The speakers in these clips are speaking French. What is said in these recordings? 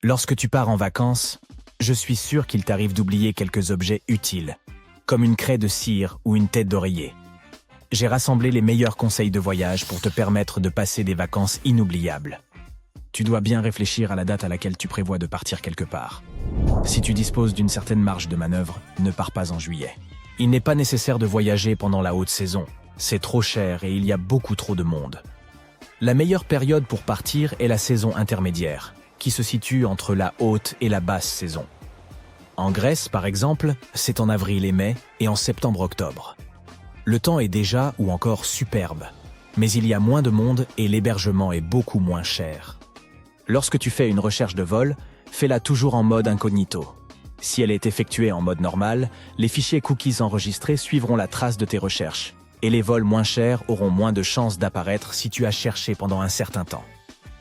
Lorsque tu pars en vacances, je suis sûr qu'il t'arrive d'oublier quelques objets utiles, comme une craie de cire ou une tête d'oreiller. J'ai rassemblé les meilleurs conseils de voyage pour te permettre de passer des vacances inoubliables. Tu dois bien réfléchir à la date à laquelle tu prévois de partir quelque part. Si tu disposes d'une certaine marge de manœuvre, ne pars pas en juillet. Il n'est pas nécessaire de voyager pendant la haute saison. C'est trop cher et il y a beaucoup trop de monde. La meilleure période pour partir est la saison intermédiaire, qui se situe entre la haute et la basse saison. En Grèce, par exemple, c'est en avril et mai et en septembre-octobre. Le temps est déjà ou encore superbe, mais il y a moins de monde et l'hébergement est beaucoup moins cher. Lorsque tu fais une recherche de vol, fais-la toujours en mode incognito. Si elle est effectuée en mode normal, les fichiers cookies enregistrés suivront la trace de tes recherches, et les vols moins chers auront moins de chances d'apparaître si tu as cherché pendant un certain temps.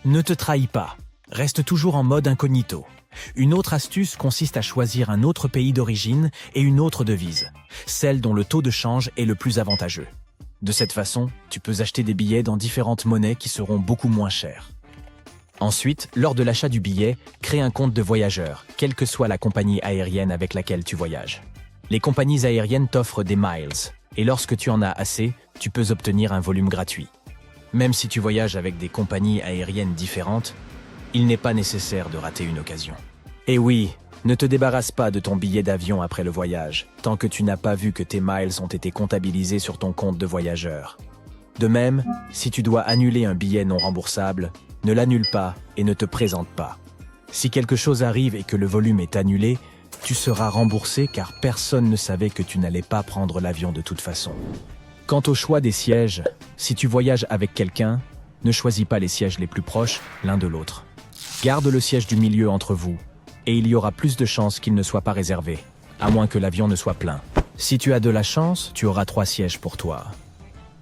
Ne te trahis pas, reste toujours en mode incognito. Une autre astuce consiste à choisir un autre pays d'origine et une autre devise, celle dont le taux de change est le plus avantageux. De cette façon, tu peux acheter des billets dans différentes monnaies qui seront beaucoup moins chères. Ensuite, lors de l'achat du billet, crée un compte de voyageur, quelle que soit la compagnie aérienne avec laquelle tu voyages. Les compagnies aériennes t'offrent des miles, et lorsque tu en as assez, tu peux obtenir un volume gratuit. Même si tu voyages avec des compagnies aériennes différentes, il n'est pas nécessaire de rater une occasion. Et oui, ne te débarrasse pas de ton billet d'avion après le voyage, tant que tu n'as pas vu que tes miles ont été comptabilisés sur ton compte de voyageur. De même, si tu dois annuler un billet non remboursable, ne l'annule pas et ne te présente pas. Si quelque chose arrive et que le volume est annulé, tu seras remboursé car personne ne savait que tu n'allais pas prendre l'avion de toute façon. Quant au choix des sièges, si tu voyages avec quelqu'un, ne choisis pas les sièges les plus proches l'un de l'autre. Garde le siège du milieu entre vous, et il y aura plus de chances qu'il ne soit pas réservé, à moins que l'avion ne soit plein. Si tu as de la chance, tu auras 3 sièges pour toi.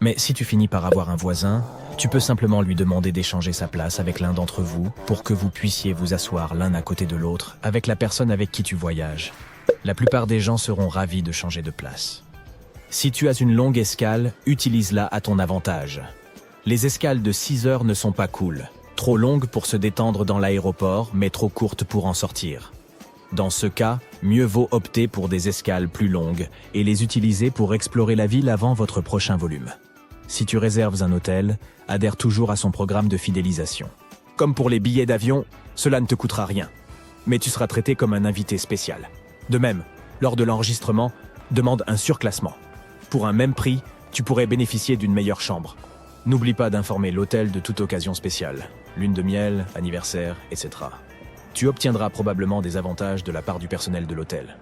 Mais si tu finis par avoir un voisin, tu peux simplement lui demander d'échanger sa place avec l'un d'entre vous pour que vous puissiez vous asseoir l'un à côté de l'autre avec la personne avec qui tu voyages. La plupart des gens seront ravis de changer de place. Si tu as une longue escale, utilise-la à ton avantage. Les escales de 6 heures ne sont pas cool. Trop longues pour se détendre dans l'aéroport, mais trop courtes pour en sortir. Dans ce cas, mieux vaut opter pour des escales plus longues et les utiliser pour explorer la ville avant votre prochain volume. Si tu réserves un hôtel, adhère toujours à son programme de fidélisation. Comme pour les billets d'avion, cela ne te coûtera rien, mais tu seras traité comme un invité spécial. De même, lors de l'enregistrement, demande un surclassement. Pour un même prix, tu pourrais bénéficier d'une meilleure chambre. N'oublie pas d'informer l'hôtel de toute occasion spéciale, lune de miel, anniversaire, etc. Tu obtiendras probablement des avantages de la part du personnel de l'hôtel.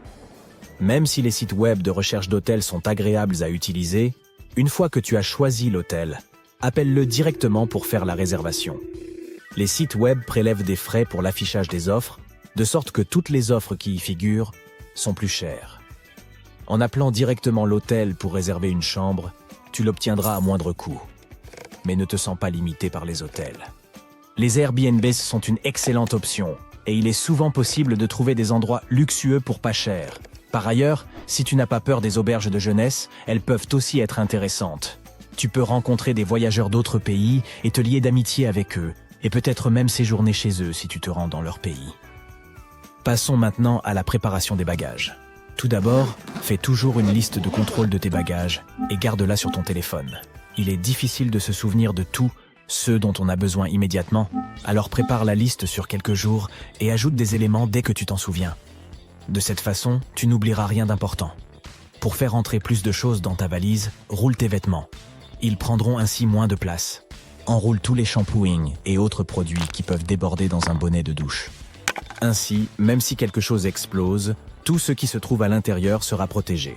Même si les sites web de recherche d'hôtels sont agréables à utiliser, une fois que tu as choisi l'hôtel, appelle-le directement pour faire la réservation. Les sites web prélèvent des frais pour l'affichage des offres, de sorte que toutes les offres qui y figurent sont plus chères. En appelant directement l'hôtel pour réserver une chambre, tu l'obtiendras à moindre coût. Mais ne te sens pas limité par les hôtels. Les Airbnb sont une excellente option et il est souvent possible de trouver des endroits luxueux pour pas cher. Par ailleurs, si tu n'as pas peur des auberges de jeunesse, elles peuvent aussi être intéressantes. Tu peux rencontrer des voyageurs d'autres pays et te lier d'amitié avec eux, et peut-être même séjourner chez eux si tu te rends dans leur pays. Passons maintenant à la préparation des bagages. Tout d'abord, fais toujours une liste de contrôle de tes bagages et garde-la sur ton téléphone. Il est difficile de se souvenir de tout, ceux dont on a besoin immédiatement, alors prépare la liste sur quelques jours et ajoute des éléments dès que tu t'en souviens. De cette façon, tu n'oublieras rien d'important. Pour faire entrer plus de choses dans ta valise, roule tes vêtements. Ils prendront ainsi moins de place. Enroule tous les shampooings et autres produits qui peuvent déborder dans un bonnet de douche. Ainsi, même si quelque chose explose, tout ce qui se trouve à l'intérieur sera protégé.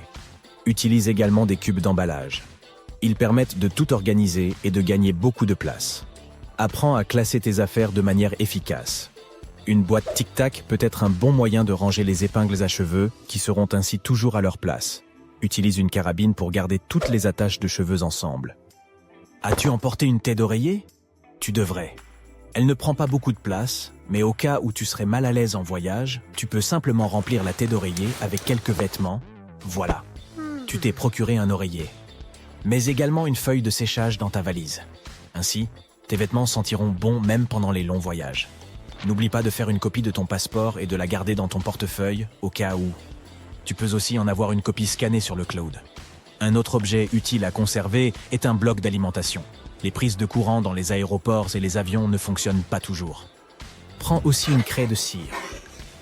Utilise également des cubes d'emballage. Ils permettent de tout organiser et de gagner beaucoup de place. Apprends à classer tes affaires de manière efficace. Une boîte tic-tac peut être un bon moyen de ranger les épingles à cheveux qui seront ainsi toujours à leur place. Utilise une carabine pour garder toutes les attaches de cheveux ensemble. As-tu emporté une tête d'oreiller? Tu devrais. Elle ne prend pas beaucoup de place, mais au cas où tu serais mal à l'aise en voyage, tu peux simplement remplir la tête d'oreiller avec quelques vêtements. Voilà, tu t'es procuré un oreiller. Mais également une feuille de séchage dans ta valise. Ainsi, tes vêtements sentiront bon même pendant les longs voyages. N'oublie pas de faire une copie de ton passeport et de la garder dans ton portefeuille, au cas où. Tu peux aussi en avoir une copie scannée sur le cloud. Un autre objet utile à conserver est un bloc d'alimentation. Les prises de courant dans les aéroports et les avions ne fonctionnent pas toujours. Prends aussi une craie de cire.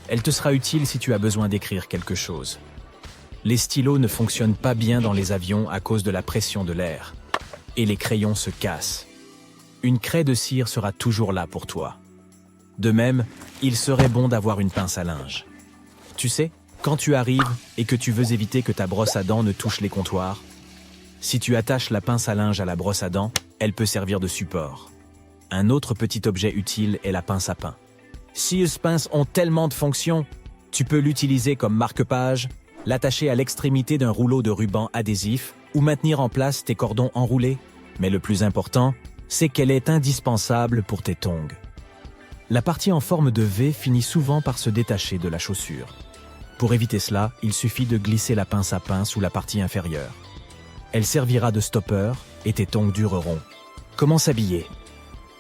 Elle te sera utile si tu as besoin d'écrire quelque chose. Les stylos ne fonctionnent pas bien dans les avions à cause de la pression de l'air. Et les crayons se cassent. Une craie de cire sera toujours là pour toi. De même, il serait bon d'avoir une pince à linge. Tu sais, quand tu arrives et que tu veux éviter que ta brosse à dents ne touche les comptoirs, si tu attaches la pince à linge à la brosse à dents, elle peut servir de support. Un autre petit objet utile est la pince à pain. Ces pinces ont tellement de fonctions, tu peux l'utiliser comme marque-page, l'attacher à l'extrémité d'un rouleau de ruban adhésif ou maintenir en place tes cordons enroulés. Mais le plus important, c'est qu'elle est indispensable pour tes tongs. La partie en forme de V finit souvent par se détacher de la chaussure. Pour éviter cela, il suffit de glisser la pince à pain sous la partie inférieure. Elle servira de stopper et tes tongs dureront. Comment s'habiller?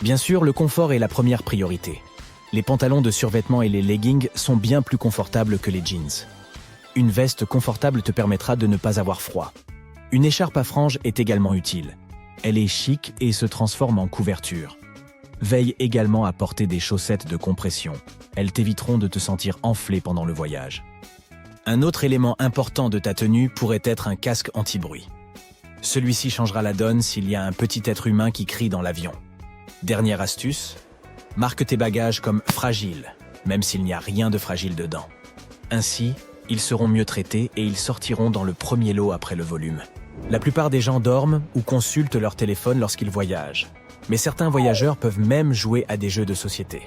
Bien sûr, le confort est la première priorité. Les pantalons de survêtement et les leggings sont bien plus confortables que les jeans. Une veste confortable te permettra de ne pas avoir froid. Une écharpe à franges est également utile. Elle est chic et se transforme en couverture. Veille également à porter des chaussettes de compression. Elles t'éviteront de te sentir enflé pendant le voyage. Un autre élément important de ta tenue pourrait être un casque anti-bruit. Celui-ci changera la donne s'il y a un petit être humain qui crie dans l'avion. Dernière astuce, marque tes bagages comme fragiles, même s'il n'y a rien de fragile dedans. Ainsi, ils seront mieux traités et ils sortiront dans le premier lot après le volume. La plupart des gens dorment ou consultent leur téléphone lorsqu'ils voyagent. Mais certains voyageurs peuvent même jouer à des jeux de société.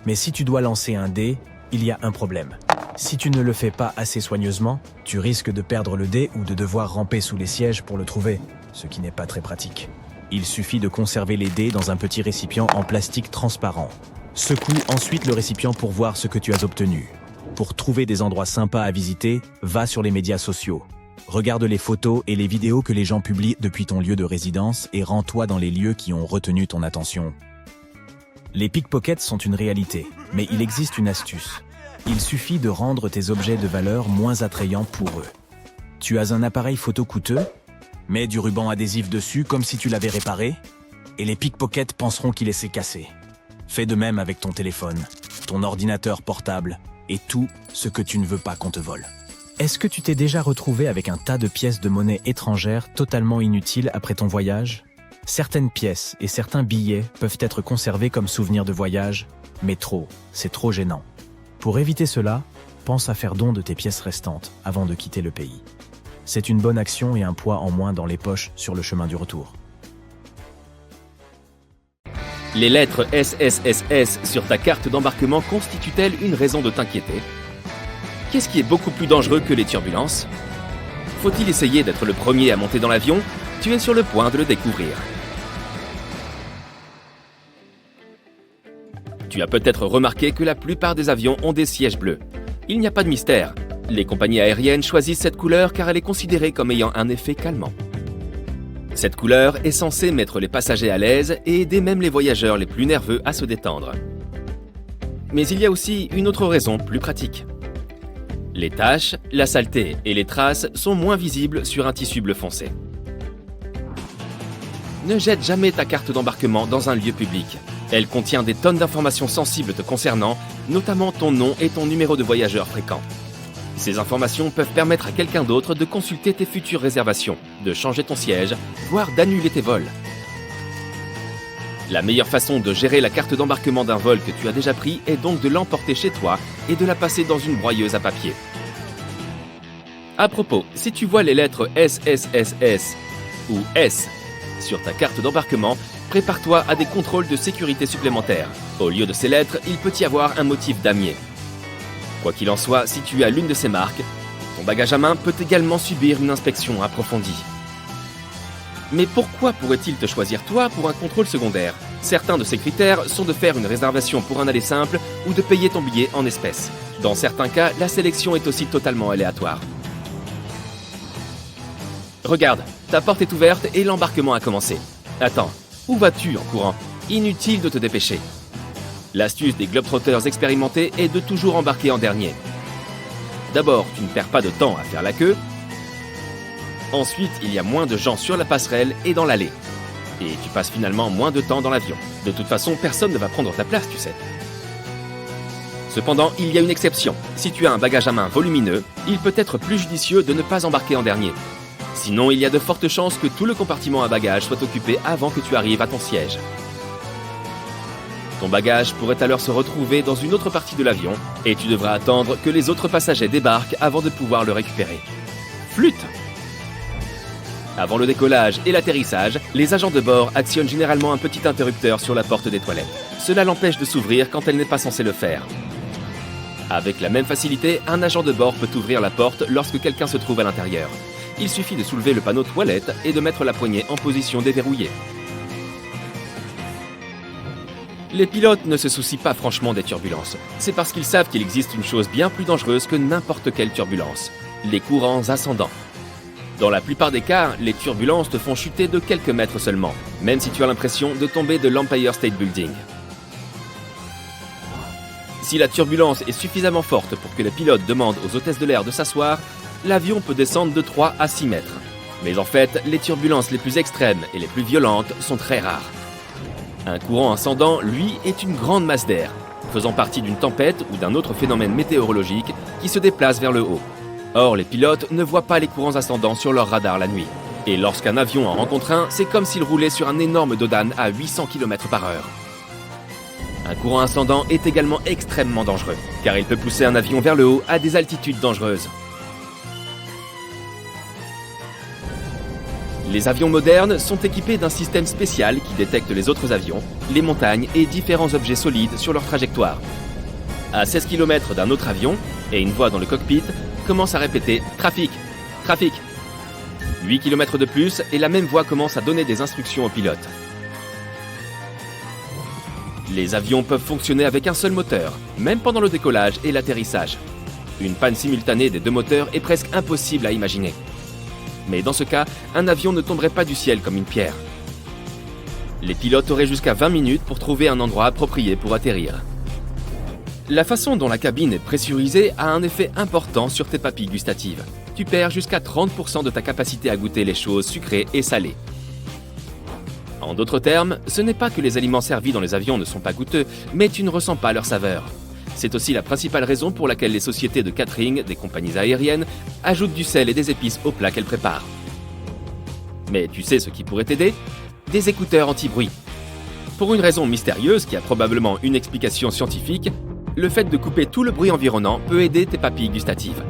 Mais si tu dois lancer un dé, il y a un problème. Si tu ne le fais pas assez soigneusement, tu risques de perdre le dé ou de devoir ramper sous les sièges pour le trouver, ce qui n'est pas très pratique. Il suffit de conserver les dés dans un petit récipient en plastique transparent. Secoue ensuite le récipient pour voir ce que tu as obtenu. Pour trouver des endroits sympas à visiter, va sur les médias sociaux. Regarde les photos et les vidéos que les gens publient depuis ton lieu de résidence et rends-toi dans les lieux qui ont retenu ton attention. Les pickpockets sont une réalité, mais il existe une astuce. Il suffit de rendre tes objets de valeur moins attrayants pour eux. Tu as un appareil photo coûteux? Mets du ruban adhésif dessus comme si tu l'avais réparé, et les pickpockets penseront qu'il s'est cassé. Fais de même avec ton téléphone, ton ordinateur portable et tout ce que tu ne veux pas qu'on te vole. Est-ce que tu t'es déjà retrouvé avec un tas de pièces de monnaie étrangères totalement inutiles après ton voyage? Certaines pièces et certains billets peuvent être conservés comme souvenirs de voyage, mais c'est trop gênant. Pour éviter cela, pense à faire don de tes pièces restantes avant de quitter le pays. C'est une bonne action et un poids en moins dans les poches sur le chemin du retour. Les lettres SSSS sur ta carte d'embarquement constituent-elles une raison de t'inquiéter? Qu'est-ce qui est beaucoup plus dangereux que les turbulences? Faut-il essayer d'être le premier à monter dans l'avion? Tu es sur le point de le découvrir. Tu as peut-être remarqué que la plupart des avions ont des sièges bleus. Il n'y a pas de mystère. Les compagnies aériennes choisissent cette couleur car elle est considérée comme ayant un effet calmant. Cette couleur est censée mettre les passagers à l'aise et aider même les voyageurs les plus nerveux à se détendre. Mais il y a aussi une autre raison plus pratique. Les taches, la saleté et les traces sont moins visibles sur un tissu bleu foncé. Ne jette jamais ta carte d'embarquement dans un lieu public. Elle contient des tonnes d'informations sensibles te concernant, notamment ton nom et ton numéro de voyageur fréquent. Ces informations peuvent permettre à quelqu'un d'autre de consulter tes futures réservations, de changer ton siège, voire d'annuler tes vols. La meilleure façon de gérer la carte d'embarquement d'un vol que tu as déjà pris est donc de l'emporter chez toi et de la passer dans une broyeuse à papier. À propos, si tu vois les lettres SSSS ou S sur ta carte d'embarquement, prépare-toi à des contrôles de sécurité supplémentaires. Au lieu de ces lettres, il peut y avoir un motif damier. Quoi qu'il en soit, si tu as l'une de ces marques, ton bagage à main peut également subir une inspection approfondie. Mais pourquoi pourrait-il te choisir toi pour un contrôle secondaire? Certains de ces critères sont de faire une réservation pour un aller simple ou de payer ton billet en espèces. Dans certains cas, la sélection est aussi totalement aléatoire. Regarde, ta porte est ouverte et l'embarquement a commencé. Attends, où vas-tu en courant? Inutile de te dépêcher. L'astuce des globetrotters expérimentés est de toujours embarquer en dernier. D'abord, tu ne perds pas de temps à faire la queue. Ensuite, il y a moins de gens sur la passerelle et dans l'allée. Et tu passes finalement moins de temps dans l'avion. De toute façon, personne ne va prendre ta place, tu sais. Cependant, il y a une exception. Si tu as un bagage à main volumineux, il peut être plus judicieux de ne pas embarquer en dernier. Sinon, il y a de fortes chances que tout le compartiment à bagages soit occupé avant que tu arrives à ton siège. Ton bagage pourrait alors se retrouver dans une autre partie de l'avion et tu devras attendre que les autres passagers débarquent avant de pouvoir le récupérer. Flûte! Avant le décollage et l'atterrissage, les agents de bord actionnent généralement un petit interrupteur sur la porte des toilettes. Cela l'empêche de s'ouvrir quand elle n'est pas censée le faire. Avec la même facilité, un agent de bord peut ouvrir la porte lorsque quelqu'un se trouve à l'intérieur. Il suffit de soulever le panneau toilette et de mettre la poignée en position déverrouillée. Les pilotes ne se soucient pas franchement des turbulences. C'est parce qu'ils savent qu'il existe une chose bien plus dangereuse que n'importe quelle turbulence. Les courants ascendants. Dans la plupart des cas, les turbulences te font chuter de quelques mètres seulement, même si tu as l'impression de tomber de l'Empire State Building. Si la turbulence est suffisamment forte pour que les pilotes demandent aux hôtesses de l'air de s'asseoir, l'avion peut descendre de 3 à 6 mètres. Mais en fait, les turbulences les plus extrêmes et les plus violentes sont très rares. Un courant ascendant, lui, est une grande masse d'air, faisant partie d'une tempête ou d'un autre phénomène météorologique qui se déplace vers le haut. Or, les pilotes ne voient pas les courants ascendants sur leur radar la nuit. Et lorsqu'un avion en rencontre un, c'est comme s'il roulait sur un énorme dodane à 800 km/h. Un courant ascendant est également extrêmement dangereux, car il peut pousser un avion vers le haut à des altitudes dangereuses. Les avions modernes sont équipés d'un système spécial qui détecte les autres avions, les montagnes et différents objets solides sur leur trajectoire. À 16 km d'un autre avion, et une voix dans le cockpit commence à répéter « Trafic, trafic ». 8 km de plus, et la même voix commence à donner des instructions aux pilotes. Les avions peuvent fonctionner avec un seul moteur, même pendant le décollage et l'atterrissage. Une panne simultanée des deux moteurs est presque impossible à imaginer. Mais dans ce cas, un avion ne tomberait pas du ciel comme une pierre. Les pilotes auraient jusqu'à 20 minutes pour trouver un endroit approprié pour atterrir. La façon dont la cabine est pressurisée a un effet important sur tes papilles gustatives. Tu perds jusqu'à 30% de ta capacité à goûter les choses sucrées et salées. En d'autres termes, ce n'est pas que les aliments servis dans les avions ne sont pas goûteux, mais tu ne ressens pas leur saveur. C'est aussi la principale raison pour laquelle les sociétés de catering des compagnies aériennes ajoutent du sel et des épices aux plats qu'elles préparent. Mais tu sais ce qui pourrait t'aider ? Des écouteurs anti-bruit. Pour une raison mystérieuse qui a probablement une explication scientifique, le fait de couper tout le bruit environnant peut aider tes papilles gustatives.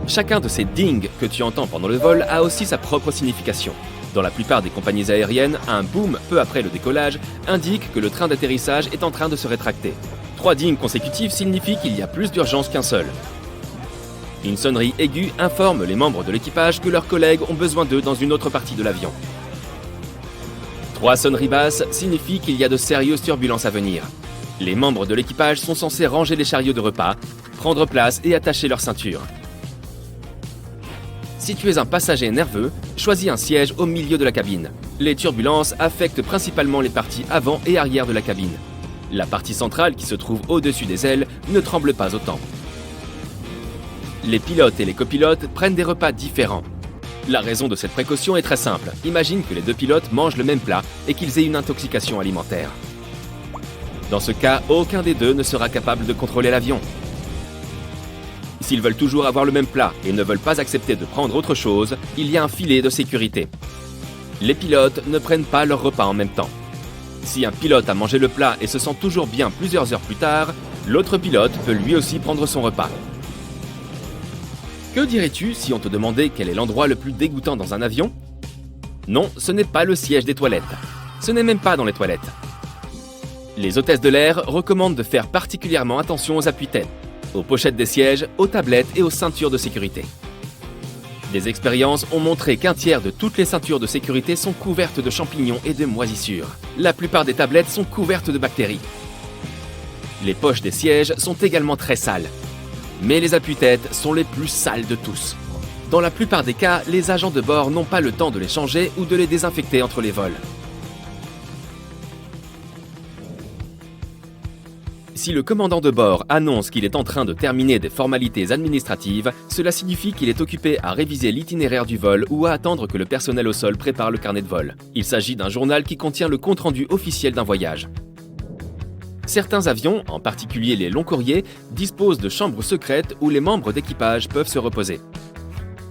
Chacun de ces dings que tu entends pendant le vol a aussi sa propre signification. Dans la plupart des compagnies aériennes, un boom peu après le décollage indique que le train d'atterrissage est en train de se rétracter. 3 dings consécutifs signifient qu'il y a plus d'urgence qu'un seul. Une sonnerie aiguë informe les membres de l'équipage que leurs collègues ont besoin d'eux dans une autre partie de l'avion. 3 sonneries basses signifient qu'il y a de sérieuses turbulences à venir. Les membres de l'équipage sont censés ranger les chariots de repas, prendre place et attacher leur ceinture. Si tu es un passager nerveux, choisis un siège au milieu de la cabine. Les turbulences affectent principalement les parties avant et arrière de la cabine. La partie centrale, qui se trouve au-dessus des ailes, ne tremble pas autant. Les pilotes et les copilotes prennent des repas différents. La raison de cette précaution est très simple. Imagine que les 2 pilotes mangent le même plat et qu'ils aient une intoxication alimentaire. Dans ce cas, aucun des deux ne sera capable de contrôler l'avion. S'ils veulent toujours avoir le même plat et ne veulent pas accepter de prendre autre chose, il y a un filet de sécurité. Les pilotes ne prennent pas leur repas en même temps. Si un pilote a mangé le plat et se sent toujours bien plusieurs heures plus tard, l'autre pilote peut lui aussi prendre son repas. Que dirais-tu si on te demandait quel est l'endroit le plus dégoûtant dans un avion ? Non, ce n'est pas le siège des toilettes. Ce n'est même pas dans les toilettes. Les hôtesses de l'air recommandent de faire particulièrement attention aux appuis-têtes, aux pochettes des sièges, aux tablettes et aux ceintures de sécurité. Des expériences ont montré qu'un tiers de toutes les ceintures de sécurité sont couvertes de champignons et de moisissures. La plupart des tablettes sont couvertes de bactéries. Les poches des sièges sont également très sales. Mais les appuis-têtes sont les plus sales de tous. Dans la plupart des cas, les agents de bord n'ont pas le temps de les changer ou de les désinfecter entre les vols. Si le commandant de bord annonce qu'il est en train de terminer des formalités administratives, cela signifie qu'il est occupé à réviser l'itinéraire du vol ou à attendre que le personnel au sol prépare le carnet de vol. Il s'agit d'un journal qui contient le compte-rendu officiel d'un voyage. Certains avions, en particulier les longs courriers, disposent de chambres secrètes où les membres d'équipage peuvent se reposer.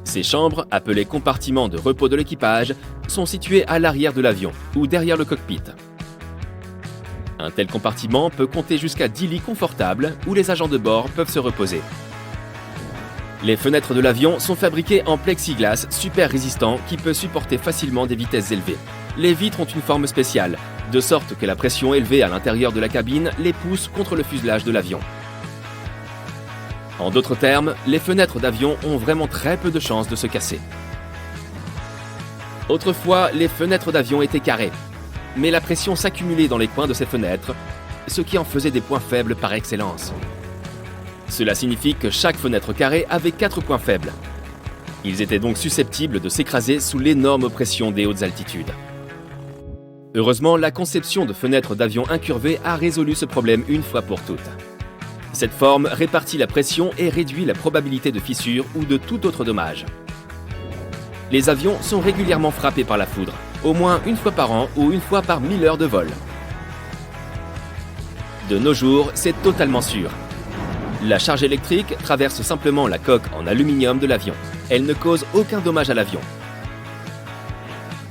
Ces chambres, appelées compartiments de repos de l'équipage, sont situées à l'arrière de l'avion ou derrière le cockpit. Un tel compartiment peut compter jusqu'à 10 lits confortables où les agents de bord peuvent se reposer. Les fenêtres de l'avion sont fabriquées en plexiglas super résistant qui peut supporter facilement des vitesses élevées. Les vitres ont une forme spéciale, de sorte que la pression élevée à l'intérieur de la cabine les pousse contre le fuselage de l'avion. En d'autres termes, les fenêtres d'avion ont vraiment très peu de chances de se casser. Autrefois, les fenêtres d'avion étaient carrées, mais la pression s'accumulait dans les coins de ces fenêtres, ce qui en faisait des points faibles par excellence. Cela signifie que chaque fenêtre carrée avait 4 points faibles. Ils étaient donc susceptibles de s'écraser sous l'énorme pression des hautes altitudes. Heureusement, la conception de fenêtres d'avion incurvées a résolu ce problème une fois pour toutes. Cette forme répartit la pression et réduit la probabilité de fissure ou de tout autre dommage. Les avions sont régulièrement frappés par la foudre, au moins une fois par an ou une fois par 1000 heures de vol. De nos jours, c'est totalement sûr. La charge électrique traverse simplement la coque en aluminium de l'avion. Elle ne cause aucun dommage à l'avion.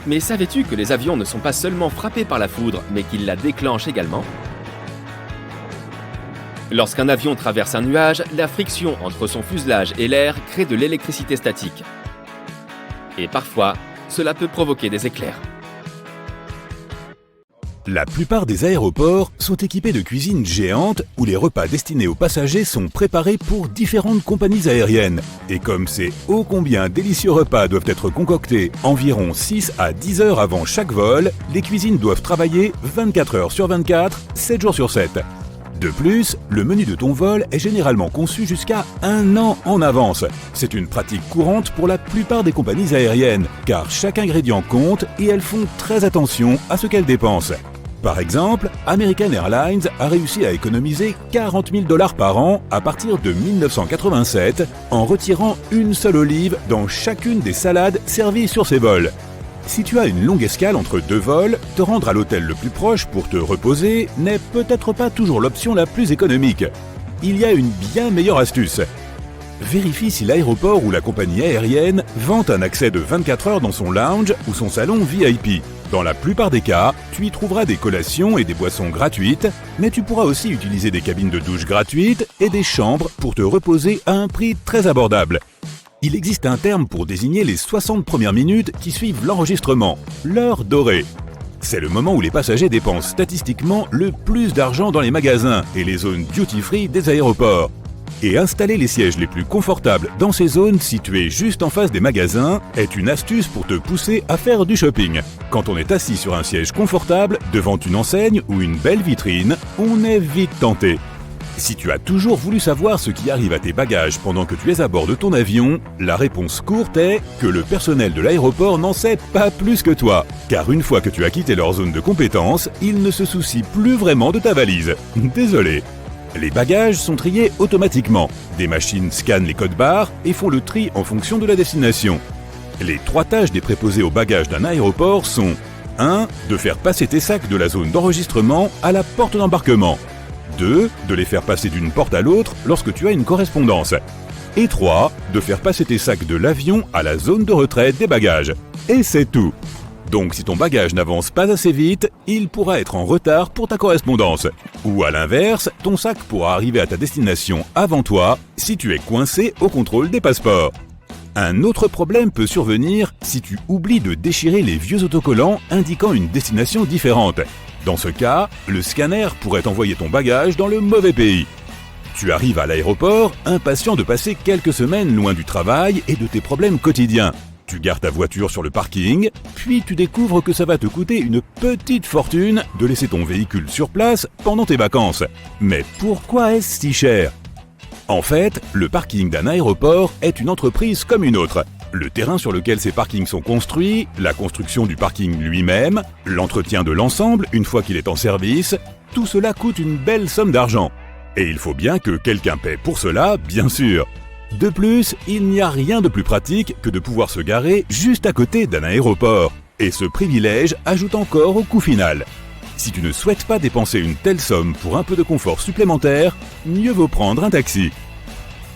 Mais savais-tu que les avions ne sont pas seulement frappés par la foudre, mais qu'ils la déclenchent également ? Lorsqu'un avion traverse un nuage, la friction entre son fuselage et l'air crée de l'électricité statique. Et parfois, cela peut provoquer des éclairs. La plupart des aéroports sont équipés de cuisines géantes où les repas destinés aux passagers sont préparés pour différentes compagnies aériennes. Et comme ces ô combien délicieux repas doivent être concoctés environ 6 à 10 heures avant chaque vol, les cuisines doivent travailler 24 heures sur 24, 7 jours sur 7. De plus, le menu de ton vol est généralement conçu jusqu'à 1 an en avance. C'est une pratique courante pour la plupart des compagnies aériennes, car chaque ingrédient compte et elles font très attention à ce qu'elles dépensent. Par exemple, American Airlines a réussi à économiser $40 000 par an à partir de 1987 en retirant une seule olive dans chacune des salades servies sur ses vols. Si tu as une longue escale entre 2 vols, te rendre à l'hôtel le plus proche pour te reposer n'est peut-être pas toujours l'option la plus économique. Il y a une bien meilleure astuce. Vérifie si l'aéroport ou la compagnie aérienne vante un accès de 24 heures dans son lounge ou son salon VIP. Dans la plupart des cas, tu y trouveras des collations et des boissons gratuites, mais tu pourras aussi utiliser des cabines de douche gratuites et des chambres pour te reposer à un prix très abordable. Il existe un terme pour désigner les 60 premières minutes qui suivent l'enregistrement, l'heure dorée. C'est le moment où les passagers dépensent statistiquement le plus d'argent dans les magasins et les zones duty-free des aéroports. Et installer les sièges les plus confortables dans ces zones situées juste en face des magasins est une astuce pour te pousser à faire du shopping. Quand on est assis sur un siège confortable devant une enseigne ou une belle vitrine, on est vite tenté. Si tu as toujours voulu savoir ce qui arrive à tes bagages pendant que tu es à bord de ton avion, la réponse courte est que le personnel de l'aéroport n'en sait pas plus que toi. Car une fois que tu as quitté leur zone de compétence, ils ne se soucient plus vraiment de ta valise. Désolé. Les bagages sont triés automatiquement. Des machines scannent les codes barres et font le tri en fonction de la destination. Les 3 tâches des préposés aux bagages d'un aéroport sont 1. De faire passer tes sacs de la zone d'enregistrement à la porte d'embarquement. 2. De les faire passer d'une porte à l'autre lorsque tu as une correspondance. Et 3. De faire passer tes sacs de l'avion à la zone de retrait des bagages. Et c'est tout. Donc si ton bagage n'avance pas assez vite, il pourra être en retard pour ta correspondance. Ou à l'inverse, ton sac pourra arriver à ta destination avant toi si tu es coincé au contrôle des passeports. Un autre problème peut survenir si tu oublies de déchirer les vieux autocollants indiquant une destination différente. Dans ce cas, le scanner pourrait envoyer ton bagage dans le mauvais pays. Tu arrives à l'aéroport, impatient de passer quelques semaines loin du travail et de tes problèmes quotidiens. Tu gares ta voiture sur le parking, puis tu découvres que ça va te coûter une petite fortune de laisser ton véhicule sur place pendant tes vacances. Mais pourquoi est-ce si cher ? En fait, le parking d'un aéroport est une entreprise comme une autre. Le terrain sur lequel ces parkings sont construits, la construction du parking lui-même, l'entretien de l'ensemble une fois qu'il est en service, tout cela coûte une belle somme d'argent. Et il faut bien que quelqu'un paie pour cela, bien sûr. De plus, il n'y a rien de plus pratique que de pouvoir se garer juste à côté d'un aéroport. Et ce privilège ajoute encore au coût final. Si tu ne souhaites pas dépenser une telle somme pour un peu de confort supplémentaire, mieux vaut prendre un taxi.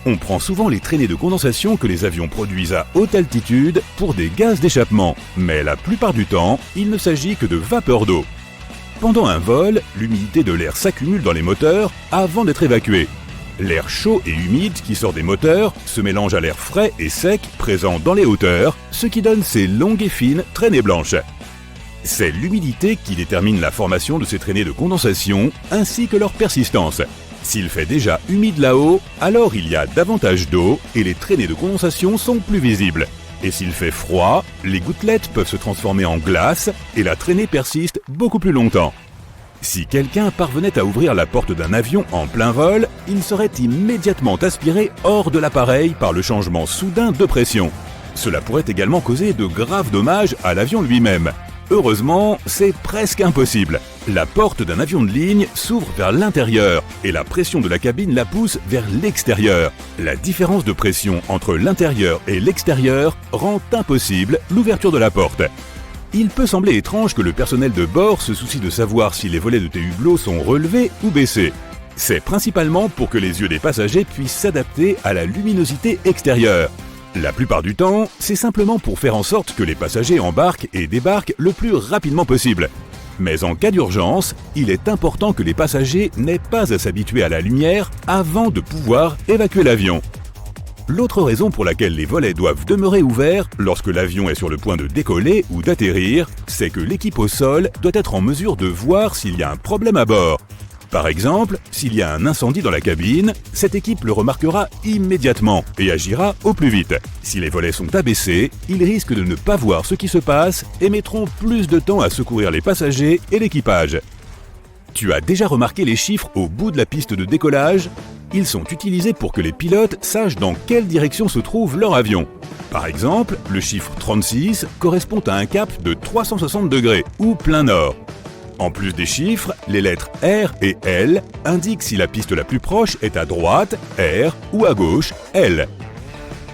On prend souvent les traînées de condensation que les avions produisent à haute altitude pour des gaz d'échappement, mais la plupart du temps, il ne s'agit que de vapeur d'eau. Pendant un vol, l'humidité de l'air s'accumule dans les moteurs avant d'être évacuée. L'air chaud et humide qui sort des moteurs se mélange à l'air frais et sec présent dans les hauteurs, ce qui donne ces longues et fines traînées blanches. C'est l'humidité qui détermine la formation de ces traînées de condensation ainsi que leur persistance. S'il fait déjà humide là-haut, alors il y a davantage d'eau et les traînées de condensation sont plus visibles. Et s'il fait froid, les gouttelettes peuvent se transformer en glace et la traînée persiste beaucoup plus longtemps. Si quelqu'un parvenait à ouvrir la porte d'un avion en plein vol, il serait immédiatement aspiré hors de l'appareil par le changement soudain de pression. Cela pourrait également causer de graves dommages à l'avion lui-même. Heureusement, c'est presque impossible. La porte d'un avion de ligne s'ouvre vers l'intérieur et la pression de la cabine la pousse vers l'extérieur. La différence de pression entre l'intérieur et l'extérieur rend impossible l'ouverture de la porte. Il peut sembler étrange que le personnel de bord se soucie de savoir si les volets de tes hublots sont relevés ou baissés. C'est principalement pour que les yeux des passagers puissent s'adapter à la luminosité extérieure. La plupart du temps, c'est simplement pour faire en sorte que les passagers embarquent et débarquent le plus rapidement possible. Mais en cas d'urgence, il est important que les passagers n'aient pas à s'habituer à la lumière avant de pouvoir évacuer l'avion. L'autre raison pour laquelle les volets doivent demeurer ouverts lorsque l'avion est sur le point de décoller ou d'atterrir, c'est que l'équipe au sol doit être en mesure de voir s'il y a un problème à bord. Par exemple, s'il y a un incendie dans la cabine, cette équipe le remarquera immédiatement et agira au plus vite. Si les volets sont abaissés, ils risquent de ne pas voir ce qui se passe et mettront plus de temps à secourir les passagers et l'équipage. Tu as déjà remarqué les chiffres au bout de la piste de décollage ? Ils sont utilisés pour que les pilotes sachent dans quelle direction se trouve leur avion. Par exemple, le chiffre 36 correspond à un cap de 360 degrés ou plein nord. En plus des chiffres, les lettres R et L indiquent si la piste la plus proche est à droite, R, ou à gauche, L.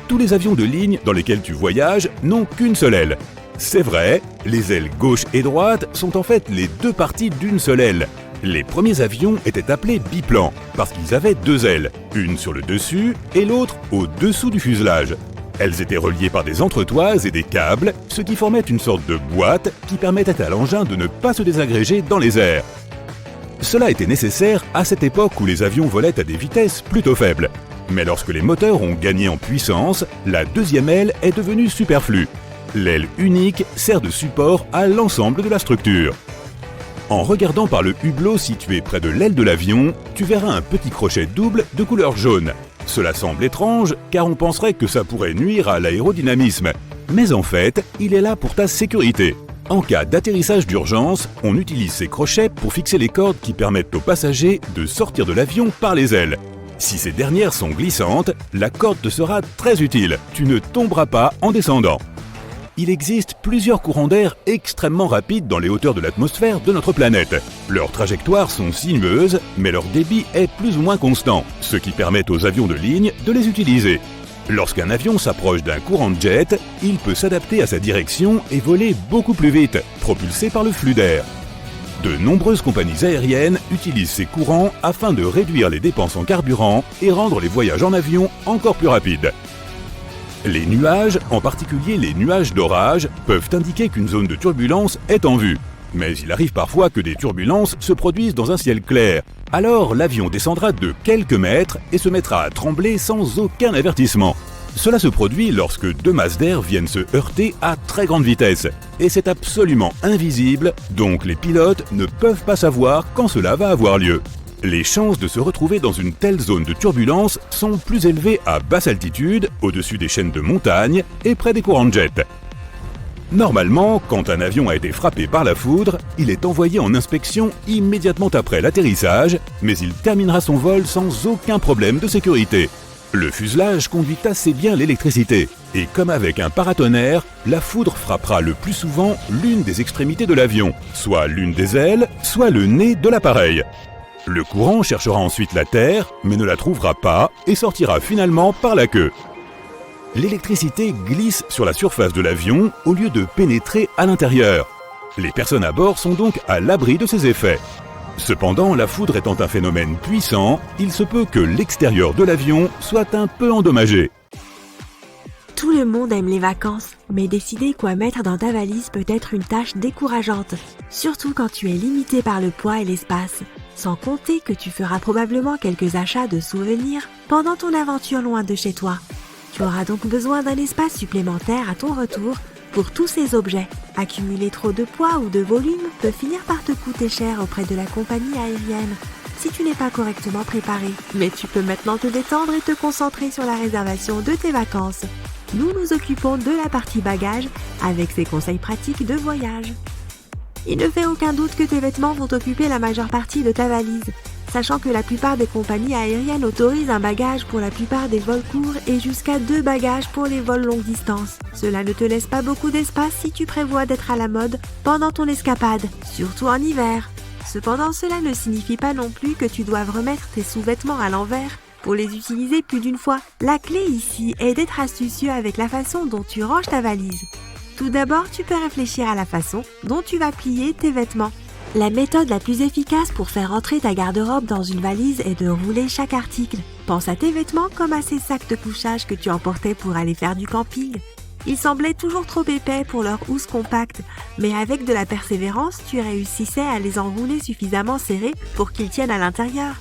Tous les avions de ligne dans lesquels tu voyages n'ont qu'une seule aile. C'est vrai, les ailes gauche et droite sont en fait les deux parties d'une seule aile. Les premiers avions étaient appelés biplans parce qu'ils avaient deux ailes, une sur le dessus et l'autre au-dessous du fuselage. Elles étaient reliées par des entretoises et des câbles, ce qui formait une sorte de boîte qui permettait à l'engin de ne pas se désagréger dans les airs. Cela était nécessaire à cette époque où les avions volaient à des vitesses plutôt faibles. Mais lorsque les moteurs ont gagné en puissance, la deuxième aile est devenue superflue. L'aile unique sert de support à l'ensemble de la structure. En regardant par le hublot situé près de l'aile de l'avion, tu verras un petit crochet double de couleur jaune. Cela semble étrange car on penserait que ça pourrait nuire à l'aérodynamisme. Mais en fait, il est là pour ta sécurité. En cas d'atterrissage d'urgence, on utilise ces crochets pour fixer les cordes qui permettent aux passagers de sortir de l'avion par les ailes. Si ces dernières sont glissantes, la corde te sera très utile. Tu ne tomberas pas en descendant. Il existe plusieurs courants d'air extrêmement rapides dans les hauteurs de l'atmosphère de notre planète. Leurs trajectoires sont sinueuses, mais leur débit est plus ou moins constant, ce qui permet aux avions de ligne de les utiliser. Lorsqu'un avion s'approche d'un courant de jet, il peut s'adapter à sa direction et voler beaucoup plus vite, propulsé par le flux d'air. De nombreuses compagnies aériennes utilisent ces courants afin de réduire les dépenses en carburant et rendre les voyages en avion encore plus rapides. Les nuages, en particulier les nuages d'orage, peuvent indiquer qu'une zone de turbulence est en vue. Mais il arrive parfois que des turbulences se produisent dans un ciel clair. Alors l'avion descendra de quelques mètres et se mettra à trembler sans aucun avertissement. Cela se produit lorsque deux masses d'air viennent se heurter à très grande vitesse. Et c'est absolument invisible, donc les pilotes ne peuvent pas savoir quand cela va avoir lieu. Les chances de se retrouver dans une telle zone de turbulence sont plus élevées à basse altitude, au-dessus des chaînes de montagnes et près des courants de jet. Normalement, quand un avion a été frappé par la foudre, il est envoyé en inspection immédiatement après l'atterrissage, mais il terminera son vol sans aucun problème de sécurité. Le fuselage conduit assez bien l'électricité, et comme avec un paratonnerre, la foudre frappera le plus souvent l'une des extrémités de l'avion, soit l'une des ailes, soit le nez de l'appareil. Le courant cherchera ensuite la terre, mais ne la trouvera pas et sortira finalement par la queue. L'électricité glisse sur la surface de l'avion au lieu de pénétrer à l'intérieur. Les personnes à bord sont donc à l'abri de ces effets. Cependant, la foudre étant un phénomène puissant, il se peut que l'extérieur de l'avion soit un peu endommagé. Tout le monde aime les vacances, mais décider quoi mettre dans ta valise peut être une tâche décourageante, surtout quand tu es limité par le poids et l'espace. Sans compter que tu feras probablement quelques achats de souvenirs pendant ton aventure loin de chez toi. Tu auras donc besoin d'un espace supplémentaire à ton retour pour tous ces objets. Accumuler trop de poids ou de volume peut finir par te coûter cher auprès de la compagnie aérienne si tu n'es pas correctement préparé. Mais tu peux maintenant te détendre et te concentrer sur la réservation de tes vacances. Nous nous occupons de la partie bagages avec ces conseils pratiques de voyage. Il ne fait aucun doute que tes vêtements vont occuper la majeure partie de ta valise, sachant que la plupart des compagnies aériennes autorisent un bagage pour la plupart des vols courts et jusqu'à 2 bagages pour les vols longue distance. Cela ne te laisse pas beaucoup d'espace si tu prévois d'être à la mode pendant ton escapade, surtout en hiver. Cependant, cela ne signifie pas non plus que tu doives remettre tes sous-vêtements à l'envers pour les utiliser plus d'une fois. La clé ici est d'être astucieux avec la façon dont tu ranges ta valise. Tout d'abord, tu peux réfléchir à la façon dont tu vas plier tes vêtements. La méthode la plus efficace pour faire entrer ta garde-robe dans une valise est de rouler chaque article. Pense à tes vêtements comme à ces sacs de couchage que tu emportais pour aller faire du camping. Ils semblaient toujours trop épais pour leur housse compacte, mais avec de la persévérance, tu réussissais à les enrouler suffisamment serrés pour qu'ils tiennent à l'intérieur.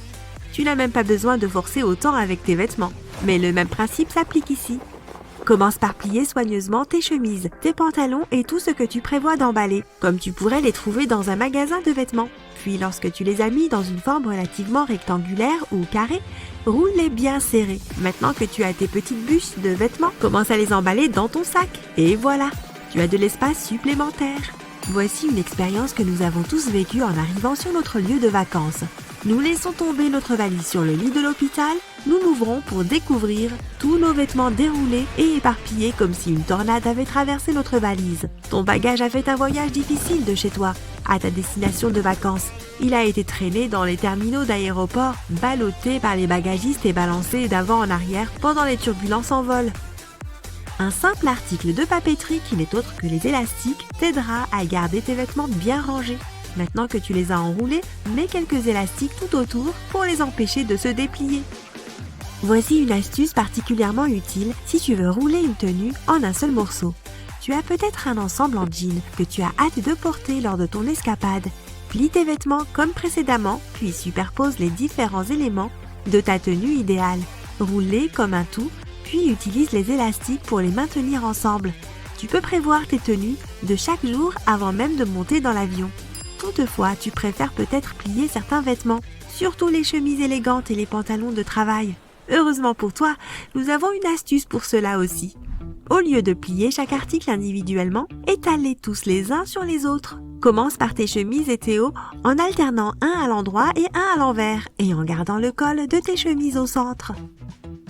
Tu n'as même pas besoin de forcer autant avec tes vêtements, mais le même principe s'applique ici. Commence par plier soigneusement tes chemises, tes pantalons et tout ce que tu prévois d'emballer, comme tu pourrais les trouver dans un magasin de vêtements. Puis lorsque tu les as mis dans une forme relativement rectangulaire ou carrée, roule-les bien serrés. Maintenant que tu as tes petites bûches de vêtements, commence à les emballer dans ton sac. Et voilà, tu as de l'espace supplémentaire. Voici une expérience que nous avons tous vécue en arrivant sur notre lieu de vacances. Nous laissons tomber notre valise sur le lit de l'hôpital, nous l'ouvrons pour découvrir tous nos vêtements déroulés et éparpillés comme si une tornade avait traversé notre valise. Ton bagage a fait un voyage difficile de chez toi à ta destination de vacances. Il a été traîné dans les terminaux d'aéroport, ballotté par les bagagistes et balancé d'avant en arrière pendant les turbulences en vol. Un simple article de papeterie qui n'est autre que les élastiques t'aidera à garder tes vêtements bien rangés. Maintenant que tu les as enroulés, mets quelques élastiques tout autour pour les empêcher de se déplier. Voici une astuce particulièrement utile si tu veux rouler une tenue en un seul morceau. Tu as peut-être un ensemble en jean que tu as hâte de porter lors de ton escapade. Plie tes vêtements comme précédemment, puis superpose les différents éléments de ta tenue idéale. Roule-les comme un tout, puis utilise les élastiques pour les maintenir ensemble. Tu peux prévoir tes tenues de chaque jour avant même de monter dans l'avion. Toutefois, tu préfères peut-être plier certains vêtements, surtout les chemises élégantes et les pantalons de travail. Heureusement pour toi, nous avons une astuce pour cela aussi. Au lieu de plier chaque article individuellement, étale-les tous les uns sur les autres. Commence par tes chemises et tes hauts en alternant un à l'endroit et un à l'envers et en gardant le col de tes chemises au centre.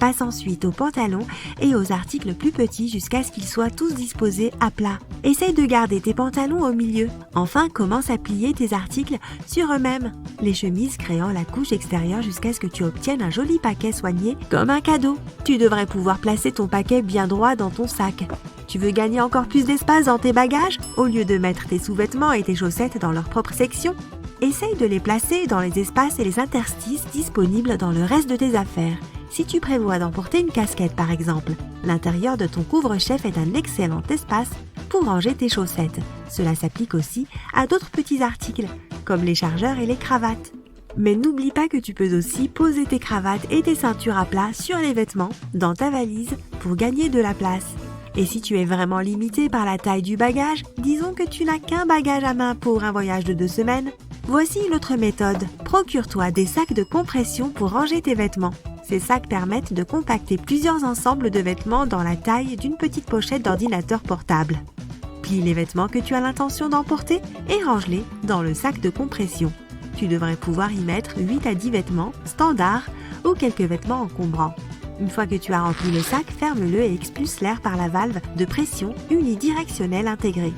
Passe ensuite aux pantalons et aux articles plus petits jusqu'à ce qu'ils soient tous disposés à plat. Essaye de garder tes pantalons au milieu. Enfin, commence à plier tes articles sur eux-mêmes, les chemises créant la couche extérieure jusqu'à ce que tu obtiennes un joli paquet soigné comme un cadeau. Tu devrais pouvoir placer ton paquet bien droit dans ton sac. Tu veux gagner encore plus d'espace dans tes bagages? Au lieu de mettre tes sous-vêtements et tes chaussettes dans leur propre section, essaye de les placer dans les espaces et les interstices disponibles dans le reste de tes affaires. Si tu prévois d'emporter une casquette par exemple, l'intérieur de ton couvre-chef est un excellent espace pour ranger tes chaussettes. Cela s'applique aussi à d'autres petits articles, comme les chargeurs et les cravates. Mais n'oublie pas que tu peux aussi poser tes cravates et tes ceintures à plat sur les vêtements dans ta valise pour gagner de la place. Et si tu es vraiment limité par la taille du bagage, disons que tu n'as qu'un bagage à main pour un voyage de 2 semaines, voici une autre méthode. Procure-toi des sacs de compression pour ranger tes vêtements. Ces sacs permettent de compacter plusieurs ensembles de vêtements dans la taille d'une petite pochette d'ordinateur portable. Plie les vêtements que tu as l'intention d'emporter et range-les dans le sac de compression. Tu devrais pouvoir y mettre 8 à 10 vêtements standards ou quelques vêtements encombrants. Une fois que tu as rempli le sac, ferme-le et expulse l'air par la valve de pression unidirectionnelle intégrée.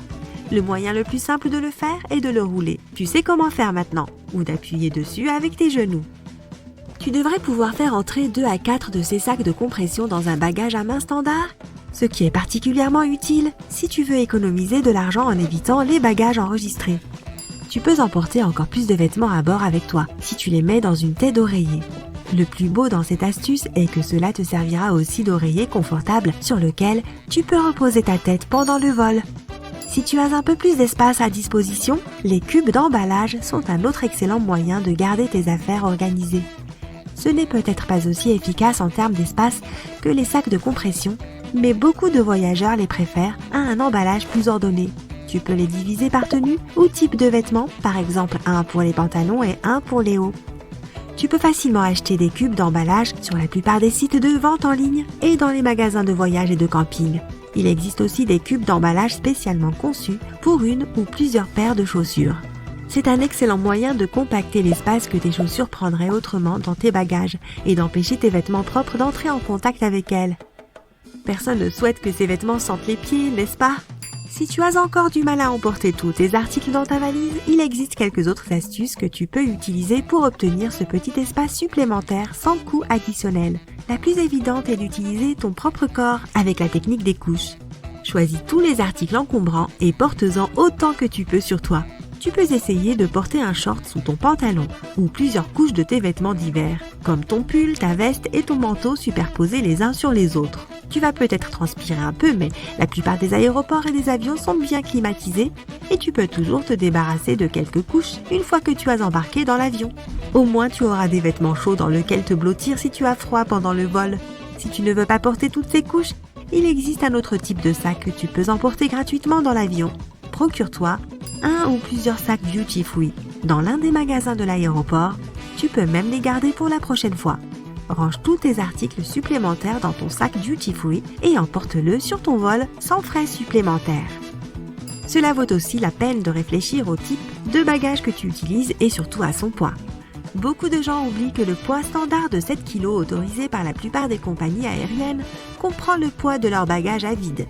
Le moyen le plus simple de le faire est de le rouler. Tu sais comment faire maintenant, ou d'appuyer dessus avec tes genoux. Tu devrais pouvoir faire entrer 2 à 4 de ces sacs de compression dans un bagage à main standard, ce qui est particulièrement utile si tu veux économiser de l'argent en évitant les bagages enregistrés. Tu peux emporter encore plus de vêtements à bord avec toi si tu les mets dans une tête d'oreiller. Le plus beau dans cette astuce est que cela te servira aussi d'oreiller confortable sur lequel tu peux reposer ta tête pendant le vol. Si tu as un peu plus d'espace à disposition, les cubes d'emballage sont un autre excellent moyen de garder tes affaires organisées. Ce n'est peut-être pas aussi efficace en termes d'espace que les sacs de compression, mais beaucoup de voyageurs les préfèrent à un emballage plus ordonné. Tu peux les diviser par tenue ou type de vêtements, par exemple un pour les pantalons et un pour les hauts. Tu peux facilement acheter des cubes d'emballage sur la plupart des sites de vente en ligne et dans les magasins de voyage et de camping. Il existe aussi des cubes d'emballage spécialement conçus pour une ou plusieurs paires de chaussures. C'est un excellent moyen de compacter l'espace que tes chaussures prendraient autrement dans tes bagages et d'empêcher tes vêtements propres d'entrer en contact avec elles. Personne ne souhaite que ses vêtements sentent les pieds, n'est-ce pas ? Si tu as encore du mal à emporter tous tes articles dans ta valise, il existe quelques autres astuces que tu peux utiliser pour obtenir ce petit espace supplémentaire sans coût additionnel. La plus évidente est d'utiliser ton propre corps avec la technique des couches. Choisis tous les articles encombrants et porte-en autant que tu peux sur toi. Tu peux essayer de porter un short sous ton pantalon ou plusieurs couches de tes vêtements d'hiver, comme ton pull, ta veste et ton manteau superposés les uns sur les autres. Tu vas peut-être transpirer un peu, mais la plupart des aéroports et des avions sont bien climatisés et tu peux toujours te débarrasser de quelques couches une fois que tu as embarqué dans l'avion. Au moins, tu auras des vêtements chauds dans lesquels te blottir si tu as froid pendant le vol. Si tu ne veux pas porter toutes ces couches, il existe un autre type de sac que tu peux emporter gratuitement dans l'avion. Procure-toi un ou plusieurs sacs duty free. Dans l'un des magasins de l'aéroport, tu peux même les garder pour la prochaine fois. Range tous tes articles supplémentaires dans ton sac duty free et emporte-le sur ton vol sans frais supplémentaires. Cela vaut aussi la peine de réfléchir au type de bagage que tu utilises et surtout à son poids. Beaucoup de gens oublient que le poids standard de 7 kg autorisé par la plupart des compagnies aériennes comprend le poids de leur bagage à vide.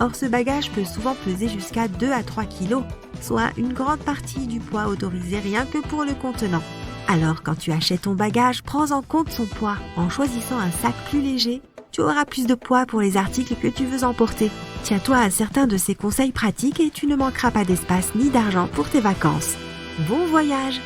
Or, ce bagage peut souvent peser jusqu'à 2 à 3 kg, soit une grande partie du poids autorisé rien que pour le contenant. Alors, quand tu achètes ton bagage, prends en compte son poids. En choisissant un sac plus léger, tu auras plus de poids pour les articles que tu veux emporter. Tiens-toi à certains de ces conseils pratiques et tu ne manqueras pas d'espace ni d'argent pour tes vacances. Bon voyage!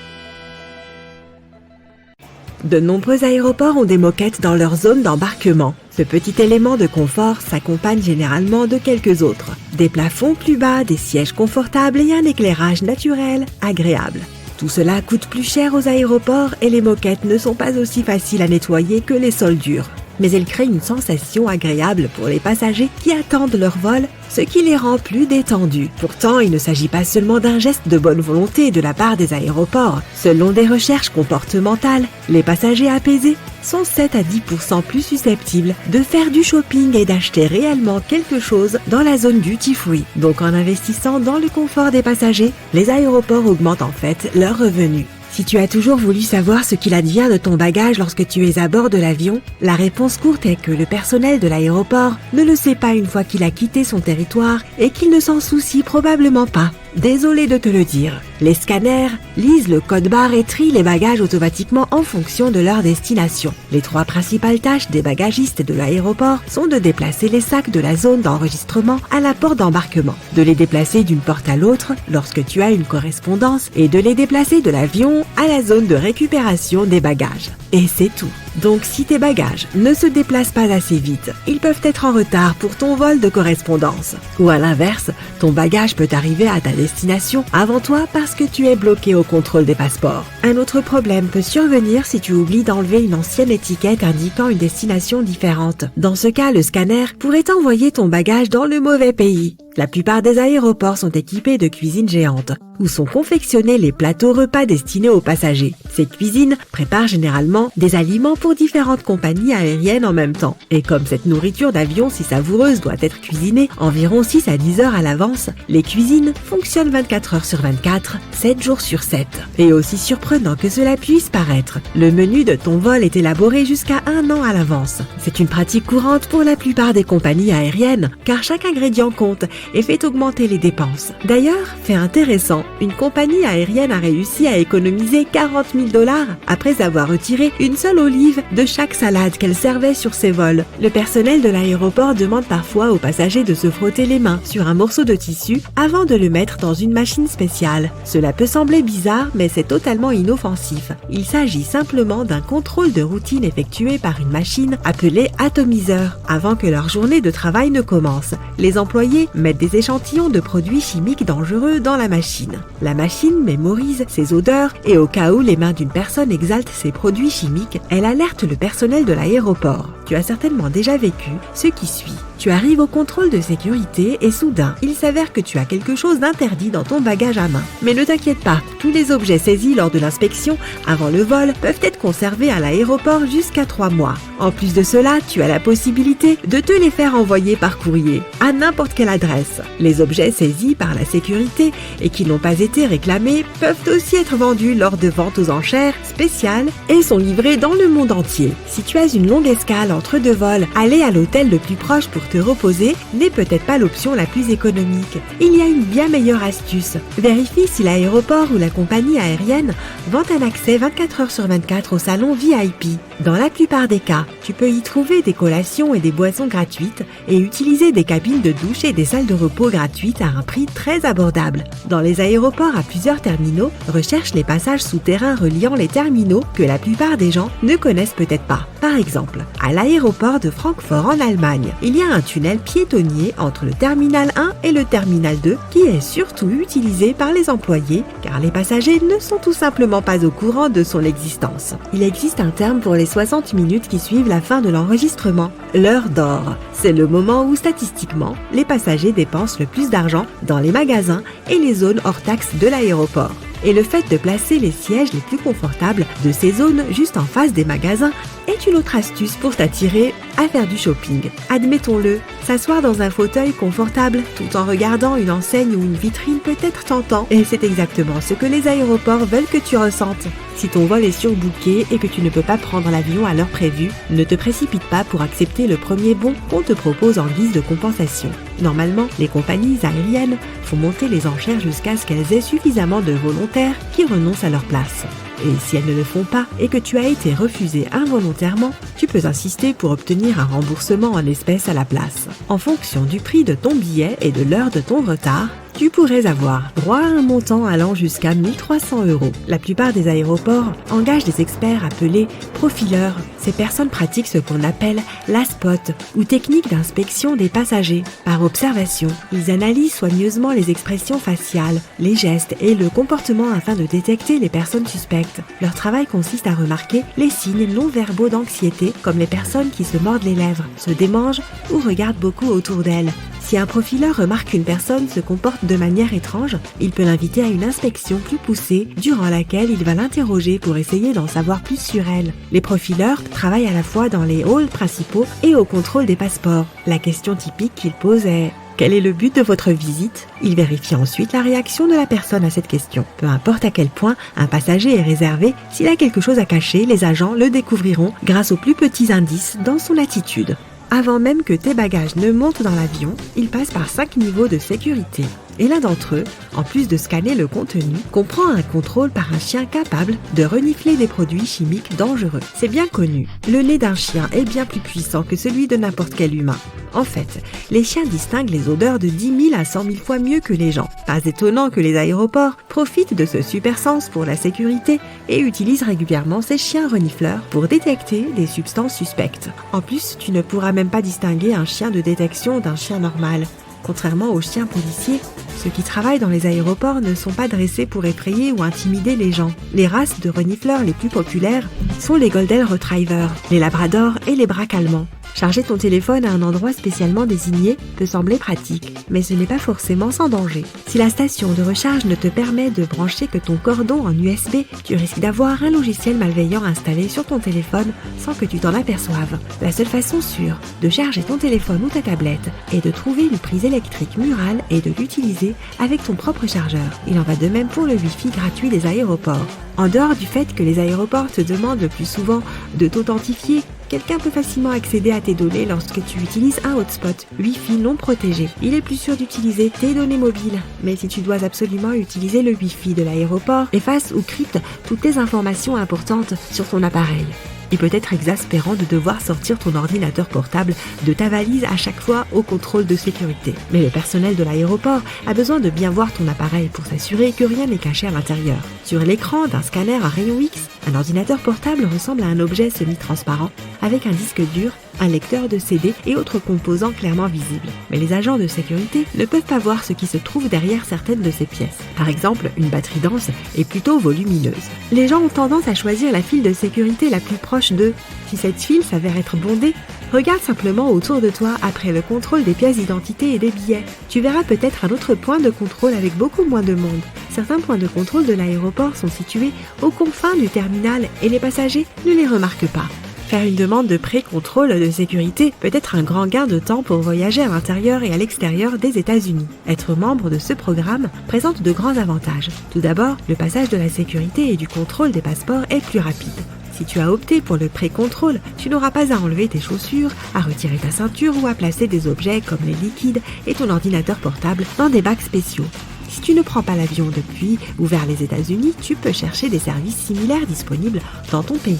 De nombreux aéroports ont des moquettes dans leur zone d'embarquement. Ce petit élément de confort s'accompagne généralement de quelques autres. Des plafonds plus bas, des sièges confortables et un éclairage naturel agréable. Tout cela coûte plus cher aux aéroports et les moquettes ne sont pas aussi faciles à nettoyer que les sols durs. Mais elles créent une sensation agréable pour les passagers qui attendent leur vol, ce qui les rend plus détendus. Pourtant, il ne s'agit pas seulement d'un geste de bonne volonté de la part des aéroports. Selon des recherches comportementales, les passagers apaisés sont 7 à 10% plus susceptibles de faire du shopping et d'acheter réellement quelque chose dans la zone duty free. Donc en investissant dans le confort des passagers, les aéroports augmentent en fait leurs revenus. Si tu as toujours voulu savoir ce qu'il advient de ton bagage lorsque tu es à bord de l'avion, la réponse courte est que le personnel de l'aéroport ne le sait pas une fois qu'il a quitté son territoire et qu'il ne s'en soucie probablement pas. Désolé de te le dire. Les scanners lisent le code barre et trient les bagages automatiquement en fonction de leur destination. Les 3 principales tâches des bagagistes de l'aéroport sont de déplacer les sacs de la zone d'enregistrement à la porte d'embarquement, de les déplacer d'une porte à l'autre lorsque tu as une correspondance et de les déplacer de l'avion à la zone de récupération des bagages. Et c'est tout. Donc si tes bagages ne se déplacent pas assez vite, ils peuvent être en retard pour ton vol de correspondance. Ou à l'inverse, ton bagage peut arriver à ta destination avant toi parce que tu es bloqué au contrôle des passeports. Un autre problème peut survenir si tu oublies d'enlever une ancienne étiquette indiquant une destination différente. Dans ce cas, le scanner pourrait envoyer ton bagage dans le mauvais pays. La plupart des aéroports sont équipés de cuisines géantes, où sont confectionnés les plateaux repas destinés aux passagers. Ces cuisines préparent généralement des aliments pour différentes compagnies aériennes en même temps. Et comme cette nourriture d'avion si savoureuse doit être cuisinée environ 6 à 10 heures à l'avance, les cuisines fonctionnent 24 heures sur 24, 7 jours sur 7. Et aussi surprenant que cela puisse paraître, le menu de ton vol est élaboré jusqu'à 1 an à l'avance. C'est une pratique courante pour la plupart des compagnies aériennes, car chaque ingrédient compte et fait augmenter les dépenses. D'ailleurs, fait intéressant, une compagnie aérienne a réussi à économiser 40 000 $ après avoir retiré une seule olive de chaque salade qu'elle servait sur ses vols. Le personnel de l'aéroport demande parfois aux passagers de se frotter les mains sur un morceau de tissu avant de le mettre dans une machine spéciale. Cela peut sembler bizarre, mais c'est totalement inoffensif. Il s'agit simplement d'un contrôle de routine effectué par une machine appelée atomiseur avant que leur journée de travail ne commence. Les employés mettent des échantillons de produits chimiques dangereux dans la machine. La machine mémorise ces odeurs et au cas où les mains d'une personne exhalent ces produits chimiques, elle alerte le personnel de l'aéroport. Tu as certainement déjà vécu ce qui suit. Tu arrives au contrôle de sécurité et soudain, il s'avère que tu as quelque chose d'interdit dans ton bagage à main. Mais ne t'inquiète pas, tous les objets saisis lors de l'inspection avant le vol peuvent être conservés à l'aéroport jusqu'à 3 mois. En plus de cela, tu as la possibilité de te les faire envoyer par courrier à n'importe quelle adresse. Les objets saisis par la sécurité et qui n'ont pas été réclamés peuvent aussi être vendus lors de ventes aux enchères spéciales et sont livrés dans le monde entier. Si tu as une longue escale entre 2 vols, aller à l'hôtel le plus proche pour te reposer n'est peut-être pas l'option la plus économique. Il y a une bien meilleure astuce. Vérifie si l'aéroport ou la compagnie aérienne vend un accès 24 heures sur 24 au salon VIP. Dans la plupart des cas, tu peux y trouver des collations et des boissons gratuites et utiliser des cabines de douche et des salles de repos gratuites à un prix très abordable. Dans les aéroports à plusieurs terminaux, recherche les passages souterrains reliant les terminaux que la plupart des gens ne connaissent peut-être pas. Par exemple, à l'aéroport de Francfort en Allemagne, il y a un tunnel piétonnier entre le terminal 1 et le terminal 2 qui est surtout utilisé par les employés car les passagers ne sont tout simplement pas au courant de son existence. Il existe un terme pour les 60 minutes qui suivent la fin de l'enregistrement, l'heure d'or. C'est le moment où statistiquement, les passagers dépensent le plus d'argent dans les magasins et les zones hors taxes de l'aéroport. Et le fait de placer les sièges les plus confortables de ces zones juste en face des magasins est une autre astuce pour t'attirer à faire du shopping. Admettons-le, s'asseoir dans un fauteuil confortable tout en regardant une enseigne ou une vitrine peut être tentant et c'est exactement ce que les aéroports veulent que tu ressentes. Si ton vol est surbooké et que tu ne peux pas prendre l'avion à l'heure prévue, ne te précipite pas pour accepter le premier bon qu'on te propose en guise de compensation. Normalement, les compagnies aériennes font monter les enchères jusqu'à ce qu'elles aient suffisamment de volontaires qui renoncent à leur place. Et si elles ne le font pas et que tu as été refusé involontairement, tu peux insister pour obtenir un remboursement en espèces à la place. En fonction du prix de ton billet et de l'heure de ton retard, tu pourrais avoir droit à un montant allant jusqu'à 1 300 €. La plupart des aéroports engagent des experts appelés profileurs. Ces personnes pratiquent ce qu'on appelle la spot ou technique d'inspection des passagers. Par observation, ils analysent soigneusement les expressions faciales, les gestes et le comportement afin de détecter les personnes suspectes. Leur travail consiste à remarquer les signes non-verbaux d'anxiété comme les personnes qui se mordent les lèvres, se démangent ou regardent beaucoup autour d'elles. Si un profileur remarque qu'une personne se comporte de manière étrange, il peut l'inviter à une inspection plus poussée durant laquelle il va l'interroger pour essayer d'en savoir plus sur elle. Les profileurs travaillent à la fois dans les halls principaux et au contrôle des passeports. La question typique qu'ils posent est: quel est le but de votre visite? Il vérifie ensuite la réaction de la personne à cette question. Peu importe à quel point un passager est réservé, s'il a quelque chose à cacher, les agents le découvriront grâce aux plus petits indices dans son attitude. Avant même que tes bagages ne montent dans l'avion, ils passent par 5 niveaux de sécurité. Et l'un d'entre eux, en plus de scanner le contenu, comprend un contrôle par un chien capable de renifler des produits chimiques dangereux. C'est bien connu, le nez d'un chien est bien plus puissant que celui de n'importe quel humain. En fait, les chiens distinguent les odeurs de 10 000 à 100 000 fois mieux que les gens. Pas étonnant que les aéroports profitent de ce super sens pour la sécurité et utilisent régulièrement ces chiens renifleurs pour détecter des substances suspectes. En plus, tu ne pourras même pas distinguer un chien de détection d'un chien normal. Contrairement aux chiens policiers, ceux qui travaillent dans les aéroports ne sont pas dressés pour effrayer ou intimider les gens. Les races de renifleurs les plus populaires sont les Golden Retriever, les Labradors et les Braques allemands. Charger ton téléphone à un endroit spécialement désigné peut sembler pratique, mais ce n'est pas forcément sans danger. Si la station de recharge ne te permet de brancher que ton cordon en USB, tu risques d'avoir un logiciel malveillant installé sur ton téléphone sans que tu t'en aperçoives. La seule façon sûre de charger ton téléphone ou ta tablette est de trouver une prise électrique murale et de l'utiliser avec ton propre chargeur. Il en va de même pour le Wi-Fi gratuit des aéroports. En dehors du fait que les aéroports te demandent le plus souvent de t'authentifier Quelqu'un peut facilement accéder à tes données lorsque tu utilises un hotspot Wi-Fi non protégé. Il est plus sûr d'utiliser tes données mobiles. Mais si tu dois absolument utiliser le Wi-Fi de l'aéroport, efface ou crypte toutes tes informations importantes sur ton appareil. Il peut être exaspérant de devoir sortir ton ordinateur portable de ta valise à chaque fois au contrôle de sécurité. Mais le personnel de l'aéroport a besoin de bien voir ton appareil pour s'assurer que rien n'est caché à l'intérieur. Sur l'écran d'un scanner à rayon X, un ordinateur portable ressemble à un objet semi-transparent avec un disque dur, un lecteur de CD et autres composants clairement visibles. Mais les agents de sécurité ne peuvent pas voir ce qui se trouve derrière certaines de ces pièces. Par exemple, une batterie dense est plutôt volumineuse. Les gens ont tendance à choisir la file de sécurité la plus proche d'eux. Si cette file s'avère être bondée, regarde simplement autour de toi après le contrôle des pièces d'identité et des billets. Tu verras peut-être un autre point de contrôle avec beaucoup moins de monde. Certains points de contrôle de l'aéroport sont situés aux confins du terminal et les passagers ne les remarquent pas. Faire une demande de pré-contrôle de sécurité peut être un grand gain de temps pour voyager à l'intérieur et à l'extérieur des États-Unis. Être membre de ce programme présente de grands avantages. Tout d'abord, le passage de la sécurité et du contrôle des passeports est plus rapide. Si tu as opté pour le pré-contrôle, tu n'auras pas à enlever tes chaussures, à retirer ta ceinture ou à placer des objets comme les liquides et ton ordinateur portable dans des bacs spéciaux. Si tu ne prends pas l'avion depuis ou vers les États-Unis, tu peux chercher des services similaires disponibles dans ton pays.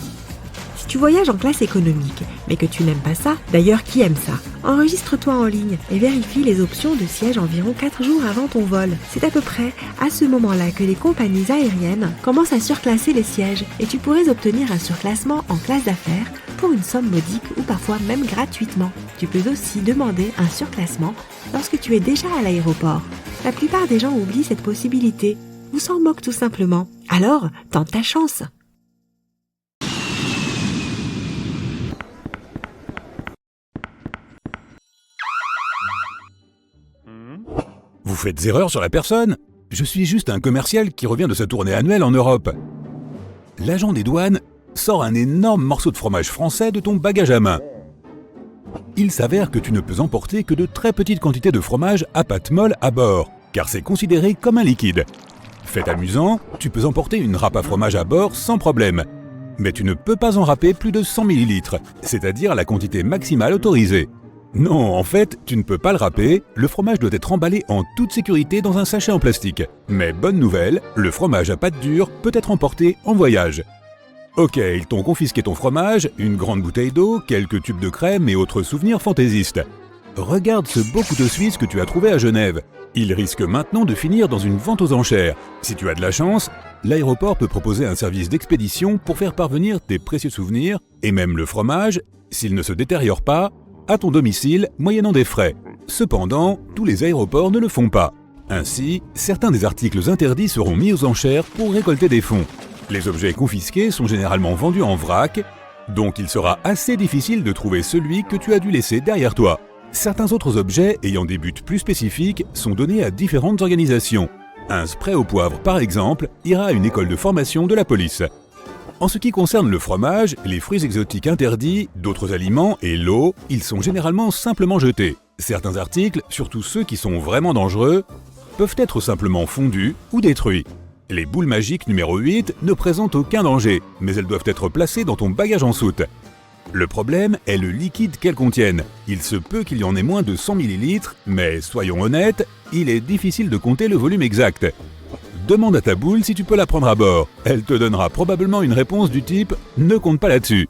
Si tu voyages en classe économique, mais que tu n'aimes pas ça, d'ailleurs qui aime ça, enregistre-toi en ligne et vérifie les options de siège environ 4 jours avant ton vol. C'est à peu près à ce moment-là que les compagnies aériennes commencent à surclasser les sièges et tu pourrais obtenir un surclassement en classe d'affaires pour une somme modique ou parfois même gratuitement. Tu peux aussi demander un surclassement lorsque tu es déjà à l'aéroport. La plupart des gens oublient cette possibilité ou s'en moquent tout simplement. Alors, tente ta chance. Vous faites erreur sur la personne? Je suis juste un commercial qui revient de sa tournée annuelle en Europe. L'agent des douanes sort un énorme morceau de fromage français de ton bagage à main. Il s'avère que tu ne peux emporter que de très petites quantités de fromage à pâte molle à bord, car c'est considéré comme un liquide. Fait amusant, tu peux emporter une râpe à fromage à bord sans problème. Mais tu ne peux pas en râper plus de 100 ml, c'est-à-dire la quantité maximale autorisée. Non, en fait, tu ne peux pas le râper, le fromage doit être emballé en toute sécurité dans un sachet en plastique. Mais bonne nouvelle, le fromage à pâte dure peut être emporté en voyage. Ok, ils t'ont confisqué ton fromage, une grande bouteille d'eau, quelques tubes de crème et autres souvenirs fantaisistes. Regarde ce beau couteau suisse que tu as trouvé à Genève. Il risque maintenant de finir dans une vente aux enchères. Si tu as de la chance, l'aéroport peut proposer un service d'expédition pour faire parvenir tes précieux souvenirs et même le fromage, s'il ne se détériore pas, à ton domicile moyennant des frais. Cependant, tous les aéroports ne le font pas. Ainsi, certains des articles interdits seront mis aux enchères pour récolter des fonds. Les objets confisqués sont généralement vendus en vrac, donc il sera assez difficile de trouver celui que tu as dû laisser derrière toi. Certains autres objets ayant des buts plus spécifiques sont donnés à différentes organisations. Un spray au poivre, par exemple, ira à une école de formation de la police. En ce qui concerne le fromage, les fruits exotiques interdits, d'autres aliments et l'eau, ils sont généralement simplement jetés. Certains articles, surtout ceux qui sont vraiment dangereux, peuvent être simplement fondus ou détruits. Les boules magiques numéro 8 ne présentent aucun danger, mais elles doivent être placées dans ton bagage en soute. Le problème est le liquide qu'elles contiennent. Il se peut qu'il y en ait moins de 100 ml, mais soyons honnêtes, il est difficile de compter le volume exact. Demande à ta boule si tu peux la prendre à bord. Elle te donnera probablement une réponse du type « ne compte pas là-dessus ».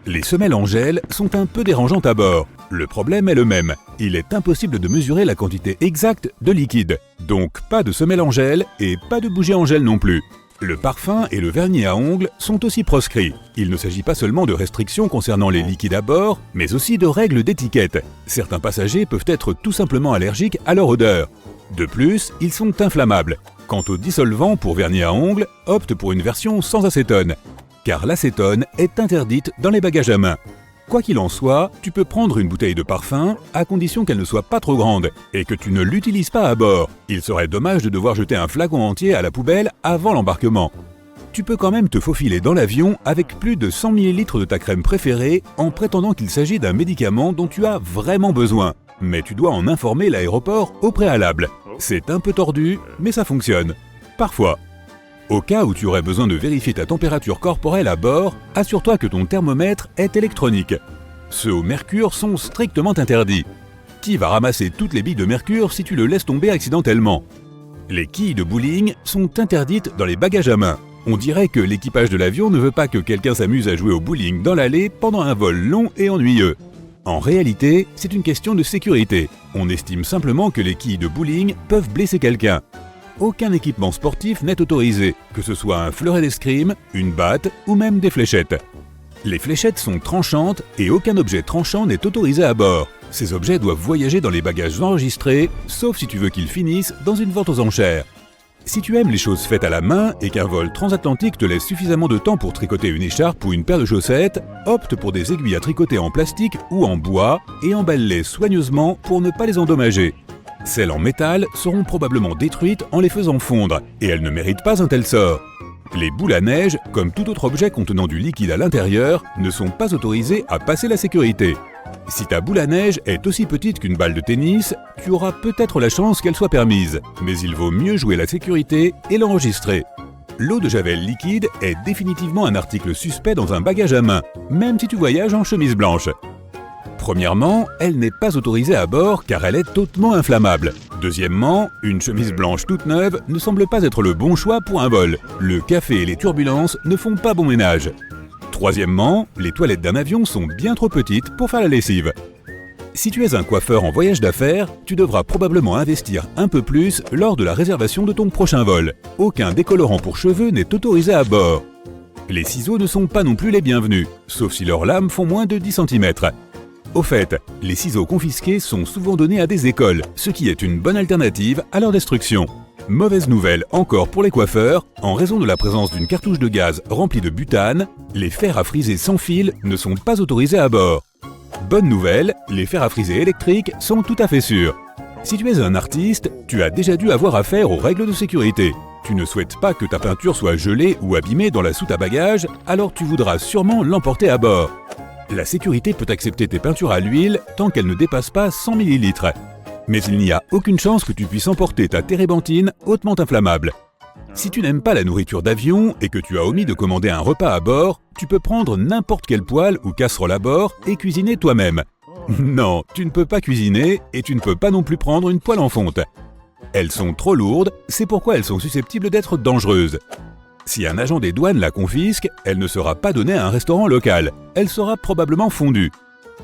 Les semelles en gel sont un peu dérangeantes à bord. Le problème est le même. Il est impossible de mesurer la quantité exacte de liquide. Donc pas de semelles en gel et pas de bougies en gel non plus. Le parfum et le vernis à ongles sont aussi proscrits. Il ne s'agit pas seulement de restrictions concernant les liquides à bord, mais aussi de règles d'étiquette. Certains passagers peuvent être tout simplement allergiques à leur odeur. De plus, ils sont inflammables. Quant au dissolvant pour vernis à ongles, opte pour une version sans acétone, car l'acétone est interdite dans les bagages à main. Quoi qu'il en soit, tu peux prendre une bouteille de parfum, à condition qu'elle ne soit pas trop grande, et que tu ne l'utilises pas à bord. Il serait dommage de devoir jeter un flacon entier à la poubelle avant l'embarquement. Tu peux quand même te faufiler dans l'avion avec plus de 100 ml de ta crème préférée en prétendant qu'il s'agit d'un médicament dont tu as vraiment besoin. Mais tu dois en informer l'aéroport au préalable. C'est un peu tordu, mais ça fonctionne. Parfois. Au cas où tu aurais besoin de vérifier ta température corporelle à bord, assure-toi que ton thermomètre est électronique. Ceux au mercure sont strictement interdits. Qui va ramasser toutes les billes de mercure si tu le laisses tomber accidentellement? Les quilles de bowling sont interdites dans les bagages à main. On dirait que l'équipage de l'avion ne veut pas que quelqu'un s'amuse à jouer au bowling dans l'allée pendant un vol long et ennuyeux. En réalité, c'est une question de sécurité. On estime simplement que les quilles de bowling peuvent blesser quelqu'un. Aucun équipement sportif n'est autorisé, que ce soit un fleuret d'escrime, une batte ou même des fléchettes. Les fléchettes sont tranchantes et aucun objet tranchant n'est autorisé à bord. Ces objets doivent voyager dans les bagages enregistrés, sauf si tu veux qu'ils finissent dans une vente aux enchères. Si tu aimes les choses faites à la main et qu'un vol transatlantique te laisse suffisamment de temps pour tricoter une écharpe ou une paire de chaussettes, opte pour des aiguilles à tricoter en plastique ou en bois et emballe-les soigneusement pour ne pas les endommager. Celles en métal seront probablement détruites en les faisant fondre et elles ne méritent pas un tel sort. Les boules à neige, comme tout autre objet contenant du liquide à l'intérieur, ne sont pas autorisées à passer la sécurité. Si ta boule à neige est aussi petite qu'une balle de tennis, tu auras peut-être la chance qu'elle soit permise, mais il vaut mieux jouer la sécurité et l'enregistrer. L'eau de javel liquide est définitivement un article suspect dans un bagage à main, même si tu voyages en chemise blanche. Premièrement, elle n'est pas autorisée à bord car elle est hautement inflammable. Deuxièmement, une chemise blanche toute neuve ne semble pas être le bon choix pour un vol. Le café et les turbulences ne font pas bon ménage. Troisièmement, les toilettes d'un avion sont bien trop petites pour faire la lessive. Si tu es un coiffeur en voyage d'affaires, tu devras probablement investir un peu plus lors de la réservation de ton prochain vol. Aucun décolorant pour cheveux n'est autorisé à bord. Les ciseaux ne sont pas non plus les bienvenus, sauf si leurs lames font moins de 10 cm. Au fait, les ciseaux confisqués sont souvent donnés à des écoles, ce qui est une bonne alternative à leur destruction. Mauvaise nouvelle encore pour les coiffeurs, en raison de la présence d'une cartouche de gaz remplie de butane, les fers à friser sans fil ne sont pas autorisés à bord. Bonne nouvelle, les fers à friser électriques sont tout à fait sûrs. Si tu es un artiste, tu as déjà dû avoir affaire aux règles de sécurité. Tu ne souhaites pas que ta peinture soit gelée ou abîmée dans la soute à bagages, alors tu voudras sûrement l'emporter à bord. La sécurité peut accepter tes peintures à l'huile tant qu'elles ne dépassent pas 100 ml. Mais il n'y a aucune chance que tu puisses emporter ta térébenthine hautement inflammable. Si tu n'aimes pas la nourriture d'avion et que tu as omis de commander un repas à bord, tu peux prendre n'importe quelle poêle ou casserole à bord et cuisiner toi-même. Non, tu ne peux pas cuisiner et tu ne peux pas non plus prendre une poêle en fonte. Elles sont trop lourdes, c'est pourquoi elles sont susceptibles d'être dangereuses. Si un agent des douanes la confisque, elle ne sera pas donnée à un restaurant local. Elle sera probablement fondue.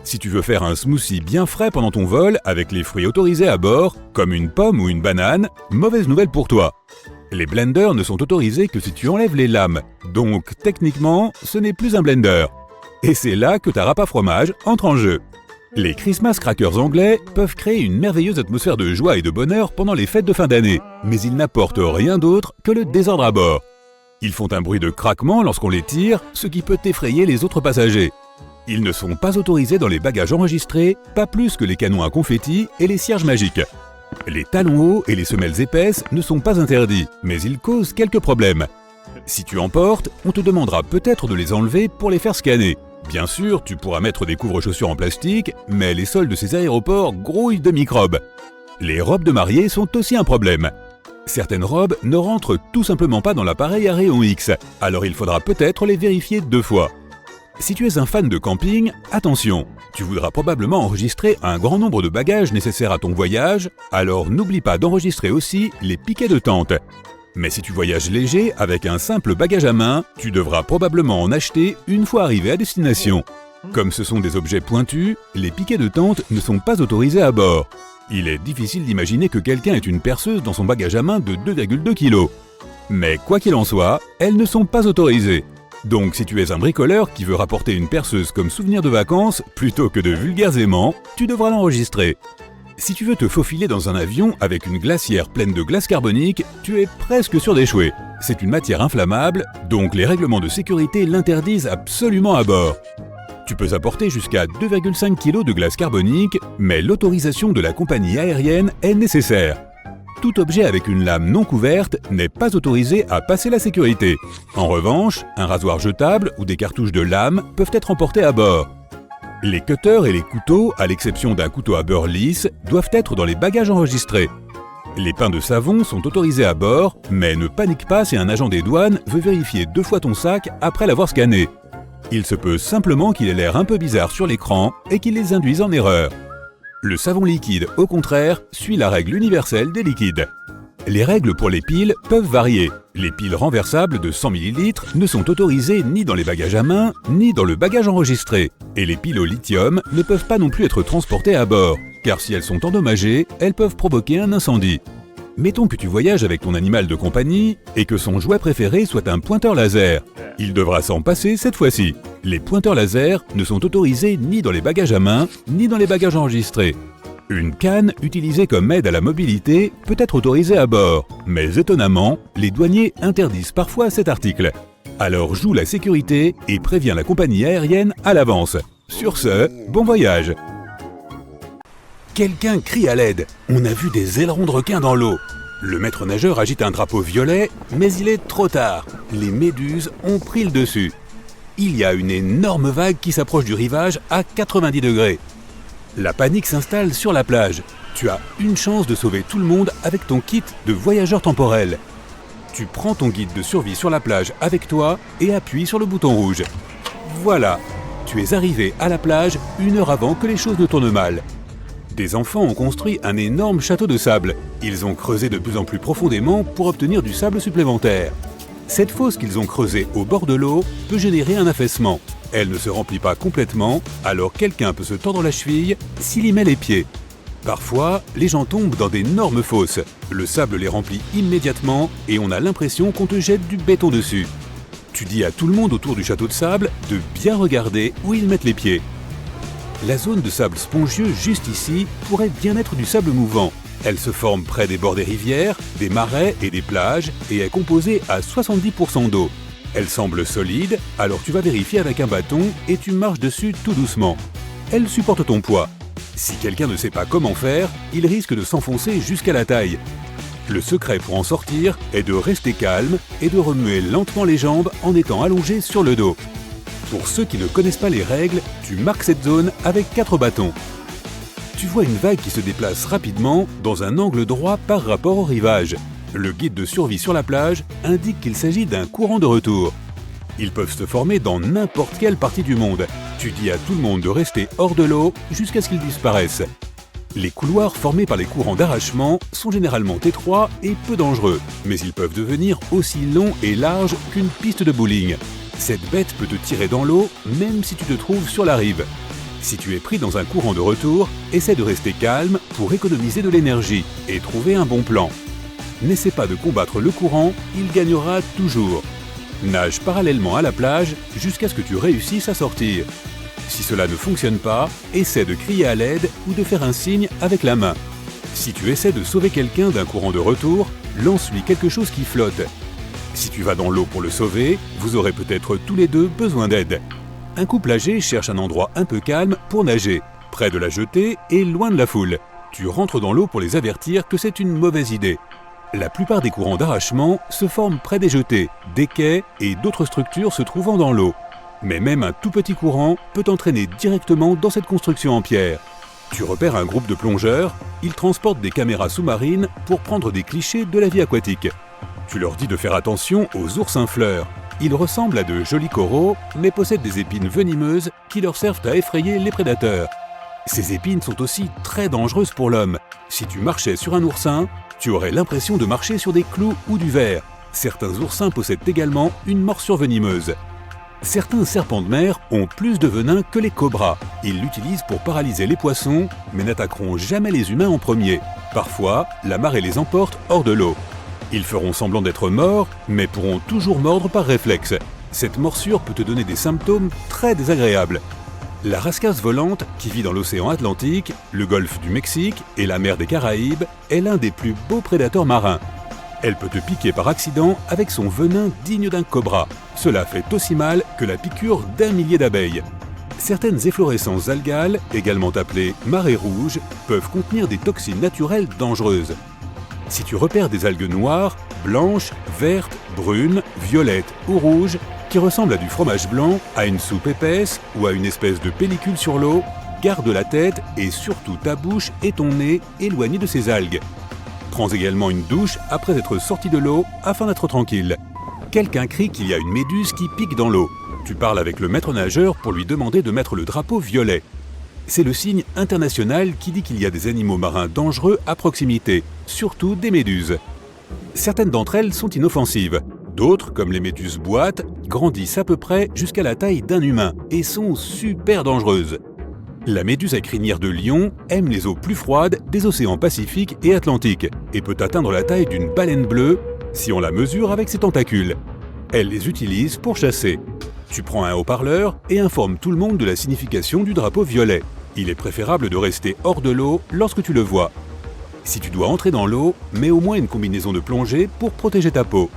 Si tu veux faire un smoothie bien frais pendant ton vol avec les fruits autorisés à bord, comme une pomme ou une banane, mauvaise nouvelle pour toi. Les blenders ne sont autorisés que si tu enlèves les lames, donc techniquement, ce n'est plus un blender. Et c'est là que ta râpe à fromage entre en jeu. Les Christmas crackers anglais peuvent créer une merveilleuse atmosphère de joie et de bonheur pendant les fêtes de fin d'année, mais ils n'apportent rien d'autre que le désordre à bord. Ils font un bruit de craquement lorsqu'on les tire, ce qui peut effrayer les autres passagers. Ils ne sont pas autorisés dans les bagages enregistrés, pas plus que les canons à confetti et les cierges magiques. Les talons hauts et les semelles épaisses ne sont pas interdits, mais ils causent quelques problèmes. Si tu en portes, on te demandera peut-être de les enlever pour les faire scanner. Bien sûr, tu pourras mettre des couvre-chaussures en plastique, mais les sols de ces aéroports grouillent de microbes. Les robes de mariée sont aussi un problème. Certaines robes ne rentrent tout simplement pas dans l'appareil à rayon X, alors il faudra peut-être les vérifier 2 fois. Si tu es un fan de camping, attention, tu voudras probablement enregistrer un grand nombre de bagages nécessaires à ton voyage, alors n'oublie pas d'enregistrer aussi les piquets de tente. Mais si tu voyages léger avec un simple bagage à main, tu devras probablement en acheter une fois arrivé à destination. Comme ce sont des objets pointus, les piquets de tente ne sont pas autorisés à bord. Il est difficile d'imaginer que quelqu'un ait une perceuse dans son bagage à main de 2,2 kg. Mais quoi qu'il en soit, elles ne sont pas autorisées. Donc si tu es un bricoleur qui veut rapporter une perceuse comme souvenir de vacances, plutôt que de vulgaires aimants, tu devras l'enregistrer. Si tu veux te faufiler dans un avion avec une glacière pleine de glace carbonique, tu es presque sûr d'échouer. C'est une matière inflammable, donc les règlements de sécurité l'interdisent absolument à bord. Tu peux apporter jusqu'à 2,5 kg de glace carbonique, mais l'autorisation de la compagnie aérienne est nécessaire. Tout objet avec une lame non couverte n'est pas autorisé à passer la sécurité. En revanche, un rasoir jetable ou des cartouches de lame peuvent être emportés à bord. Les cutters et les couteaux, à l'exception d'un couteau à beurre lisse, doivent être dans les bagages enregistrés. Les pains de savon sont autorisés à bord, mais ne panique pas si un agent des douanes veut vérifier 2 fois ton sac après l'avoir scanné. Il se peut simplement qu'il ait l'air un peu bizarre sur l'écran et qu'il les induise en erreur. Le savon liquide, au contraire, suit la règle universelle des liquides. Les règles pour les piles peuvent varier. Les piles renversables de 100 ml ne sont autorisées ni dans les bagages à main, ni dans le bagage enregistré. Et les piles au lithium ne peuvent pas non plus être transportées à bord, car si elles sont endommagées, elles peuvent provoquer un incendie. Mettons que tu voyages avec ton animal de compagnie et que son jouet préféré soit un pointeur laser. Il devra s'en passer cette fois-ci. Les pointeurs laser ne sont autorisés ni dans les bagages à main, ni dans les bagages enregistrés. Une canne utilisée comme aide à la mobilité peut être autorisée à bord, mais étonnamment, les douaniers interdisent parfois cet article. Alors joue la sécurité et préviens la compagnie aérienne à l'avance. Sur ce, bon voyage! Quelqu'un crie à l'aide. On a vu des ailerons de requin dans l'eau. Le maître nageur agite un drapeau violet, mais il est trop tard. Les méduses ont pris le dessus. Il y a une énorme vague qui s'approche du rivage à 90 degrés. La panique s'installe sur la plage. Tu as une chance de sauver tout le monde avec ton kit de voyageur temporel. Tu prends ton guide de survie sur la plage avec toi et appuies sur le bouton rouge. Voilà, tu es arrivé à la plage 1 heure avant que les choses ne tournent mal. Des enfants ont construit un énorme château de sable. Ils ont creusé de plus en plus profondément pour obtenir du sable supplémentaire. Cette fosse qu'ils ont creusée au bord de l'eau peut générer un affaissement. Elle ne se remplit pas complètement, alors quelqu'un peut se tordre la cheville s'il y met les pieds. Parfois, les gens tombent dans d'énormes fosses. Le sable les remplit immédiatement et on a l'impression qu'on te jette du béton dessus. Tu dis à tout le monde autour du château de sable de bien regarder où ils mettent les pieds. La zone de sable spongieux juste ici pourrait bien être du sable mouvant. Elle se forme près des bords des rivières, des marais et des plages et est composée à 70% d'eau. Elle semble solide, alors tu vas vérifier avec un bâton et tu marches dessus tout doucement. Elle supporte ton poids. Si quelqu'un ne sait pas comment faire, il risque de s'enfoncer jusqu'à la taille. Le secret pour en sortir est de rester calme et de remuer lentement les jambes en étant allongé sur le dos. Pour ceux qui ne connaissent pas les règles, tu marques cette zone avec 4 bâtons. Tu vois une vague qui se déplace rapidement dans un angle droit par rapport au rivage. Le guide de survie sur la plage indique qu'il s'agit d'un courant de retour. Ils peuvent se former dans n'importe quelle partie du monde. Tu dis à tout le monde de rester hors de l'eau jusqu'à ce qu'ils disparaissent. Les couloirs formés par les courants d'arrachement sont généralement étroits et peu dangereux, mais ils peuvent devenir aussi longs et larges qu'une piste de bowling. Cette bête peut te tirer dans l'eau même si tu te trouves sur la rive. Si tu es pris dans un courant de retour, essaie de rester calme pour économiser de l'énergie et trouver un bon plan. N'essaie pas de combattre le courant, il gagnera toujours. Nage parallèlement à la plage jusqu'à ce que tu réussisses à sortir. Si cela ne fonctionne pas, essaie de crier à l'aide ou de faire un signe avec la main. Si tu essaies de sauver quelqu'un d'un courant de retour, lance-lui quelque chose qui flotte. Si tu vas dans l'eau pour le sauver, vous aurez peut-être tous les deux besoin d'aide. Un couple âgé cherche un endroit un peu calme pour nager, près de la jetée et loin de la foule. Tu rentres dans l'eau pour les avertir que c'est une mauvaise idée. La plupart des courants d'arrachement se forment près des jetées, des quais et d'autres structures se trouvant dans l'eau. Mais même un tout petit courant peut entraîner directement dans cette construction en pierre. Tu repères un groupe de plongeurs, ils transportent des caméras sous-marines pour prendre des clichés de la vie aquatique. Tu leur dis de faire attention aux oursins fleurs. Ils ressemblent à de jolis coraux, mais possèdent des épines venimeuses qui leur servent à effrayer les prédateurs. Ces épines sont aussi très dangereuses pour l'homme. Si tu marchais sur un oursin, tu aurais l'impression de marcher sur des clous ou du verre. Certains oursins possèdent également une morsure venimeuse. Certains serpents de mer ont plus de venin que les cobras. Ils l'utilisent pour paralyser les poissons, mais n'attaqueront jamais les humains en premier. Parfois, la marée les emporte hors de l'eau. Ils feront semblant d'être morts, mais pourront toujours mordre par réflexe. Cette morsure peut te donner des symptômes très désagréables. La rascasse volante, qui vit dans l'océan Atlantique, le golfe du Mexique et la mer des Caraïbes, est l'un des plus beaux prédateurs marins. Elle peut te piquer par accident avec son venin digne d'un cobra. Cela fait aussi mal que la piqûre d'1 millier d'abeilles. Certaines efflorescences algales, également appelées marées rouges, peuvent contenir des toxines naturelles dangereuses. Si tu repères des algues noires, blanches, vertes, brunes, violettes ou rouges, qui ressemblent à du fromage blanc, à une soupe épaisse ou à une espèce de pellicule sur l'eau, garde la tête et surtout ta bouche et ton nez éloignés de ces algues. Prends également une douche après être sorti de l'eau afin d'être tranquille. Quelqu'un crie qu'il y a une méduse qui pique dans l'eau. Tu parles avec le maître nageur pour lui demander de mettre le drapeau violet. C'est le signe international qui dit qu'il y a des animaux marins dangereux à proximité, surtout des méduses. Certaines d'entre elles sont inoffensives. D'autres, comme les méduses boîtes, grandissent à peu près jusqu'à la taille d'un humain et sont super dangereuses. La méduse à crinière de lion aime les eaux plus froides des océans Pacifique et Atlantique et peut atteindre la taille d'une baleine bleue si on la mesure avec ses tentacules. Elle les utilise pour chasser. Tu prends un haut-parleur et informes tout le monde de la signification du drapeau violet. Il est préférable de rester hors de l'eau lorsque tu le vois. Si tu dois entrer dans l'eau, mets au moins une combinaison de plongée pour protéger ta peau.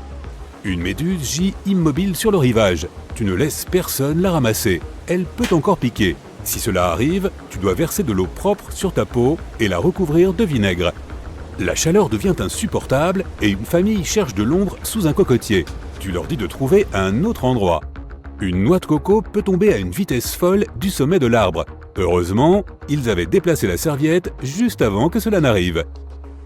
Une méduse gît immobile sur le rivage. Tu ne laisses personne la ramasser. Elle peut encore piquer. Si cela arrive, tu dois verser de l'eau propre sur ta peau et la recouvrir de vinaigre. La chaleur devient insupportable et une famille cherche de l'ombre sous un cocotier. Tu leur dis de trouver un autre endroit. Une noix de coco peut tomber à une vitesse folle du sommet de l'arbre. Heureusement, ils avaient déplacé la serviette juste avant que cela n'arrive.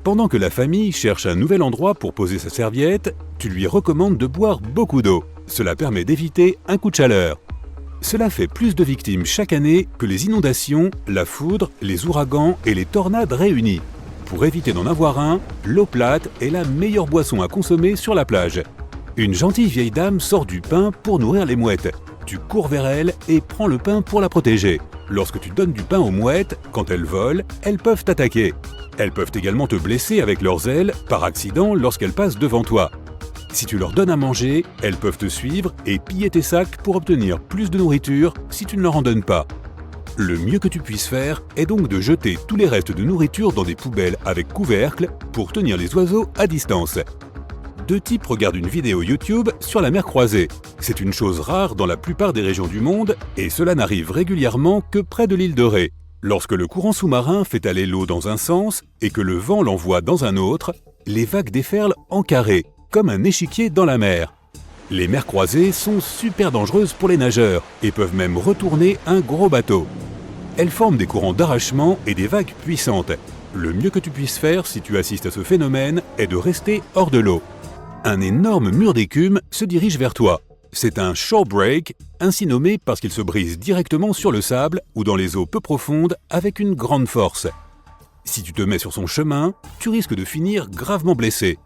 Pendant que la famille cherche un nouvel endroit pour poser sa serviette, tu lui recommandes de boire beaucoup d'eau. Cela permet d'éviter un coup de chaleur. Cela fait plus de victimes chaque année que les inondations, la foudre, les ouragans et les tornades réunis. Pour éviter d'en avoir un, l'eau plate est la meilleure boisson à consommer sur la plage. Une gentille vieille dame sort du pain pour nourrir les mouettes. Tu cours vers elle et prends le pain pour la protéger. Lorsque tu donnes du pain aux mouettes, quand elles volent, elles peuvent t'attaquer. Elles peuvent également te blesser avec leurs ailes, par accident, lorsqu'elles passent devant toi. Si tu leur donnes à manger, elles peuvent te suivre et piller tes sacs pour obtenir plus de nourriture si tu ne leur en donnes pas. Le mieux que tu puisses faire est donc de jeter tous les restes de nourriture dans des poubelles avec couvercle pour tenir les oiseaux à distance. 2 types regardent une vidéo YouTube sur la mer croisée. C'est une chose rare dans la plupart des régions du monde et cela n'arrive régulièrement que près de l'île de Ré. Lorsque le courant sous-marin fait aller l'eau dans un sens et que le vent l'envoie dans un autre, les vagues déferlent en carré, comme un échiquier dans la mer. Les mers croisées sont super dangereuses pour les nageurs et peuvent même retourner un gros bateau. Elles forment des courants d'arrachement et des vagues puissantes. Le mieux que tu puisses faire si tu assistes à ce phénomène est de rester hors de l'eau. Un énorme mur d'écume se dirige vers toi. C'est un shore break, ainsi nommé parce qu'il se brise directement sur le sable ou dans les eaux peu profondes avec une grande force. Si tu te mets sur son chemin, tu risques de finir gravement blessé.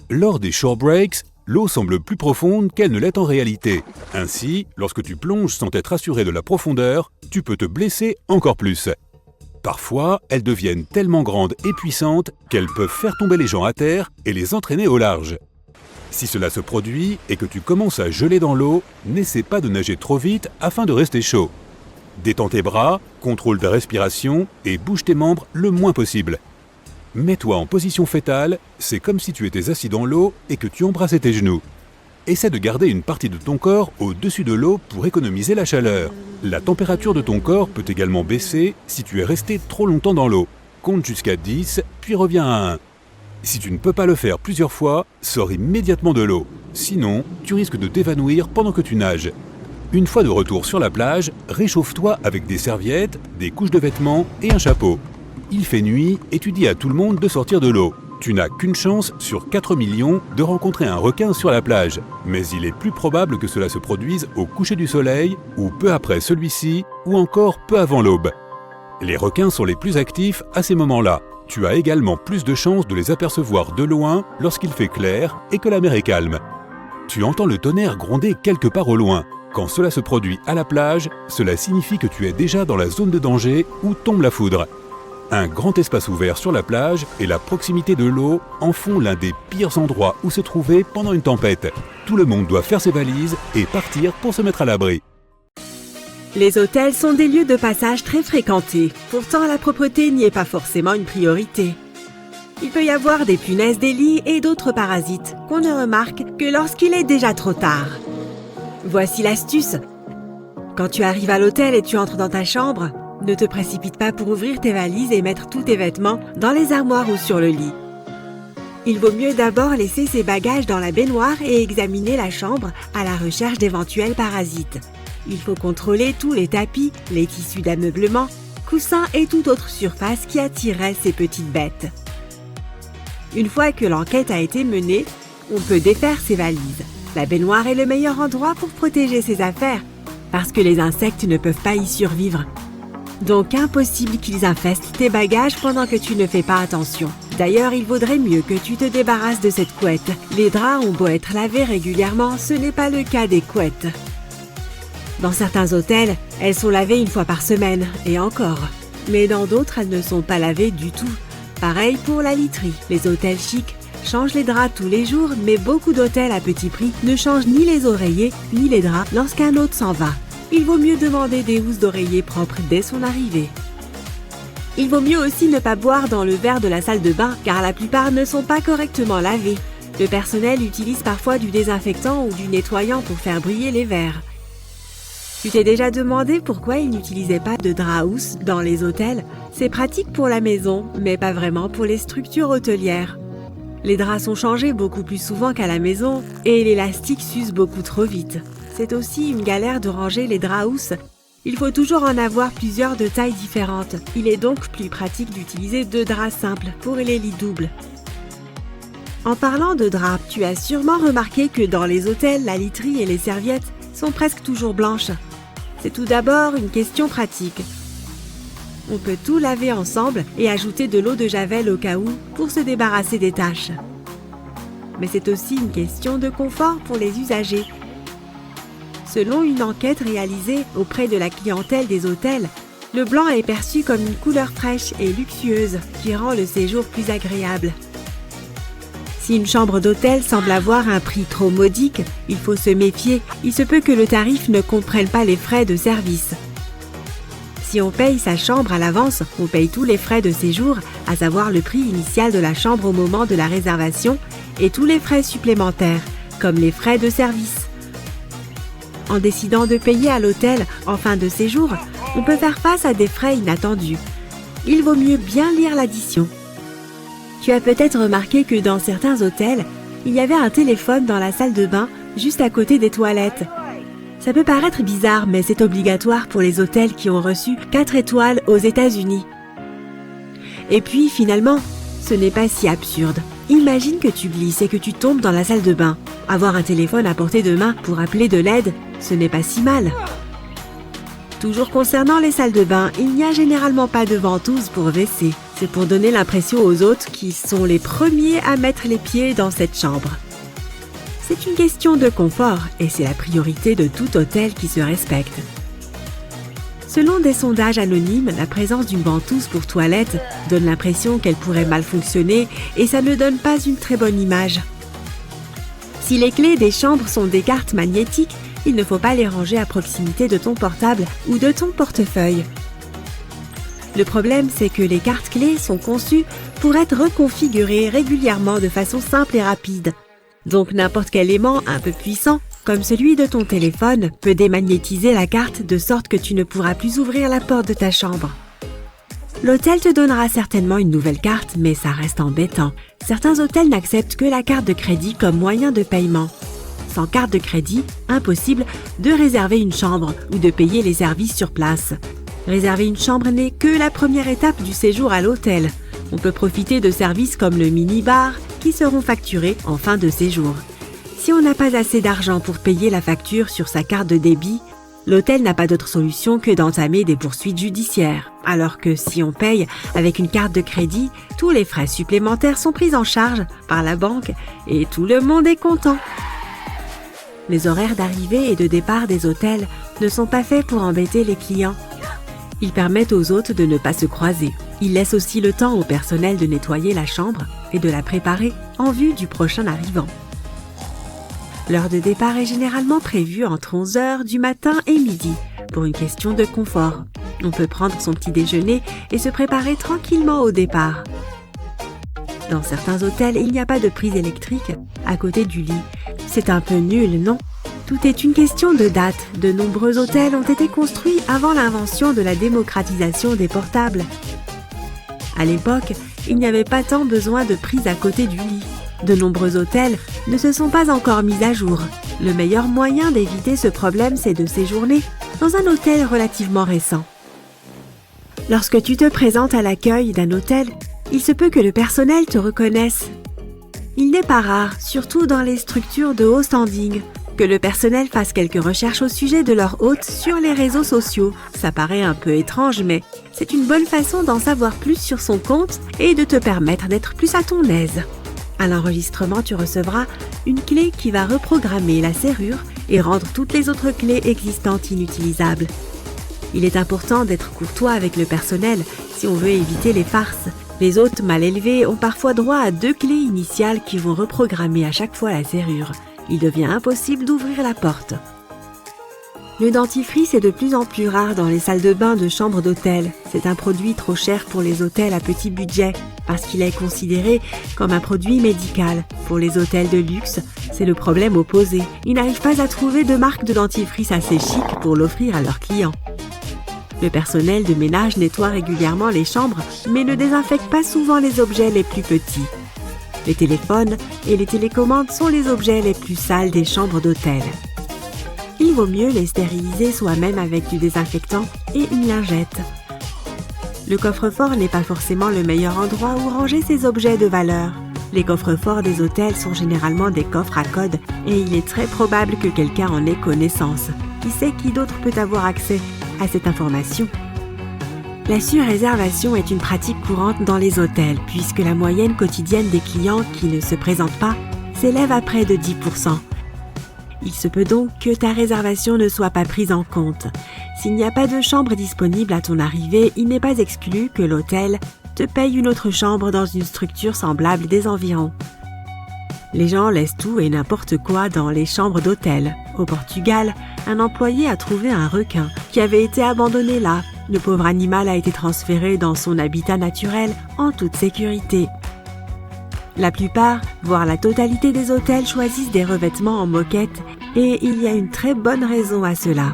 Lors des shore breaks, l'eau semble plus profonde qu'elle ne l'est en réalité. Ainsi, lorsque tu plonges sans être assuré de la profondeur, tu peux te blesser encore plus. Parfois, elles deviennent tellement grandes et puissantes qu'elles peuvent faire tomber les gens à terre et les entraîner au large. Si cela se produit et que tu commences à geler dans l'eau, n'essaie pas de nager trop vite afin de rester chaud. Détends tes bras, contrôle ta respiration et bouge tes membres le moins possible. Mets-toi en position fétale, c'est comme si tu étais assis dans l'eau et que tu embrassais tes genoux. Essaie de garder une partie de ton corps au-dessus de l'eau pour économiser la chaleur. La température de ton corps peut également baisser si tu es resté trop longtemps dans l'eau. Compte jusqu'à 10, puis reviens à 1. Si tu ne peux pas le faire plusieurs fois, sors immédiatement de l'eau. Sinon, tu risques de t'évanouir pendant que tu nages. Une fois de retour sur la plage, réchauffe-toi avec des serviettes, des couches de vêtements et un chapeau. Il fait nuit et tu dis à tout le monde de sortir de l'eau. Tu n'as qu'une chance sur 4 millions de rencontrer un requin sur la plage, mais il est plus probable que cela se produise au coucher du soleil, ou peu après celui-ci, ou encore peu avant l'aube. Les requins sont les plus actifs à ces moments-là. Tu as également plus de chances de les apercevoir de loin lorsqu'il fait clair et que la mer est calme. Tu entends le tonnerre gronder quelque part au loin. Quand cela se produit à la plage, cela signifie que tu es déjà dans la zone de danger où tombe la foudre. Un grand espace ouvert sur la plage et la proximité de l'eau en font l'un des pires endroits où se trouver pendant une tempête. Tout le monde doit faire ses valises et partir pour se mettre à l'abri. Les hôtels sont des lieux de passage très fréquentés. Pourtant, la propreté n'y est pas forcément une priorité. Il peut y avoir des punaises des lits et d'autres parasites qu'on ne remarque que lorsqu'il est déjà trop tard. Voici l'astuce. Quand tu arrives à l'hôtel et tu entres dans ta chambre, ne te précipite pas pour ouvrir tes valises et mettre tous tes vêtements dans les armoires ou sur le lit. Il vaut mieux d'abord laisser ses bagages dans la baignoire et examiner la chambre à la recherche d'éventuels parasites. Il faut contrôler tous les tapis, les tissus d'ameublement, coussins et toute autre surface qui attirerait ces petites bêtes. Une fois que l'enquête a été menée, on peut défaire ses valises. La baignoire est le meilleur endroit pour protéger ses affaires, parce que les insectes ne peuvent pas y survivre. Donc impossible qu'ils infestent tes bagages pendant que tu ne fais pas attention. D'ailleurs, il vaudrait mieux que tu te débarrasses de cette couette. Les draps ont beau être lavés régulièrement, ce n'est pas le cas des couettes. Dans certains hôtels, elles sont lavées une fois par semaine, et encore. Mais dans d'autres, elles ne sont pas lavées du tout. Pareil pour la literie. Les hôtels chics changent les draps tous les jours, mais beaucoup d'hôtels à petit prix ne changent ni les oreillers ni les draps lorsqu'un hôte s'en va. Il vaut mieux demander des housses d'oreiller propres dès son arrivée. Il vaut mieux aussi ne pas boire dans le verre de la salle de bain, car la plupart ne sont pas correctement lavés. Le personnel utilise parfois du désinfectant ou du nettoyant pour faire briller les verres. Tu t'es déjà demandé pourquoi ils n'utilisaient pas de drap housse dans les hôtels? C'est pratique pour la maison, mais pas vraiment pour les structures hôtelières. Les draps sont changés beaucoup plus souvent qu'à la maison et l'élastique s'use beaucoup trop vite. C'est aussi une galère de ranger les draps housses. Il faut toujours en avoir plusieurs de tailles différentes. Il est donc plus pratique d'utiliser 2 draps simples pour les lits doubles. En parlant de draps, tu as sûrement remarqué que dans les hôtels, la literie et les serviettes sont presque toujours blanches. C'est tout d'abord une question pratique. On peut tout laver ensemble et ajouter de l'eau de javel au cas où pour se débarrasser des taches. Mais c'est aussi une question de confort pour les usagers. Selon une enquête réalisée auprès de la clientèle des hôtels, le blanc est perçu comme une couleur fraîche et luxueuse qui rend le séjour plus agréable. Si une chambre d'hôtel semble avoir un prix trop modique, il faut se méfier. Il se peut que le tarif ne comprenne pas les frais de service. Si on paye sa chambre à l'avance, on paye tous les frais de séjour, à savoir le prix initial de la chambre au moment de la réservation et tous les frais supplémentaires, comme les frais de service. En décidant de payer à l'hôtel en fin de séjour, on peut faire face à des frais inattendus. Il vaut mieux bien lire l'addition. Tu as peut-être remarqué que dans certains hôtels, il y avait un téléphone dans la salle de bain juste à côté des toilettes. Ça peut paraître bizarre, mais c'est obligatoire pour les hôtels qui ont reçu 4 étoiles aux États-Unis. Et puis, finalement, ce n'est pas si absurde. Imagine que tu glisses et que tu tombes dans la salle de bain. Avoir un téléphone à portée de main pour appeler de l'aide, ce n'est pas si mal. Toujours concernant les salles de bain, il n'y a généralement pas de ventouse pour WC. C'est pour donner l'impression aux hôtes qu'ils sont les premiers à mettre les pieds dans cette chambre. C'est une question de confort et c'est la priorité de tout hôtel qui se respecte. Selon des sondages anonymes, la présence d'une ventouse pour toilette donne l'impression qu'elle pourrait mal fonctionner et ça ne donne pas une très bonne image. Si les clés des chambres sont des cartes magnétiques, il ne faut pas les ranger à proximité de ton portable ou de ton portefeuille. Le problème, c'est que les cartes clés sont conçues pour être reconfigurées régulièrement de façon simple et rapide. Donc n'importe quel aimant un peu puissant, comme celui de ton téléphone, peut démagnétiser la carte de sorte que tu ne pourras plus ouvrir la porte de ta chambre. L'hôtel te donnera certainement une nouvelle carte, mais ça reste embêtant. Certains hôtels n'acceptent que la carte de crédit comme moyen de paiement. Sans carte de crédit, impossible de réserver une chambre ou de payer les services sur place. Réserver une chambre n'est que la première étape du séjour à l'hôtel. On peut profiter de services comme le mini-bar qui seront facturés en fin de séjour. Si on n'a pas assez d'argent pour payer la facture sur sa carte de débit, l'hôtel n'a pas d'autre solution que d'entamer des poursuites judiciaires. Alors que si on paye avec une carte de crédit, tous les frais supplémentaires sont pris en charge par la banque et tout le monde est content. Les horaires d'arrivée et de départ des hôtels ne sont pas faits pour embêter les clients. Ils permettent aux hôtes de ne pas se croiser. Ils laissent aussi le temps au personnel de nettoyer la chambre et de la préparer en vue du prochain arrivant. L'heure de départ est généralement prévue entre 11h du matin et midi pour une question de confort. On peut prendre son petit déjeuner et se préparer tranquillement au départ. Dans certains hôtels, il n'y a pas de prise électrique à côté du lit. C'est un peu nul, non ? Tout est une question de date. De nombreux hôtels ont été construits avant l'invention de la démocratisation des portables. À l'époque, il n'y avait pas tant besoin de prise à côté du lit. De nombreux hôtels ne se sont pas encore mis à jour. Le meilleur moyen d'éviter ce problème, c'est de séjourner dans un hôtel relativement récent. Lorsque tu te présentes à l'accueil d'un hôtel, il se peut que le personnel te reconnaisse Il n'est pas rare, surtout dans les structures de haut standing, que le personnel fasse quelques recherches au sujet de leur hôte sur les réseaux sociaux. Ça paraît un peu étrange, mais c'est une bonne façon d'en savoir plus sur son compte et de te permettre d'être plus à ton aise. À l'enregistrement, tu recevras une clé qui va reprogrammer la serrure et rendre toutes les autres clés existantes inutilisables. Il est important d'être courtois avec le personnel si on veut éviter les farces. Les hôtes mal élevés ont parfois droit à 2 clés initiales qui vont reprogrammer à chaque fois la serrure. Il devient impossible d'ouvrir la porte. Le dentifrice est de plus en plus rare dans les salles de bain de chambres d'hôtel. C'est un produit trop cher pour les hôtels à petit budget, parce qu'il est considéré comme un produit médical. Pour les hôtels de luxe, c'est le problème opposé. Ils n'arrivent pas à trouver de marque de dentifrice assez chic pour l'offrir à leurs clients. Le personnel de ménage nettoie régulièrement les chambres, mais ne désinfecte pas souvent les objets les plus petits. Les téléphones et les télécommandes sont les objets les plus sales des chambres d'hôtel. Il vaut mieux les stériliser soi-même avec du désinfectant et une lingette. Le coffre-fort n'est pas forcément le meilleur endroit où ranger ces objets de valeur. Les coffres-forts des hôtels sont généralement des coffres à code et il est très probable que quelqu'un en ait connaissance. Qui sait qui d'autre peut avoir accès à cette information? La surréservation est une pratique courante dans les hôtels puisque la moyenne quotidienne des clients qui ne se présentent pas s'élève à près de 10%. Il se peut donc que ta réservation ne soit pas prise en compte. S'il n'y a pas de chambre disponible à ton arrivée, il n'est pas exclu que l'hôtel te paye une autre chambre dans une structure semblable des environs. Les gens laissent tout et n'importe quoi dans les chambres d'hôtel. Au Portugal, un employé a trouvé un requin qui avait été abandonné là. Le pauvre animal a été transféré dans son habitat naturel en toute sécurité. La plupart, voire la totalité des hôtels choisissent des revêtements en moquette et il y a une très bonne raison à cela.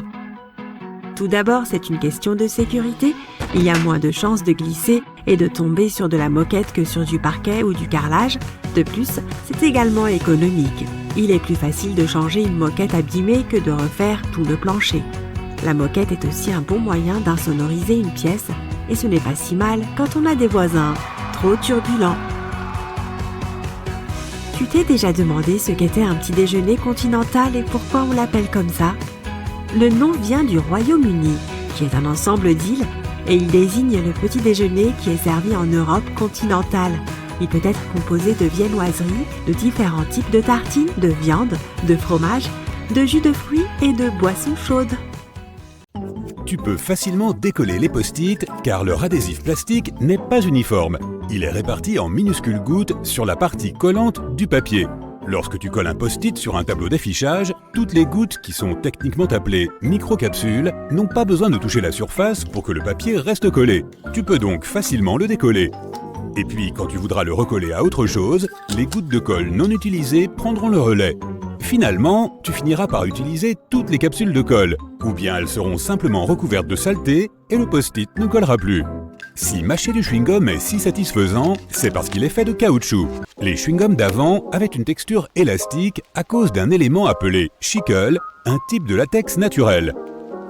Tout d'abord, c'est une question de sécurité. Il y a moins de chances de glisser et de tomber sur de la moquette que sur du parquet ou du carrelage. De plus, c'est également économique. Il est plus facile de changer une moquette abîmée que de refaire tout le plancher. La moquette est aussi un bon moyen d'insonoriser une pièce et ce n'est pas si mal quand on a des voisins trop turbulents. Tu t'es déjà demandé ce qu'était un petit déjeuner continental et pourquoi on l'appelle comme ça? Le nom vient du Royaume-Uni, qui est un ensemble d'îles, et il désigne le petit déjeuner qui est servi en Europe continentale. Il peut être composé de viennoiseries, de différents types de tartines, de viande, de fromage, de jus de fruits et de boissons chaudes. Tu peux facilement décoller les post-it car leur adhésif plastique n'est pas uniforme. Il est réparti en minuscules gouttes sur la partie collante du papier. Lorsque tu colles un post-it sur un tableau d'affichage, toutes les gouttes qui sont techniquement appelées microcapsules n'ont pas besoin de toucher la surface pour que le papier reste collé. Tu peux donc facilement le décoller. Et puis, quand tu voudras le recoller à autre chose, les gouttes de colle non utilisées prendront le relais. Finalement, tu finiras par utiliser toutes les capsules de colle, ou bien elles seront simplement recouvertes de saleté et le post-it ne collera plus. Si mâcher du chewing-gum est si satisfaisant, c'est parce qu'il est fait de caoutchouc. Les chewing-gums d'avant avaient une texture élastique à cause d'un élément appelé chicle, un type de latex naturel.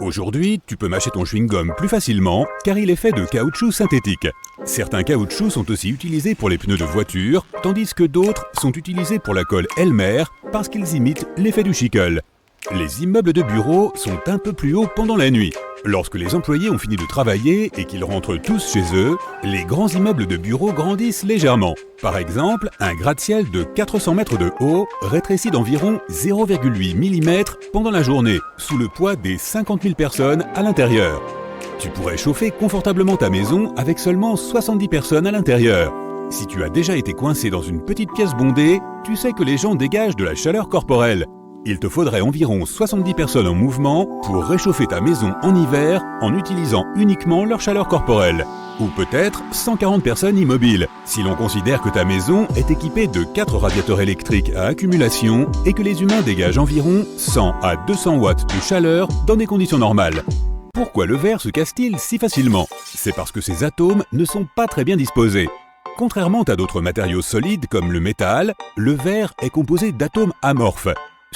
Aujourd'hui, tu peux mâcher ton chewing-gum plus facilement car il est fait de caoutchouc synthétique. Certains caoutchoucs sont aussi utilisés pour les pneus de voiture, tandis que d'autres sont utilisés pour la colle Elmer parce qu'ils imitent l'effet du chicle. Les immeubles de bureaux sont un peu plus hauts pendant la nuit. Lorsque les employés ont fini de travailler et qu'ils rentrent tous chez eux, les grands immeubles de bureaux grandissent légèrement. Par exemple, un gratte-ciel de 400 mètres de haut rétrécit d'environ 0,8 mm pendant la journée, sous le poids des 50 000 personnes à l'intérieur. Tu pourrais chauffer confortablement ta maison avec seulement 70 personnes à l'intérieur. Si tu as déjà été coincé dans une petite pièce bondée, tu sais que les gens dégagent de la chaleur corporelle. Il te faudrait environ 70 personnes en mouvement pour réchauffer ta maison en hiver en utilisant uniquement leur chaleur corporelle. Ou peut-être 140 personnes immobiles, si l'on considère que ta maison est équipée de 4 radiateurs électriques à accumulation et que les humains dégagent environ 100 à 200 watts de chaleur dans des conditions normales. Pourquoi le verre se casse-t-il si facilement? C'est parce que ses atomes ne sont pas très bien disposés. Contrairement à d'autres matériaux solides comme le métal, le verre est composé d'atomes amorphes,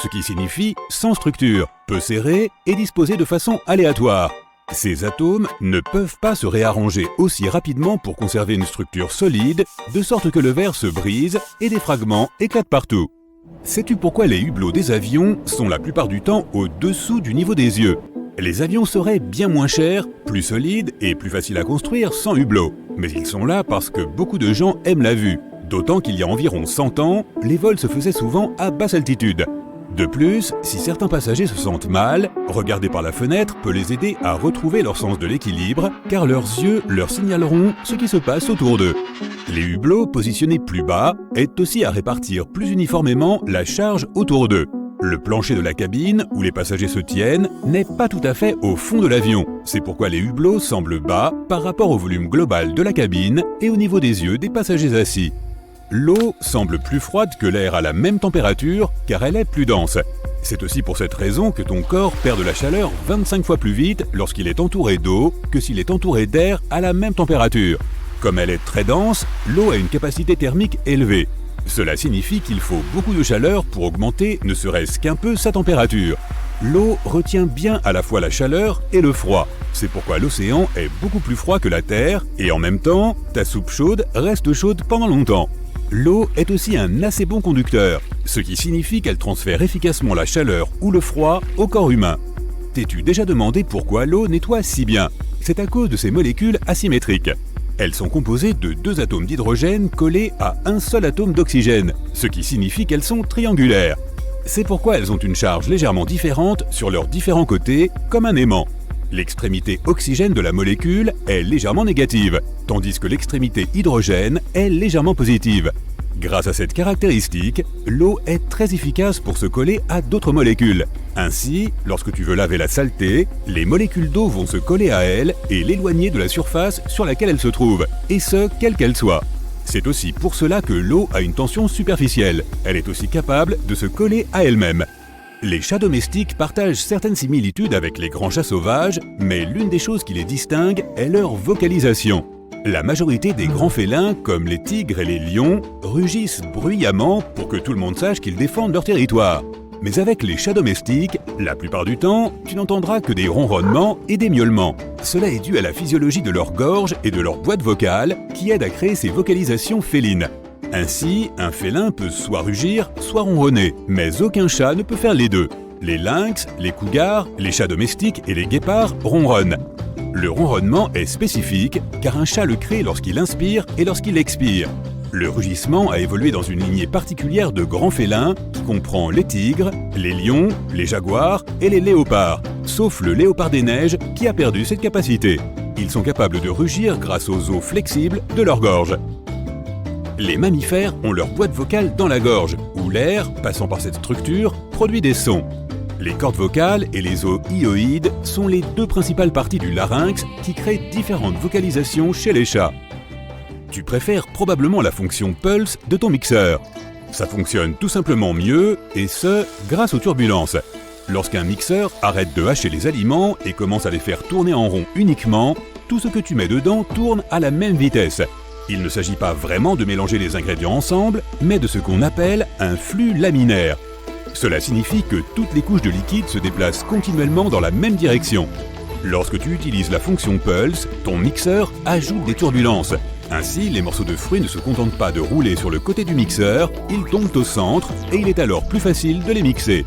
ce qui signifie sans structure, peu serré et disposé de façon aléatoire. Ces atomes ne peuvent pas se réarranger aussi rapidement pour conserver une structure solide, de sorte que le verre se brise et des fragments éclatent partout. Sais-tu pourquoi les hublots des avions sont la plupart du temps au-dessous du niveau des yeux? Les avions seraient bien moins chers, plus solides et plus faciles à construire sans hublots. Mais ils sont là parce que beaucoup de gens aiment la vue. D'autant qu'il y a environ 100 ans, les vols se faisaient souvent à basse altitude. De plus, si certains passagers se sentent mal, regarder par la fenêtre peut les aider à retrouver leur sens de l'équilibre, car leurs yeux leur signaleront ce qui se passe autour d'eux. Les hublots positionnés plus bas aident aussi à répartir plus uniformément la charge autour d'eux. Le plancher de la cabine, où les passagers se tiennent, n'est pas tout à fait au fond de l'avion. C'est pourquoi les hublots semblent bas par rapport au volume global de la cabine et au niveau des yeux des passagers assis. L'eau semble plus froide que l'air à la même température car elle est plus dense. C'est aussi pour cette raison que ton corps perd de la chaleur 25 fois plus vite lorsqu'il est entouré d'eau que s'il est entouré d'air à la même température. Comme elle est très dense, l'eau a une capacité thermique élevée. Cela signifie qu'il faut beaucoup de chaleur pour augmenter ne serait-ce qu'un peu sa température. L'eau retient bien à la fois la chaleur et le froid. C'est pourquoi l'océan est beaucoup plus froid que la Terre et en même temps, ta soupe chaude reste chaude pendant longtemps. L'eau est aussi un assez bon conducteur, ce qui signifie qu'elle transfère efficacement la chaleur ou le froid au corps humain. T'es-tu déjà demandé pourquoi l'eau nettoie si bien? C'est à cause de ses molécules asymétriques. Elles sont composées de 2 atomes d'hydrogène collés à un seul atome d'oxygène, ce qui signifie qu'elles sont triangulaires. C'est pourquoi elles ont une charge légèrement différente sur leurs différents côtés, comme un aimant. L'extrémité oxygène de la molécule est légèrement négative, tandis que l'extrémité hydrogène est légèrement positive. Grâce à cette caractéristique, l'eau est très efficace pour se coller à d'autres molécules. Ainsi, lorsque tu veux laver la saleté, les molécules d'eau vont se coller à elle et l'éloigner de la surface sur laquelle elle se trouve, et ce, quelle qu'elle soit. C'est aussi pour cela que l'eau a une tension superficielle. Elle est aussi capable de se coller à elle-même. Les chats domestiques partagent certaines similitudes avec les grands chats sauvages, mais l'une des choses qui les distingue est leur vocalisation. La majorité des grands félins, comme les tigres et les lions, rugissent bruyamment pour que tout le monde sache qu'ils défendent leur territoire. Mais avec les chats domestiques, la plupart du temps, tu n'entendras que des ronronnements et des miaulements. Cela est dû à la physiologie de leur gorge et de leur boîte vocale qui aide à créer ces vocalisations félines. Ainsi, un félin peut soit rugir, soit ronronner, mais aucun chat ne peut faire les deux. Les lynx, les cougars, les chats domestiques et les guépards ronronnent. Le ronronnement est spécifique car un chat le crée lorsqu'il inspire et lorsqu'il expire. Le rugissement a évolué dans une lignée particulière de grands félins qui comprend les tigres, les lions, les jaguars et les léopards, sauf le léopard des neiges qui a perdu cette capacité. Ils sont capables de rugir grâce aux os flexibles de leur gorge. Les mammifères ont leur boîte vocale dans la gorge, où l'air, passant par cette structure, produit des sons. Les cordes vocales et les os hyoïdes sont les 2 principales parties du larynx qui créent différentes vocalisations chez les chats. Tu préfères probablement la fonction pulse de ton mixeur. Ça fonctionne tout simplement mieux, et ce, grâce aux turbulences. Lorsqu'un mixeur arrête de hacher les aliments et commence à les faire tourner en rond uniquement, tout ce que tu mets dedans tourne à la même vitesse. Il ne s'agit pas vraiment de mélanger les ingrédients ensemble, mais de ce qu'on appelle un flux laminaire. Cela signifie que toutes les couches de liquide se déplacent continuellement dans la même direction. Lorsque tu utilises la fonction pulse, ton mixeur ajoute des turbulences. Ainsi, les morceaux de fruits ne se contentent pas de rouler sur le côté du mixeur, ils tombent au centre et il est alors plus facile de les mixer.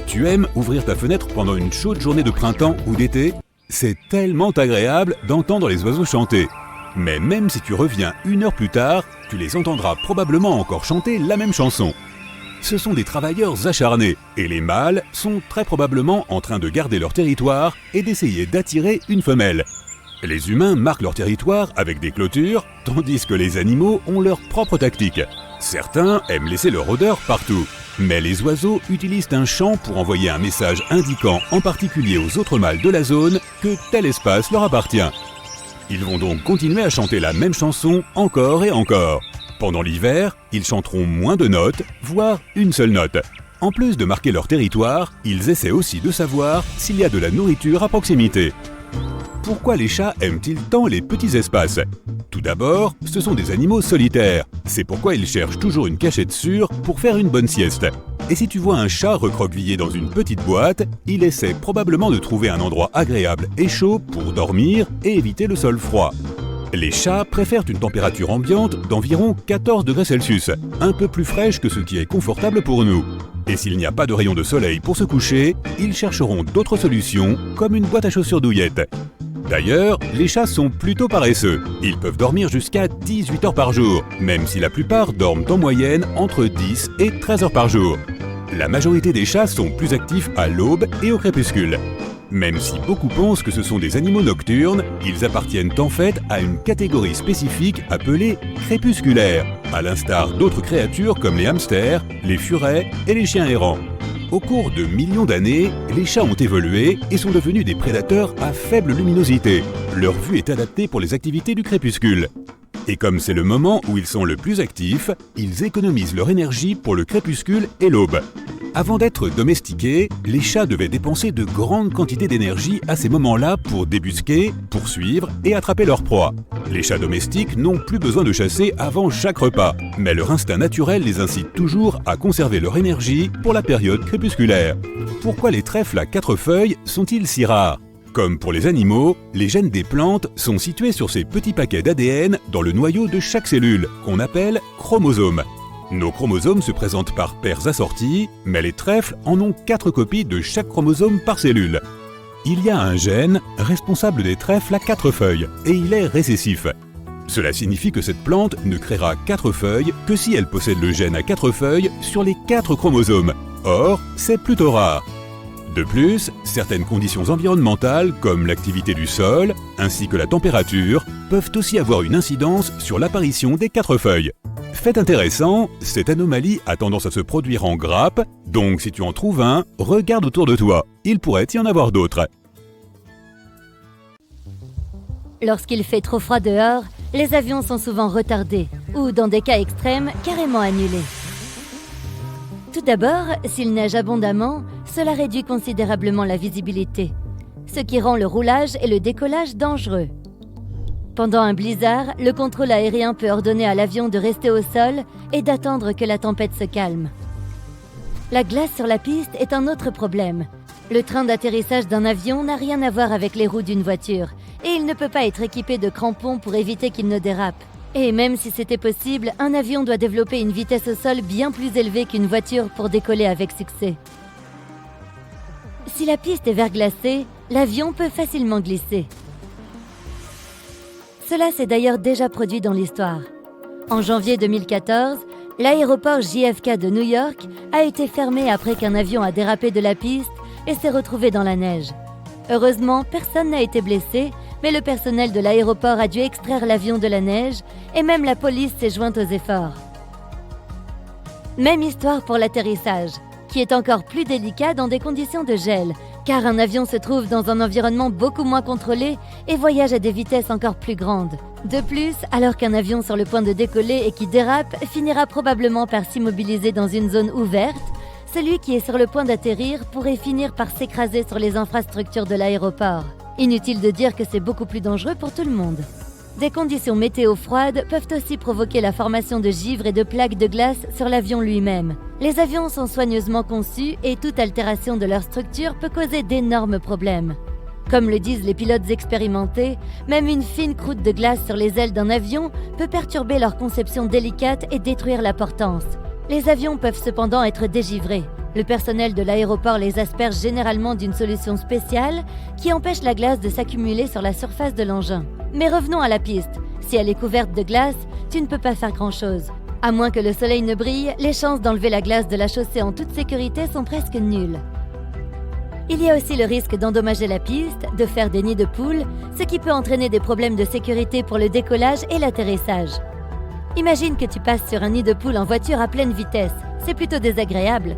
Tu aimes ouvrir ta fenêtre pendant une chaude journée de printemps ou d'été? C'est tellement agréable d'entendre les oiseaux chanter. Mais même si tu reviens 1 heure plus tard, tu les entendras probablement encore chanter la même chanson. Ce sont des travailleurs acharnés, et les mâles sont très probablement en train de garder leur territoire et d'essayer d'attirer une femelle. Les humains marquent leur territoire avec des clôtures, tandis que les animaux ont leur propre tactique. Certains aiment laisser leur odeur partout, mais les oiseaux utilisent un chant pour envoyer un message indiquant en particulier aux autres mâles de la zone que tel espace leur appartient. Ils vont donc continuer à chanter la même chanson encore et encore. Pendant l'hiver, ils chanteront moins de notes, voire une seule note. En plus de marquer leur territoire, ils essaient aussi de savoir s'il y a de la nourriture à proximité. Pourquoi les chats aiment-ils tant les petits espaces? Tout d'abord, ce sont des animaux solitaires. C'est pourquoi ils cherchent toujours une cachette sûre pour faire une bonne sieste. Et si tu vois un chat recroquevillé dans une petite boîte, il essaie probablement de trouver un endroit agréable et chaud pour dormir et éviter le sol froid. Les chats préfèrent une température ambiante d'environ 14 degrés Celsius, un peu plus fraîche que ce qui est confortable pour nous. Et s'il n'y a pas de rayon de soleil pour se coucher, ils chercheront d'autres solutions, comme une boîte à chaussures douillette. D'ailleurs, les chats sont plutôt paresseux. Ils peuvent dormir jusqu'à 18 heures par jour, même si la plupart dorment en moyenne entre 10 et 13 heures par jour. La majorité des chats sont plus actifs à l'aube et au crépuscule. Même si beaucoup pensent que ce sont des animaux nocturnes, ils appartiennent en fait à une catégorie spécifique appelée crépusculaire, à l'instar d'autres créatures comme les hamsters, les furets et les chiens errants. Au cours de millions d'années, les chats ont évolué et sont devenus des prédateurs à faible luminosité. Leur vue est adaptée pour les activités du crépuscule. Et comme c'est le moment où ils sont le plus actifs, ils économisent leur énergie pour le crépuscule et l'aube. Avant d'être domestiqués, les chats devaient dépenser de grandes quantités d'énergie à ces moments-là pour débusquer, poursuivre et attraper leur proie. Les chats domestiques n'ont plus besoin de chasser avant chaque repas, mais leur instinct naturel les incite toujours à conserver leur énergie pour la période crépusculaire. Pourquoi les trèfles à 4 feuilles sont-ils si rares ? Comme pour les animaux, les gènes des plantes sont situés sur ces petits paquets d'ADN dans le noyau de chaque cellule, qu'on appelle chromosomes. Nos chromosomes se présentent par paires assorties, mais les trèfles en ont 4 copies de chaque chromosome par cellule. Il y a un gène responsable des trèfles à 4 feuilles, et il est récessif. Cela signifie que cette plante ne créera 4 feuilles que si elle possède le gène à 4 feuilles sur les 4 chromosomes. Or, c'est plutôt rare. De plus, certaines conditions environnementales, comme l'activité du sol, ainsi que la température, peuvent aussi avoir une incidence sur l'apparition des 4 feuilles. Fait intéressant, cette anomalie a tendance à se produire en grappe, donc si tu en trouves un, regarde autour de toi. Il pourrait y en avoir d'autres. Lorsqu'il fait trop froid dehors, les avions sont souvent retardés, ou dans des cas extrêmes, carrément annulés. Tout d'abord, s'il neige abondamment, cela réduit considérablement la visibilité, ce qui rend le roulage et le décollage dangereux. Pendant un blizzard, le contrôle aérien peut ordonner à l'avion de rester au sol et d'attendre que la tempête se calme. La glace sur la piste est un autre problème. Le train d'atterrissage d'un avion n'a rien à voir avec les roues d'une voiture, et il ne peut pas être équipé de crampons pour éviter qu'il ne dérape. Et même si c'était possible, un avion doit développer une vitesse au sol bien plus élevée qu'une voiture pour décoller avec succès. Si la piste est verglacée, l'avion peut facilement glisser. Cela s'est d'ailleurs déjà produit dans l'histoire. En janvier 2014, l'aéroport JFK de New York a été fermé après qu'un avion a dérapé de la piste et s'est retrouvé dans la neige. Heureusement, personne n'a été blessé, mais le personnel de l'aéroport a dû extraire l'avion de la neige et même la police s'est jointe aux efforts. Même histoire pour l'atterrissage, qui est encore plus délicat dans des conditions de gel, car un avion se trouve dans un environnement beaucoup moins contrôlé et voyage à des vitesses encore plus grandes. De plus, alors qu'un avion sur le point de décoller et qui dérape finira probablement par s'immobiliser dans une zone ouverte, celui qui est sur le point d'atterrir pourrait finir par s'écraser sur les infrastructures de l'aéroport. Inutile de dire que c'est beaucoup plus dangereux pour tout le monde. Des conditions météo froides peuvent aussi provoquer la formation de givre et de plaques de glace sur l'avion lui-même. Les avions sont soigneusement conçus et toute altération de leur structure peut causer d'énormes problèmes. Comme le disent les pilotes expérimentés, même une fine croûte de glace sur les ailes d'un avion peut perturber leur conception délicate et détruire la portance. Les avions peuvent cependant être dégivrés. Le personnel de l'aéroport les asperge généralement d'une solution spéciale qui empêche la glace de s'accumuler sur la surface de l'engin. Mais revenons à la piste. Si elle est couverte de glace, tu ne peux pas faire grand-chose. À moins que le soleil ne brille, les chances d'enlever la glace de la chaussée en toute sécurité sont presque nulles. Il y a aussi le risque d'endommager la piste, de faire des nids de poules, ce qui peut entraîner des problèmes de sécurité pour le décollage et l'atterrissage. Imagine que tu passes sur un nid de poule en voiture à pleine vitesse. C'est plutôt désagréable.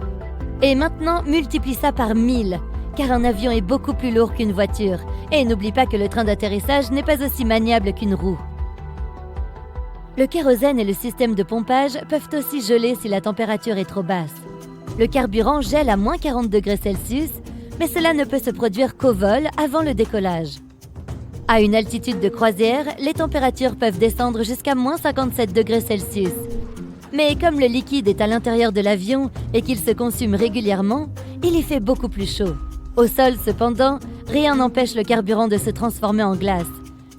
Et maintenant, multiplie ça par 1000, car un avion est beaucoup plus lourd qu'une voiture. Et n'oublie pas que le train d'atterrissage n'est pas aussi maniable qu'une roue. Le kérosène et le système de pompage peuvent aussi geler si la température est trop basse. Le carburant gèle à moins 40 degrés Celsius, mais cela ne peut se produire qu'au vol avant le décollage. À une altitude de croisière, les températures peuvent descendre jusqu'à moins 57 degrés Celsius. Mais comme le liquide est à l'intérieur de l'avion et qu'il se consume régulièrement, il y fait beaucoup plus chaud. Au sol, cependant, rien n'empêche le carburant de se transformer en glace.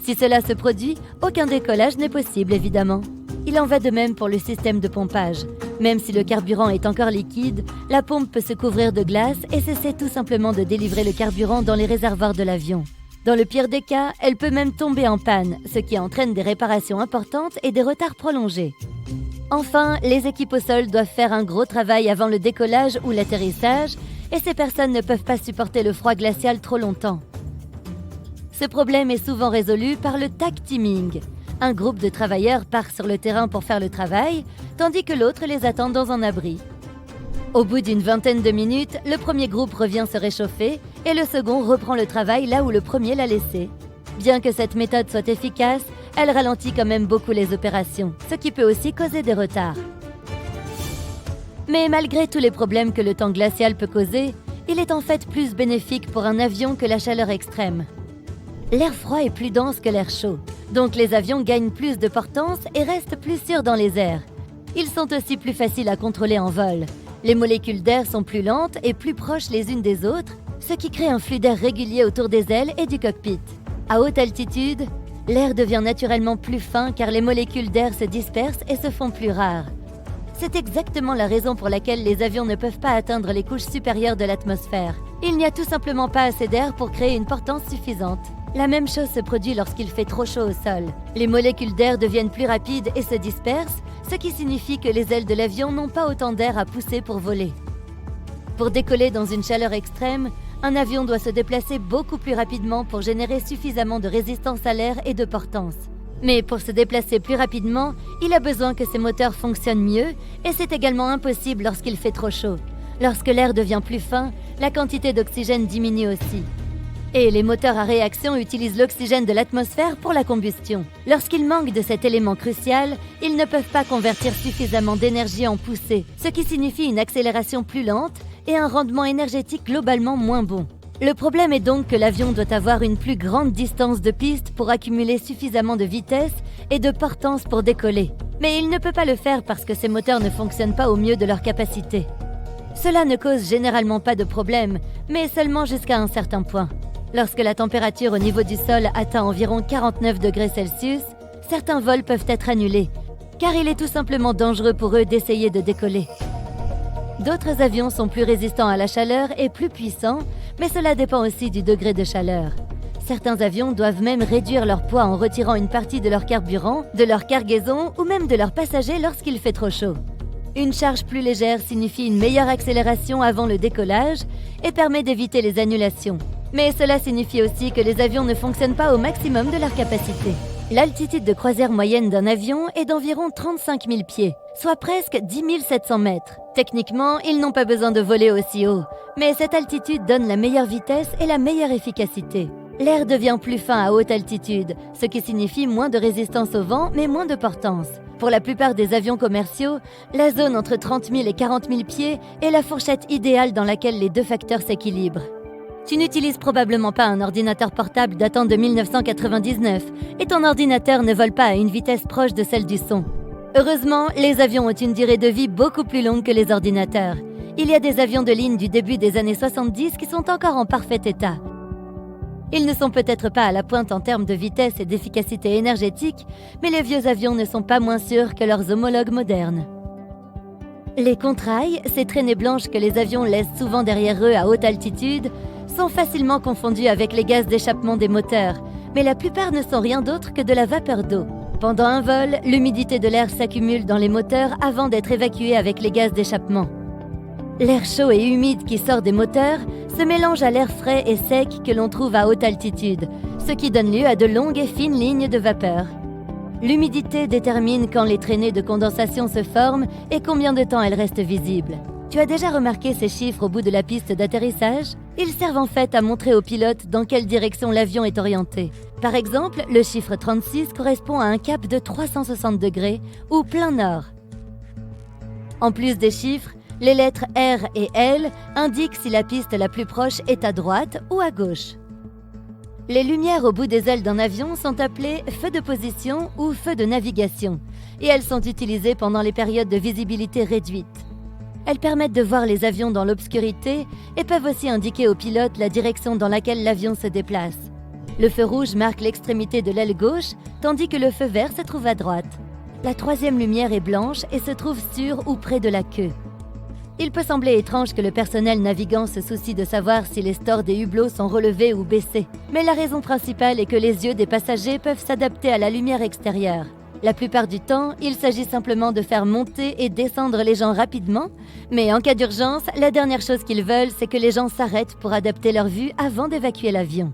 Si cela se produit, aucun décollage n'est possible, évidemment. Il en va de même pour le système de pompage. Même si le carburant est encore liquide, la pompe peut se couvrir de glace et cesser tout simplement de délivrer le carburant dans les réservoirs de l'avion. Dans le pire des cas, elle peut même tomber en panne, ce qui entraîne des réparations importantes et des retards prolongés. Enfin, les équipes au sol doivent faire un gros travail avant le décollage ou l'atterrissage, et ces personnes ne peuvent pas supporter le froid glacial trop longtemps. Ce problème est souvent résolu par le tag teaming. Un groupe de travailleurs part sur le terrain pour faire le travail, tandis que l'autre les attend dans un abri. Au bout d'une vingtaine de minutes, le premier groupe revient se réchauffer et le second reprend le travail là où le premier l'a laissé. Bien que cette méthode soit efficace, elle ralentit quand même beaucoup les opérations, ce qui peut aussi causer des retards. Mais malgré tous les problèmes que le temps glacial peut causer, il est en fait plus bénéfique pour un avion que la chaleur extrême. L'air froid est plus dense que l'air chaud, donc les avions gagnent plus de portance et restent plus sûrs dans les airs. Ils sont aussi plus faciles à contrôler en vol. Les molécules d'air sont plus lentes et plus proches les unes des autres, ce qui crée un flux d'air régulier autour des ailes et du cockpit. À haute altitude, l'air devient naturellement plus fin car les molécules d'air se dispersent et se font plus rares. C'est exactement la raison pour laquelle les avions ne peuvent pas atteindre les couches supérieures de l'atmosphère. Il n'y a tout simplement pas assez d'air pour créer une portance suffisante. La même chose se produit lorsqu'il fait trop chaud au sol. Les molécules d'air deviennent plus rapides et se dispersent, ce qui signifie que les ailes de l'avion n'ont pas autant d'air à pousser pour voler. Pour décoller dans une chaleur extrême, un avion doit se déplacer beaucoup plus rapidement pour générer suffisamment de résistance à l'air et de portance. Mais pour se déplacer plus rapidement, il a besoin que ses moteurs fonctionnent mieux et c'est également impossible lorsqu'il fait trop chaud. Lorsque l'air devient plus fin, la quantité d'oxygène diminue aussi. Et les moteurs à réaction utilisent l'oxygène de l'atmosphère pour la combustion. Lorsqu'il manque de cet élément crucial, ils ne peuvent pas convertir suffisamment d'énergie en poussée, ce qui signifie une accélération plus lente et un rendement énergétique globalement moins bon. Le problème est donc que l'avion doit avoir une plus grande distance de piste pour accumuler suffisamment de vitesse et de portance pour décoller. Mais il ne peut pas le faire parce que ses moteurs ne fonctionnent pas au mieux de leur capacité. Cela ne cause généralement pas de problème, mais seulement jusqu'à un certain point. Lorsque la température au niveau du sol atteint environ 49 degrés Celsius, certains vols peuvent être annulés, car il est tout simplement dangereux pour eux d'essayer de décoller. D'autres avions sont plus résistants à la chaleur et plus puissants, mais cela dépend aussi du degré de chaleur. Certains avions doivent même réduire leur poids en retirant une partie de leur carburant, de leur cargaison ou même de leurs passagers lorsqu'il fait trop chaud. Une charge plus légère signifie une meilleure accélération avant le décollage et permet d'éviter les annulations. Mais cela signifie aussi que les avions ne fonctionnent pas au maximum de leur capacité. L'altitude de croisière moyenne d'un avion est d'environ 35 000 pieds, soit presque 10 700 mètres. Techniquement, ils n'ont pas besoin de voler aussi haut, mais cette altitude donne la meilleure vitesse et la meilleure efficacité. L'air devient plus fin à haute altitude, ce qui signifie moins de résistance au vent, mais moins de portance. Pour la plupart des avions commerciaux, la zone entre 30 000 et 40 000 pieds est la fourchette idéale dans laquelle les deux facteurs s'équilibrent. Tu n'utilises probablement pas un ordinateur portable datant de 1999 et ton ordinateur ne vole pas à une vitesse proche de celle du son. Heureusement, les avions ont une durée de vie beaucoup plus longue que les ordinateurs. Il y a des avions de ligne du début des années 70 qui sont encore en parfait état. Ils ne sont peut-être pas à la pointe en termes de vitesse et d'efficacité énergétique, mais les vieux avions ne sont pas moins sûrs que leurs homologues modernes. Les contrails, ces traînées blanches que les avions laissent souvent derrière eux à haute altitude, sont facilement confondus avec les gaz d'échappement des moteurs, mais la plupart ne sont rien d'autre que de la vapeur d'eau. Pendant un vol, l'humidité de l'air s'accumule dans les moteurs avant d'être évacuée avec les gaz d'échappement. L'air chaud et humide qui sort des moteurs se mélange à l'air frais et sec que l'on trouve à haute altitude, ce qui donne lieu à de longues et fines lignes de vapeur. L'humidité détermine quand les traînées de condensation se forment et combien de temps elles restent visibles. Tu as déjà remarqué ces chiffres au bout de la piste d'atterrissage? Ils servent en fait à montrer aux pilotes dans quelle direction l'avion est orienté. Par exemple, le chiffre 36 correspond à un cap de 360 degrés ou plein nord. En plus des chiffres, les lettres R et L indiquent si la piste la plus proche est à droite ou à gauche. Les lumières au bout des ailes d'un avion sont appelées feux de position ou feux de navigation. et elles sont utilisées pendant les périodes de visibilité réduite. Elles permettent de voir les avions dans l'obscurité et peuvent aussi indiquer au pilote la direction dans laquelle l'avion se déplace. Le feu rouge marque l'extrémité de l'aile gauche, tandis que le feu vert se trouve à droite. La troisième lumière est blanche et se trouve sur ou près de la queue. Il peut sembler étrange que le personnel navigant se soucie de savoir si les stores des hublots sont relevés ou baissés, mais la raison principale est que les yeux des passagers peuvent s'adapter à la lumière extérieure. La plupart du temps, il s'agit simplement de faire monter et descendre les gens rapidement, mais en cas d'urgence, la dernière chose qu'ils veulent, c'est que les gens s'arrêtent pour adapter leur vue avant d'évacuer l'avion.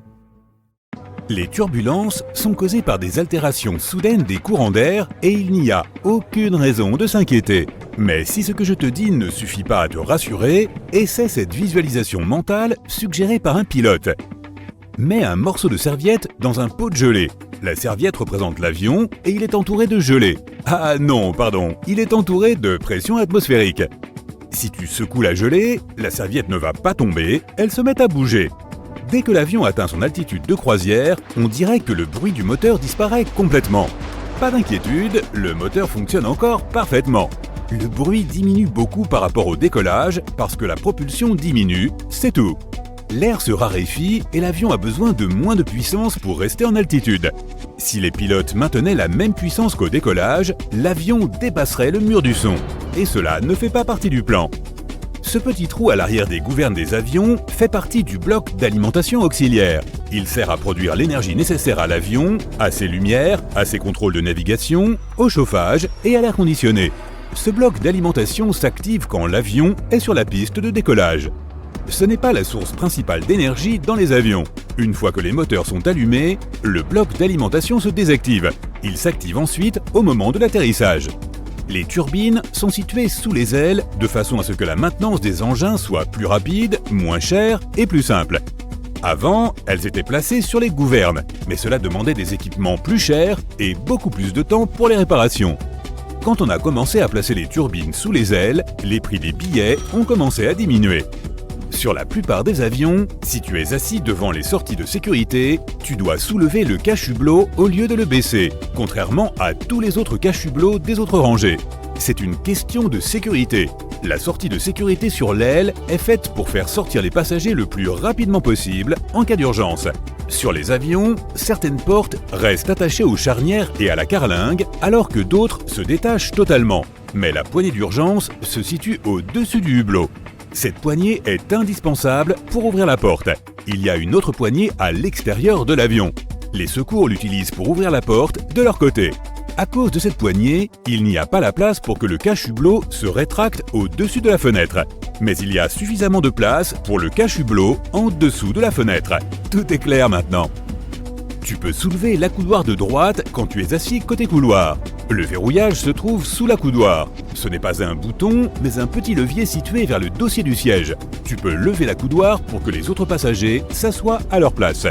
Les turbulences sont causées par des altérations soudaines des courants d'air et il n'y a aucune raison de s'inquiéter. Mais si ce que je te dis ne suffit pas à te rassurer, essaie cette visualisation mentale suggérée par un pilote. Mets un morceau de serviette dans un pot de gelée. La serviette représente l'avion et il est entouré de gelée. Ah non, pardon, il est entouré de pression atmosphérique. Si tu secoues la gelée, la serviette ne va pas tomber, elle se met à bouger. Dès que l'avion atteint son altitude de croisière, on dirait que le bruit du moteur disparaît complètement. Pas d'inquiétude, le moteur fonctionne encore parfaitement. Le bruit diminue beaucoup par rapport au décollage parce que la propulsion diminue, c'est tout. L'air se raréfie et l'avion a besoin de moins de puissance pour rester en altitude. Si les pilotes maintenaient la même puissance qu'au décollage, l'avion dépasserait le mur du son. Et cela ne fait pas partie du plan. Ce petit trou à l'arrière des gouvernes des avions fait partie du bloc d'alimentation auxiliaire. Il sert à produire l'énergie nécessaire à l'avion, à ses lumières, à ses contrôles de navigation, au chauffage et à l'air conditionné. Ce bloc d'alimentation s'active quand l'avion est sur la piste de décollage. Ce n'est pas la source principale d'énergie dans les avions. Une fois que les moteurs sont allumés, le bloc d'alimentation se désactive. Il s'active ensuite au moment de l'atterrissage. Les turbines sont situées sous les ailes de façon à ce que la maintenance des engins soit plus rapide, moins chère et plus simple. Avant, elles étaient placées sur les gouvernes, mais cela demandait des équipements plus chers et beaucoup plus de temps pour les réparations. Quand on a commencé à placer les turbines sous les ailes, les prix des billets ont commencé à diminuer. Sur la plupart des avions, si tu es assis devant les sorties de sécurité, tu dois soulever le cache-hublot au lieu de le baisser, contrairement à tous les autres cache-hublots des autres rangées. C'est une question de sécurité. La sortie de sécurité sur l'aile est faite pour faire sortir les passagers le plus rapidement possible en cas d'urgence. Sur les avions, certaines portes restent attachées aux charnières et à la carlingue, alors que d'autres se détachent totalement. Mais la poignée d'urgence se situe au-dessus du hublot. Cette poignée est indispensable pour ouvrir la porte. Il y a une autre poignée à l'extérieur de l'avion. Les secours l'utilisent pour ouvrir la porte de leur côté. À cause de cette poignée, il n'y a pas la place pour que le cache-hublot se rétracte au-dessus de la fenêtre. Mais il y a suffisamment de place pour le cache-hublot en dessous de la fenêtre. Tout est clair maintenant. Tu peux soulever l'accoudoir de droite quand tu es assis côté couloir. Le verrouillage se trouve sous l'accoudoir. Ce n'est pas un bouton, mais un petit levier situé vers le dossier du siège. Tu peux lever l'accoudoir pour que les autres passagers s'assoient à leur place.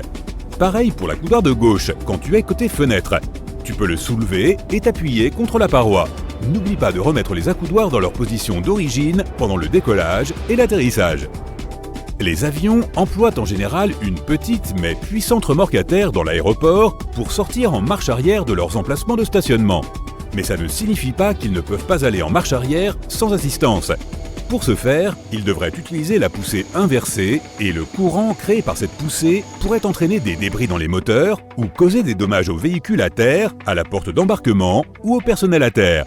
Pareil pour l'accoudoir de gauche quand tu es côté fenêtre. Tu peux le soulever et t'appuyer contre la paroi. N'oublie pas de remettre les accoudoirs dans leur position d'origine pendant le décollage et l'atterrissage. Les avions emploient en général une petite mais puissante remorque à terre dans l'aéroport pour sortir en marche arrière de leurs emplacements de stationnement. Mais ça ne signifie pas qu'ils ne peuvent pas aller en marche arrière sans assistance. Pour ce faire, ils devraient utiliser la poussée inversée et le courant créé par cette poussée pourrait entraîner des débris dans les moteurs ou causer des dommages aux véhicules à terre, à la porte d'embarquement ou au personnel à terre.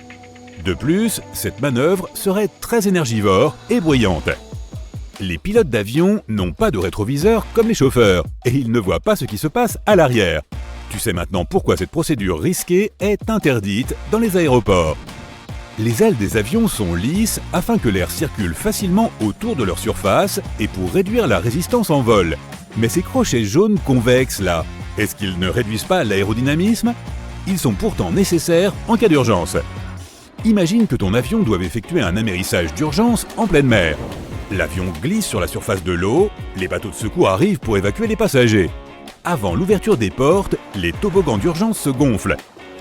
De plus, cette manœuvre serait très énergivore et bruyante. Les pilotes d'avion n'ont pas de rétroviseur comme les chauffeurs et ils ne voient pas ce qui se passe à l'arrière. Tu sais maintenant pourquoi cette procédure risquée est interdite dans les aéroports. Les ailes des avions sont lisses afin que l'air circule facilement autour de leur surface et pour réduire la résistance en vol. Mais ces crochets jaunes convexes là, est-ce qu'ils ne réduisent pas l'aérodynamisme? Ils sont pourtant nécessaires en cas d'urgence. Imagine que ton avion doive effectuer un amérissage d'urgence en pleine mer. L'avion glisse sur la surface de l'eau, les bateaux de secours arrivent pour évacuer les passagers. Avant l'ouverture des portes, les toboggans d'urgence se gonflent.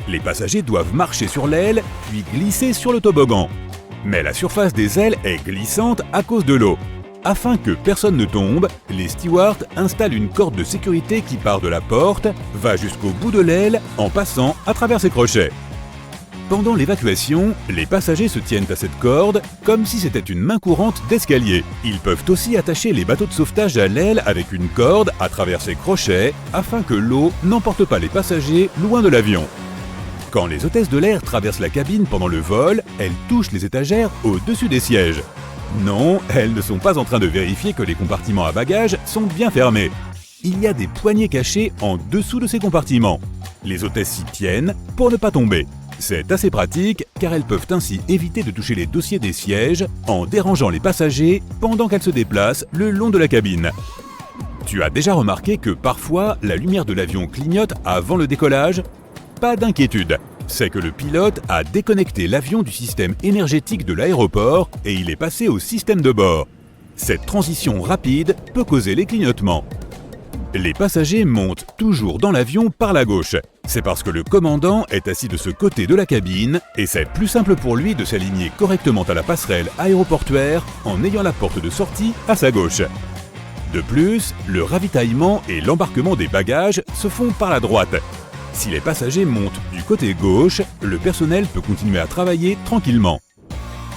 Les passagers doivent marcher sur l'aile, puis glisser sur le toboggan. Mais la surface des ailes est glissante à cause de l'eau. Afin que personne ne tombe, les stewards installent une corde de sécurité qui part de la porte, va jusqu'au bout de l'aile en passant à travers ses crochets. Pendant l'évacuation, les passagers se tiennent à cette corde comme si c'était une main courante d'escalier. Ils peuvent aussi attacher les bateaux de sauvetage à l'aile avec une corde à travers ses crochets afin que l'eau n'emporte pas les passagers loin de l'avion. Quand les hôtesses de l'air traversent la cabine pendant le vol, elles touchent les étagères au-dessus des sièges. Non, elles ne sont pas en train de vérifier que les compartiments à bagages sont bien fermés. Il y a des poignées cachées en dessous de ces compartiments. Les hôtesses s'y tiennent pour ne pas tomber. C'est assez pratique car elles peuvent ainsi éviter de toucher les dossiers des sièges en dérangeant les passagers pendant qu'elles se déplacent le long de la cabine. Tu as déjà remarqué que parfois la lumière de l'avion clignote avant le décollage ? Pas d'inquiétude, c'est que le pilote a déconnecté l'avion du système énergétique de l'aéroport et il est passé au système de bord. Cette transition rapide peut causer les clignotements. Les passagers montent toujours dans l'avion par la gauche. C'est parce que le commandant est assis de ce côté de la cabine et c'est plus simple pour lui de s'aligner correctement à la passerelle aéroportuaire en ayant la porte de sortie à sa gauche. De plus, le ravitaillement et l'embarquement des bagages se font par la droite. Si les passagers montent du côté gauche, le personnel peut continuer à travailler tranquillement.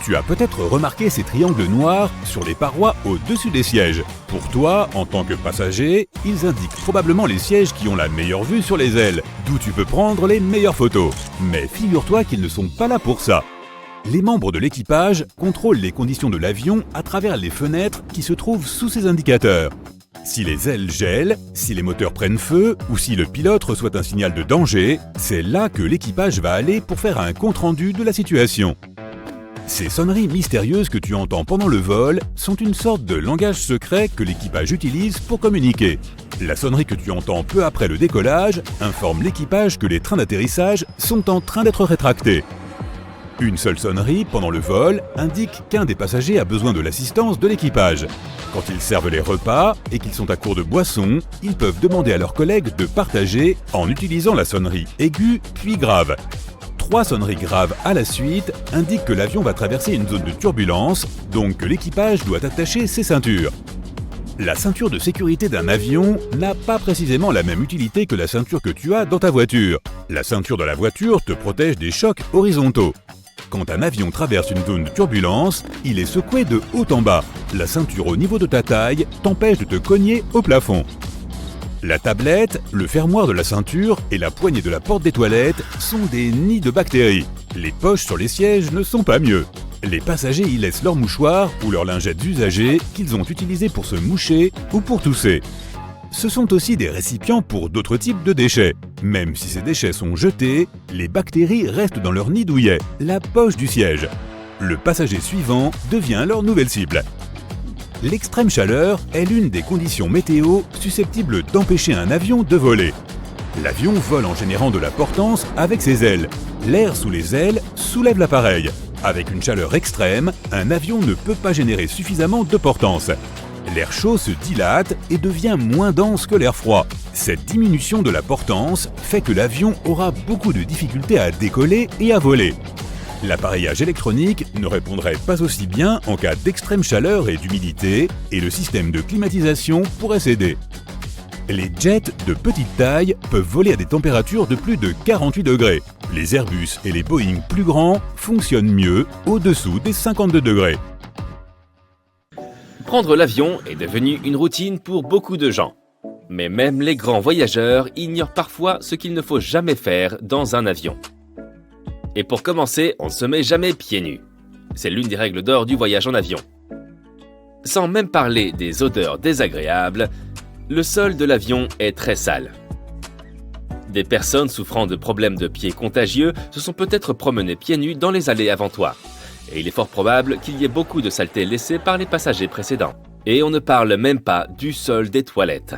Tu as peut-être remarqué ces triangles noirs sur les parois au-dessus des sièges. Pour toi, en tant que passager, ils indiquent probablement les sièges qui ont la meilleure vue sur les ailes, d'où tu peux prendre les meilleures photos. Mais figure-toi qu'ils ne sont pas là pour ça. Les membres de l'équipage contrôlent les conditions de l'avion à travers les fenêtres qui se trouvent sous ces indicateurs. Si les ailes gèlent, si les moteurs prennent feu ou si le pilote reçoit un signal de danger, c'est là que l'équipage va aller pour faire un compte-rendu de la situation. Ces sonneries mystérieuses que tu entends pendant le vol sont une sorte de langage secret que l'équipage utilise pour communiquer. La sonnerie que tu entends peu après le décollage informe l'équipage que les trains d'atterrissage sont en train d'être rétractés. Une seule sonnerie pendant le vol indique qu'un des passagers a besoin de l'assistance de l'équipage. Quand ils servent les repas et qu'ils sont à court de boissons, ils peuvent demander à leurs collègues de partager en utilisant la sonnerie aiguë puis grave. 3 sonneries graves à la suite indiquent que l'avion va traverser une zone de turbulence, donc que l'équipage doit attacher ses ceintures. La ceinture de sécurité d'un avion n'a pas précisément la même utilité que la ceinture que tu as dans ta voiture. La ceinture de la voiture te protège des chocs horizontaux. Quand un avion traverse une zone de turbulence, il est secoué de haut en bas. La ceinture au niveau de ta taille t'empêche de te cogner au plafond. La tablette, le fermoir de la ceinture et la poignée de la porte des toilettes sont des nids de bactéries. Les poches sur les sièges ne sont pas mieux. Les passagers y laissent leurs mouchoirs ou leurs lingettes usagées qu'ils ont utilisées pour se moucher ou pour tousser. Ce sont aussi des récipients pour d'autres types de déchets. Même si ces déchets sont jetés, les bactéries restent dans leur nid douillet, la poche du siège. Le passager suivant devient leur nouvelle cible. L'extrême chaleur est l'une des conditions météo susceptibles d'empêcher un avion de voler. L'avion vole en générant de la portance avec ses ailes. L'air sous les ailes soulève l'appareil. Avec une chaleur extrême, un avion ne peut pas générer suffisamment de portance. L'air chaud se dilate et devient moins dense que l'air froid. Cette diminution de la portance fait que l'avion aura beaucoup de difficultés à décoller et à voler. L'appareillage électronique ne répondrait pas aussi bien en cas d'extrême chaleur et d'humidité, et le système de climatisation pourrait céder. Les jets de petite taille peuvent voler à des températures de plus de 48 degrés. Les Airbus et les Boeing plus grands fonctionnent mieux au-dessous des 52 degrés. Prendre l'avion est devenu une routine pour beaucoup de gens. Mais même les grands voyageurs ignorent parfois ce qu'il ne faut jamais faire dans un avion. Et pour commencer, on ne se met jamais pieds nus. C'est l'une des règles d'or du voyage en avion. Sans même parler des odeurs désagréables, le sol de l'avion est très sale. Des personnes souffrant de problèmes de pieds contagieux se sont peut-être promenées pieds nus dans les allées avant toi. Et il est fort probable qu'il y ait beaucoup de saleté laissée par les passagers précédents. Et on ne parle même pas du sol des toilettes.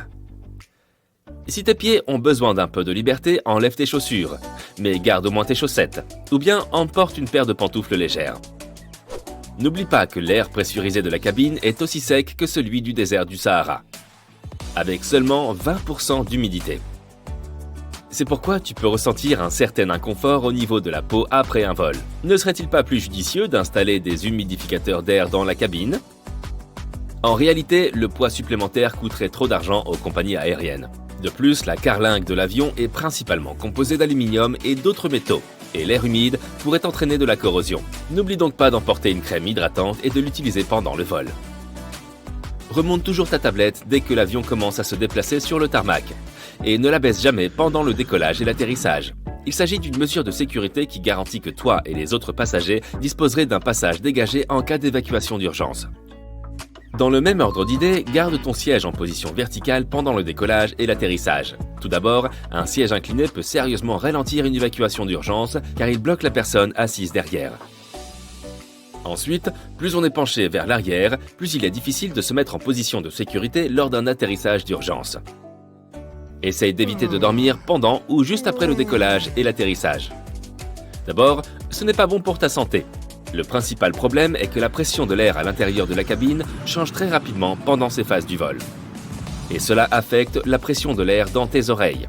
Si tes pieds ont besoin d'un peu de liberté, enlève tes chaussures, mais garde au moins tes chaussettes, ou bien emporte une paire de pantoufles légères. N'oublie pas que l'air pressurisé de la cabine est aussi sec que celui du désert du Sahara, avec seulement 20% d'humidité. C'est pourquoi tu peux ressentir un certain inconfort au niveau de la peau après un vol. Ne serait-il pas plus judicieux d'installer des humidificateurs d'air dans la cabine ? En réalité, le poids supplémentaire coûterait trop d'argent aux compagnies aériennes. De plus, la carlingue de l'avion est principalement composée d'aluminium et d'autres métaux. et l'air humide pourraient entraîner de la corrosion. N'oublie donc pas d'emporter une crème hydratante et de l'utiliser pendant le vol. Remonte toujours ta tablette dès que l'avion commence à se déplacer sur le tarmac. Et ne la baisse jamais pendant le décollage et l'atterrissage. Il s'agit d'une mesure de sécurité qui garantit que toi et les autres passagers disposeraient d'un passage dégagé en cas d'évacuation d'urgence. Dans le même ordre d'idées, garde ton siège en position verticale pendant le décollage et l'atterrissage. Tout d'abord, un siège incliné peut sérieusement ralentir une évacuation d'urgence car il bloque la personne assise derrière. Ensuite, plus on est penché vers l'arrière, plus il est difficile de se mettre en position de sécurité lors d'un atterrissage d'urgence. Essaye d'éviter de dormir pendant ou juste après le décollage et l'atterrissage. D'abord, ce n'est pas bon pour ta santé. Le principal problème est que la pression de l'air à l'intérieur de la cabine change très rapidement pendant ces phases du vol. Et cela affecte la pression de l'air dans tes oreilles.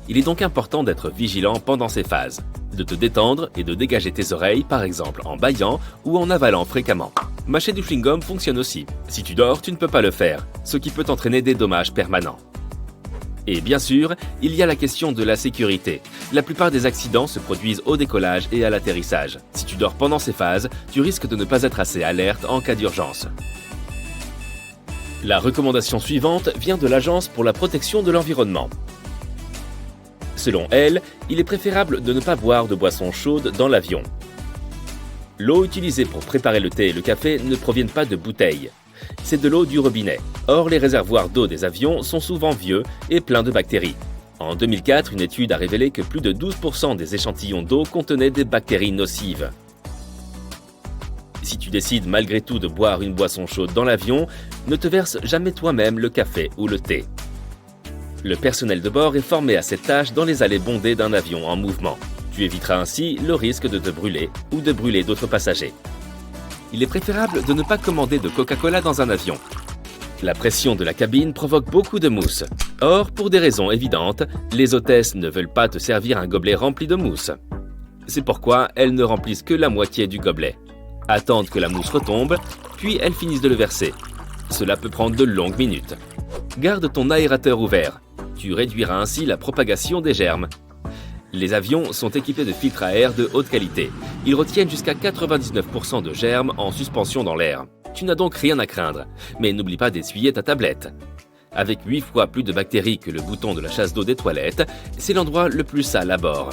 Il est donc important d'être vigilant pendant ces phases, de te détendre et de dégager tes oreilles, par exemple en bâillant ou en avalant fréquemment. Mâcher du chewing-gum fonctionne aussi. Si tu dors, tu ne peux pas le faire, ce qui peut entraîner des dommages permanents. Et bien sûr, il y a la question de la sécurité. La plupart des accidents se produisent au décollage et à l'atterrissage. Si tu dors pendant ces phases, tu risques de ne pas être assez alerte en cas d'urgence. La recommandation suivante vient de l'Agence pour la protection de l'environnement. Selon elle, il est préférable de ne pas boire de boissons chaudes dans l'avion. L'eau utilisée pour préparer le thé et le café ne proviennent pas de bouteilles. C'est de l'eau du robinet. Or, les réservoirs d'eau des avions sont souvent vieux et pleins de bactéries. En 2004, une étude a révélé que plus de 12% des échantillons d'eau contenaient des bactéries nocives. Si tu décides malgré tout de boire une boisson chaude dans l'avion, ne te verse jamais toi-même le café ou le thé. Le personnel de bord est formé à cette tâche dans les allées bondées d'un avion en mouvement. Tu éviteras ainsi le risque de te brûler ou de brûler d'autres passagers. Il est préférable de ne pas commander de Coca-Cola dans un avion. La pression de la cabine provoque beaucoup de mousse. Or, pour des raisons évidentes, les hôtesses ne veulent pas te servir un gobelet rempli de mousse. C'est pourquoi elles ne remplissent que la moitié du gobelet. Attendent que la mousse retombe, puis elles finissent de le verser. Cela peut prendre de longues minutes. Garde ton aérateur ouvert. Tu réduiras ainsi la propagation des germes. Les avions sont équipés de filtres à air de haute qualité. Ils retiennent jusqu'à 99% de germes en suspension dans l'air. Tu n'as donc rien à craindre, mais n'oublie pas d'essuyer ta tablette. Avec 8 fois plus de bactéries que le bouton de la chasse d'eau des toilettes, c'est l'endroit le plus sale à bord.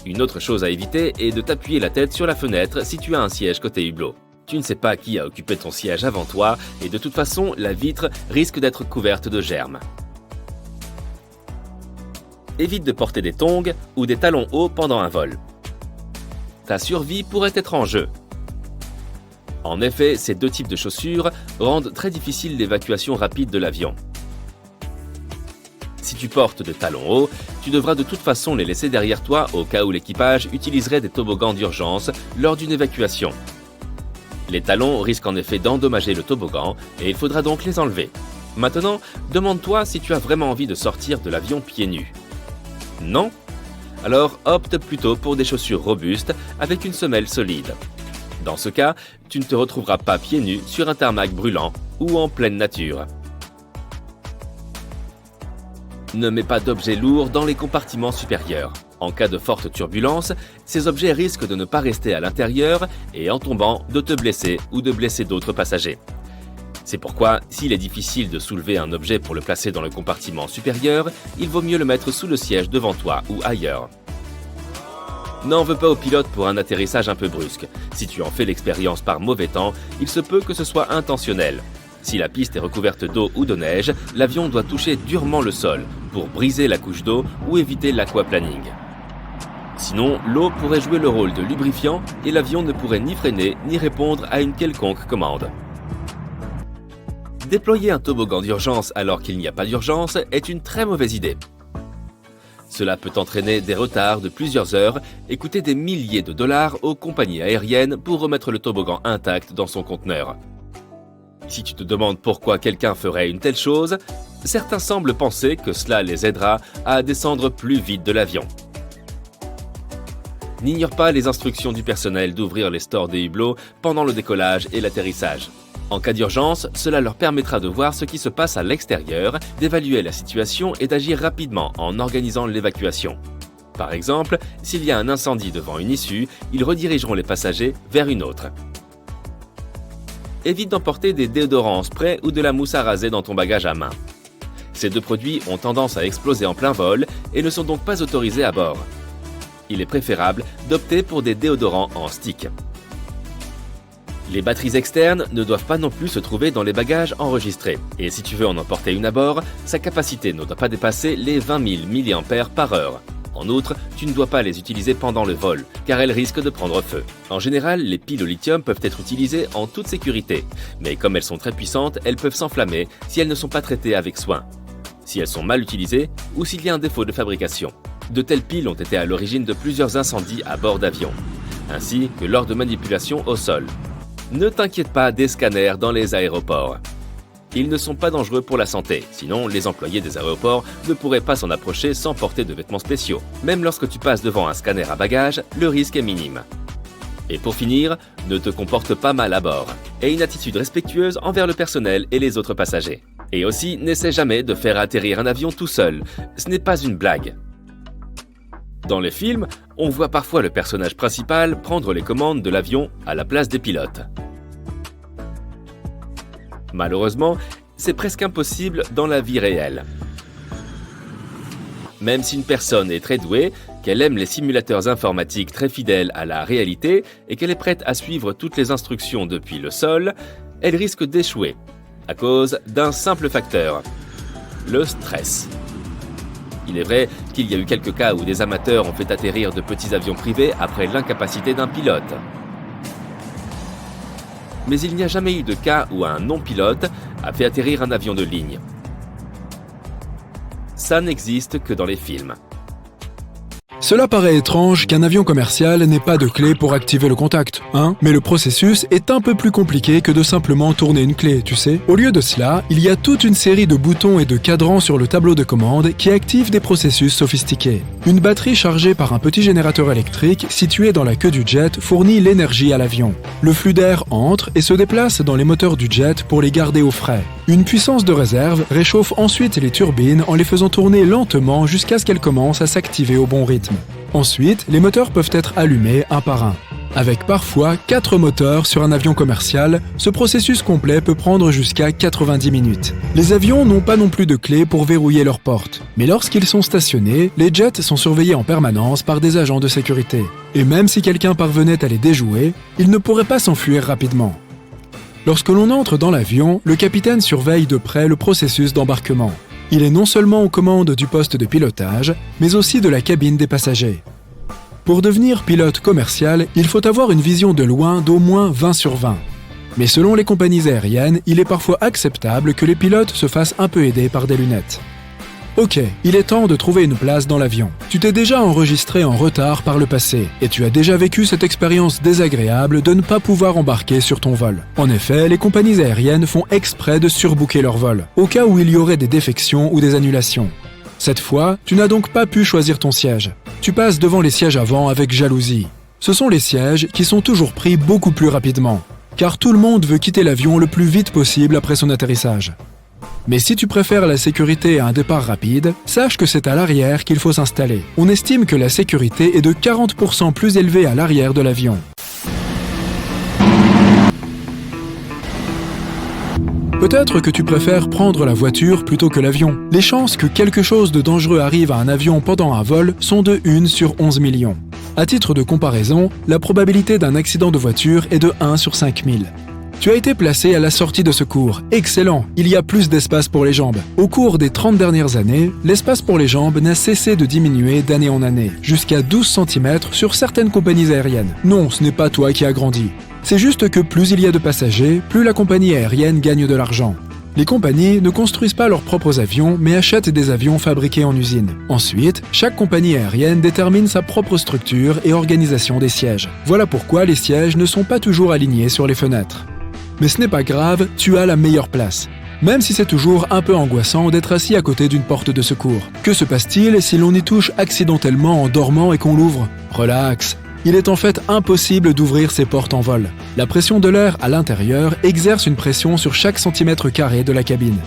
Une autre chose à éviter est de t'appuyer la tête sur la fenêtre si tu as un siège côté hublot. Tu ne sais pas qui a occupé ton siège avant toi et de toute façon, la vitre risque d'être couverte de germes. Évite de porter des tongs ou des talons hauts pendant un vol. Ta survie pourrait être en jeu. En effet, ces deux types de chaussures rendent très difficile l'évacuation rapide de l'avion. Si tu portes de talons hauts, tu devras de toute façon les laisser derrière toi au cas où l'équipage utiliserait des toboggans d'urgence lors d'une évacuation. Les talons risquent en effet d'endommager le toboggan et il faudra donc les enlever. Maintenant, demande-toi si tu as vraiment envie de sortir de l'avion pieds nus. Non? Alors opte plutôt pour des chaussures robustes avec une semelle solide. Dans ce cas, tu ne te retrouveras pas pieds nus sur un tarmac brûlant ou en pleine nature. Ne mets pas d'objets lourds dans les compartiments supérieurs. En cas de forte turbulence, ces objets risquent de ne pas rester à l'intérieur et en tombant, de te blesser ou de blesser d'autres passagers. C'est pourquoi, s'il est difficile de soulever un objet pour le placer dans le compartiment supérieur, il vaut mieux le mettre sous le siège devant toi ou ailleurs. N'en veux pas au pilote pour un atterrissage un peu brusque. Si tu en fais l'expérience par mauvais temps, il se peut que ce soit intentionnel. Si la piste est recouverte d'eau ou de neige, l'avion doit toucher durement le sol pour briser la couche d'eau ou éviter l'aquaplaning. Sinon, l'eau pourrait jouer le rôle de lubrifiant et l'avion ne pourrait ni freiner ni répondre à une quelconque commande. Déployer un toboggan d'urgence alors qu'il n'y a pas d'urgence est une très mauvaise idée. Cela peut entraîner des retards de plusieurs heures et coûter des milliers de dollars aux compagnies aériennes pour remettre le toboggan intact dans son conteneur. Si tu te demandes pourquoi quelqu'un ferait une telle chose, certains semblent penser que cela les aidera à descendre plus vite de l'avion. N'ignore pas les instructions du personnel d'ouvrir les stores des hublots pendant le décollage et l'atterrissage. En cas d'urgence, cela leur permettra de voir ce qui se passe à l'extérieur, d'évaluer la situation et d'agir rapidement en organisant l'évacuation. Par exemple, s'il y a un incendie devant une issue, ils redirigeront les passagers vers une autre. Évite d'emporter des déodorants en spray ou de la mousse à raser dans ton bagage à main. Ces deux produits ont tendance à exploser en plein vol et ne sont donc pas autorisés à bord. Il est préférable d'opter pour des déodorants en stick. Les batteries externes ne doivent pas non plus se trouver dans les bagages enregistrés. Et si tu veux en emporter une à bord, sa capacité ne doit pas dépasser les 20 000 mAh par heure. En outre, tu ne dois pas les utiliser pendant le vol, car elles risquent de prendre feu. En général, les piles au lithium peuvent être utilisées en toute sécurité, mais comme elles sont très puissantes, elles peuvent s'enflammer si elles ne sont pas traitées avec soin, si elles sont mal utilisées ou s'il y a un défaut de fabrication. De telles piles ont été à l'origine de plusieurs incendies à bord d'avions, ainsi que lors de manipulations au sol. Ne t'inquiète pas des scanners dans les aéroports. Ils ne sont pas dangereux pour la santé, sinon les employés des aéroports ne pourraient pas s'en approcher sans porter de vêtements spéciaux. Même lorsque tu passes devant un scanner à bagages, le risque est minime. Et pour finir, ne te comporte pas mal à bord. Aie une attitude respectueuse envers le personnel et les autres passagers. Et aussi, n'essaie jamais de faire atterrir un avion tout seul. Ce n'est pas une blague. Dans les films, on voit parfois le personnage principal prendre les commandes de l'avion à la place des pilotes. Malheureusement, c'est presque impossible dans la vie réelle. Même si une personne est très douée, qu'elle aime les simulateurs informatiques très fidèles à la réalité et qu'elle est prête à suivre toutes les instructions depuis le sol, elle risque d'échouer à cause d'un simple facteur, le stress. Il est vrai qu'il y a eu quelques cas où des amateurs ont fait atterrir de petits avions privés après l'incapacité d'un pilote. Mais il n'y a jamais eu de cas où un non-pilote a fait atterrir un avion de ligne. Ça n'existe que dans les films. Cela paraît étrange qu'un avion commercial n'ait pas de clé pour activer le contact, hein? Mais le processus est un peu plus compliqué que de simplement tourner une clé, tu sais. Au lieu de cela, il y a toute une série de boutons et de cadrans sur le tableau de commande qui activent des processus sophistiqués. Une batterie chargée par un petit générateur électrique situé dans la queue du jet fournit l'énergie à l'avion. Le flux d'air entre et se déplace dans les moteurs du jet pour les garder au frais. Une puissance de réserve réchauffe ensuite les turbines en les faisant tourner lentement jusqu'à ce qu'elles commencent à s'activer au bon rythme. Ensuite, les moteurs peuvent être allumés un par un. Avec parfois 4 moteurs sur un avion commercial, ce processus complet peut prendre jusqu'à 90 minutes. Les avions n'ont pas non plus de clé pour verrouiller leurs portes. Mais lorsqu'ils sont stationnés, les jets sont surveillés en permanence par des agents de sécurité. Et même si quelqu'un parvenait à les déjouer, il ne pourrait pas s'enfuir rapidement. Lorsque l'on entre dans l'avion, le capitaine surveille de près le processus d'embarquement. Il est non seulement aux commandes du poste de pilotage, mais aussi de la cabine des passagers. Pour devenir pilote commercial, il faut avoir une vision de loin d'au moins 20 sur 20. Mais selon les compagnies aériennes, il est parfois acceptable que les pilotes se fassent un peu aider par des lunettes. Ok, il est temps de trouver une place dans l'avion. Tu t'es déjà enregistré en retard par le passé, et tu as déjà vécu cette expérience désagréable de ne pas pouvoir embarquer sur ton vol. En effet, les compagnies aériennes font exprès de surbooker leur vol, au cas où il y aurait des défections ou des annulations. Cette fois, tu n'as donc pas pu choisir ton siège. Tu passes devant les sièges avant avec jalousie. Ce sont les sièges qui sont toujours pris beaucoup plus rapidement, car tout le monde veut quitter l'avion le plus vite possible après son atterrissage. Mais si tu préfères la sécurité à un départ rapide, sache que c'est à l'arrière qu'il faut s'installer. On estime que la sécurité est de 40% plus élevée à l'arrière de l'avion. Peut-être que tu préfères prendre la voiture plutôt que l'avion. Les chances que quelque chose de dangereux arrive à un avion pendant un vol sont de 1 sur 11 millions. À titre de comparaison, la probabilité d'un accident de voiture est de 1 sur 5000. Tu as été placé à la sortie de secours. Excellent, il y a plus d'espace pour les jambes. Au cours des 30 dernières années, l'espace pour les jambes n'a cessé de diminuer d'année en année, jusqu'à 12 cm sur certaines compagnies aériennes. Non, ce n'est pas toi qui as grandi. C'est juste que plus il y a de passagers, plus la compagnie aérienne gagne de l'argent. Les compagnies ne construisent pas leurs propres avions, mais achètent des avions fabriqués en usine. Ensuite, chaque compagnie aérienne détermine sa propre structure et organisation des sièges. Voilà pourquoi les sièges ne sont pas toujours alignés sur les fenêtres. Mais ce n'est pas grave, tu as la meilleure place. Même si c'est toujours un peu angoissant d'être assis à côté d'une porte de secours. Que se passe-t-il si l'on y touche accidentellement en dormant et qu'on l'ouvre? Relax. Il est en fait impossible d'ouvrir ces portes en vol. La pression de l'air à l'intérieur exerce une pression sur chaque centimètre carré de la cabine.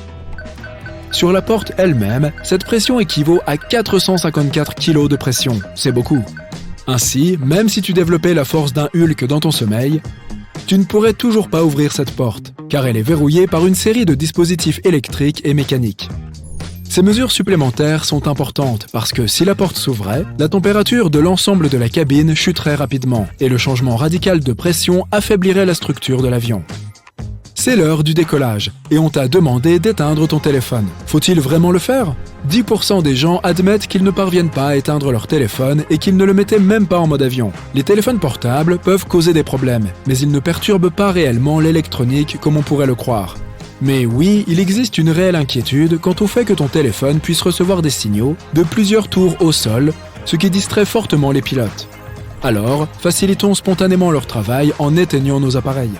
Sur la porte elle-même, cette pression équivaut à 454 kg de pression. C'est beaucoup. Ainsi, même si tu développais la force d'un Hulk dans ton sommeil, tu ne pourrais toujours pas ouvrir cette porte, car elle est verrouillée par une série de dispositifs électriques et mécaniques. Ces mesures supplémentaires sont importantes parce que si la porte s'ouvrait, la température de l'ensemble de la cabine chuterait rapidement et le changement radical de pression affaiblirait la structure de l'avion. C'est l'heure du décollage et on t'a demandé d'éteindre ton téléphone. Faut-il vraiment le faire ? 10% des gens admettent qu'ils ne parviennent pas à éteindre leur téléphone et qu'ils ne le mettaient même pas en mode avion. Les téléphones portables peuvent causer des problèmes, mais ils ne perturbent pas réellement l'électronique comme on pourrait le croire. Mais oui, il existe une réelle inquiétude quant au fait que ton téléphone puisse recevoir des signaux de plusieurs tours au sol, ce qui distrait fortement les pilotes. Alors, facilitons spontanément leur travail en éteignant nos appareils.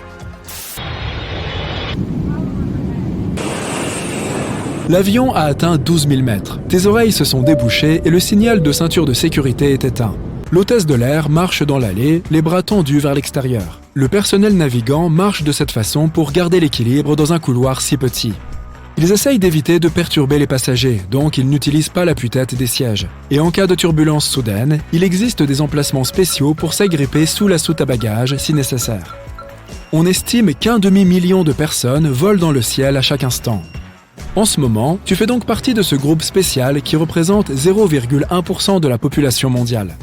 L'avion a atteint 12 000 mètres. Tes oreilles se sont débouchées et le signal de ceinture de sécurité est éteint. L'hôtesse de l'air marche dans l'allée, les bras tendus vers l'extérieur. Le personnel navigant marche de cette façon pour garder l'équilibre dans un couloir si petit. Ils essayent d'éviter de perturber les passagers, donc ils n'utilisent pas l'appui-tête des sièges. Et en cas de turbulence soudaine, il existe des emplacements spéciaux pour s'agripper sous la soute à bagages si nécessaire. On estime qu'1 demi-million de personnes volent dans le ciel à chaque instant. En ce moment, tu fais donc partie de ce groupe spécial qui représente 0,1% de la population mondiale.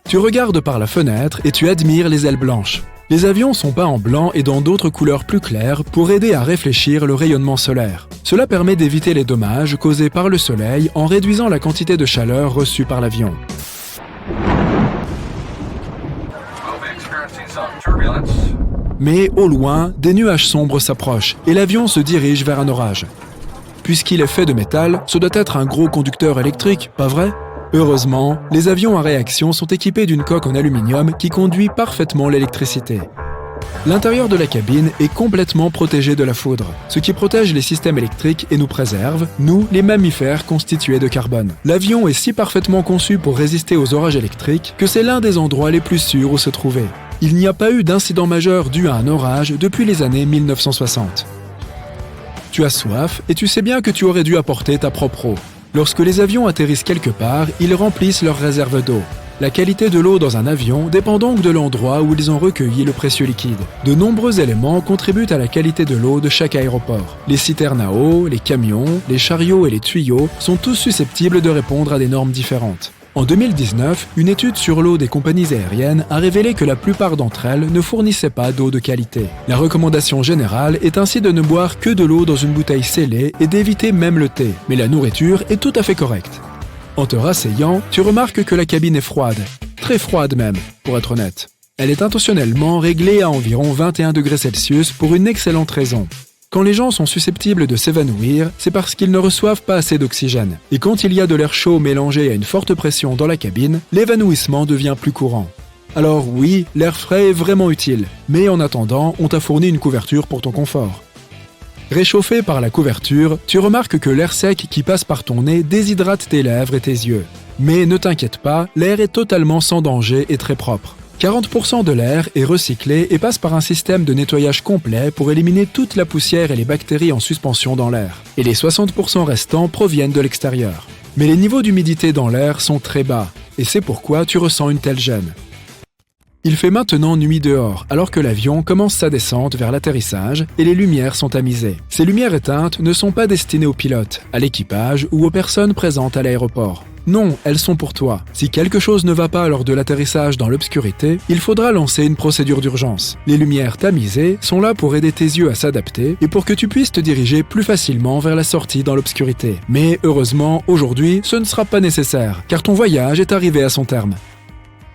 Tu regardes par la fenêtre et tu admires les ailes blanches. Les avions sont peints en blanc et dans d'autres couleurs plus claires pour aider à réfléchir le rayonnement solaire. Cela permet d'éviter les dommages causés par le soleil en réduisant la quantité de chaleur reçue par l'avion. Mais au loin, des nuages sombres s'approchent et l'avion se dirige vers un orage. Puisqu'il est fait de métal, ce doit être un gros conducteur électrique, pas vrai ? Heureusement, les avions à réaction sont équipés d'une coque en aluminium qui conduit parfaitement l'électricité. L'intérieur de la cabine est complètement protégé de la foudre, ce qui protège les systèmes électriques et nous préserve, nous, les mammifères constitués de carbone. L'avion est si parfaitement conçu pour résister aux orages électriques que c'est l'un des endroits les plus sûrs où se trouver. Il n'y a pas eu d'incident majeur dû à un orage depuis les années 1960. Tu as soif et tu sais bien que tu aurais dû apporter ta propre eau. Lorsque les avions atterrissent quelque part, ils remplissent leurs réserves d'eau. La qualité de l'eau dans un avion dépend donc de l'endroit où ils ont recueilli le précieux liquide. De nombreux éléments contribuent à la qualité de l'eau de chaque aéroport. Les citernes à eau, les camions, les chariots et les tuyaux sont tous susceptibles de répondre à des normes différentes. En 2019, une étude sur l'eau des compagnies aériennes a révélé que la plupart d'entre elles ne fournissaient pas d'eau de qualité. La recommandation générale est ainsi de ne boire que de l'eau dans une bouteille scellée et d'éviter même le thé, mais la nourriture est tout à fait correcte. En te rasseyant, tu remarques que la cabine est froide, très froide même, pour être honnête. Elle est intentionnellement réglée à environ 21 degrés Celsius pour une excellente raison. Quand les gens sont susceptibles de s'évanouir, c'est parce qu'ils ne reçoivent pas assez d'oxygène. Et quand il y a de l'air chaud mélangé à une forte pression dans la cabine, l'évanouissement devient plus courant. Alors oui, l'air frais est vraiment utile, mais en attendant, on t'a fourni une couverture pour ton confort. Réchauffé par la couverture, tu remarques que l'air sec qui passe par ton nez déshydrate tes lèvres et tes yeux. Mais ne t'inquiète pas, l'air est totalement sans danger et très propre. 40% de l'air est recyclé et passe par un système de nettoyage complet pour éliminer toute la poussière et les bactéries en suspension dans l'air. Et les 60% restants proviennent de l'extérieur. Mais les niveaux d'humidité dans l'air sont très bas, et c'est pourquoi tu ressens une telle gêne. Il fait maintenant nuit dehors, alors que l'avion commence sa descente vers l'atterrissage et les lumières sont tamisées. Ces lumières éteintes ne sont pas destinées aux pilotes, à l'équipage ou aux personnes présentes à l'aéroport. Non, elles sont pour toi. Si quelque chose ne va pas lors de l'atterrissage dans l'obscurité, il faudra lancer une procédure d'urgence. Les lumières tamisées sont là pour aider tes yeux à s'adapter et pour que tu puisses te diriger plus facilement vers la sortie dans l'obscurité. Mais heureusement, aujourd'hui, ce ne sera pas nécessaire, car ton voyage est arrivé à son terme.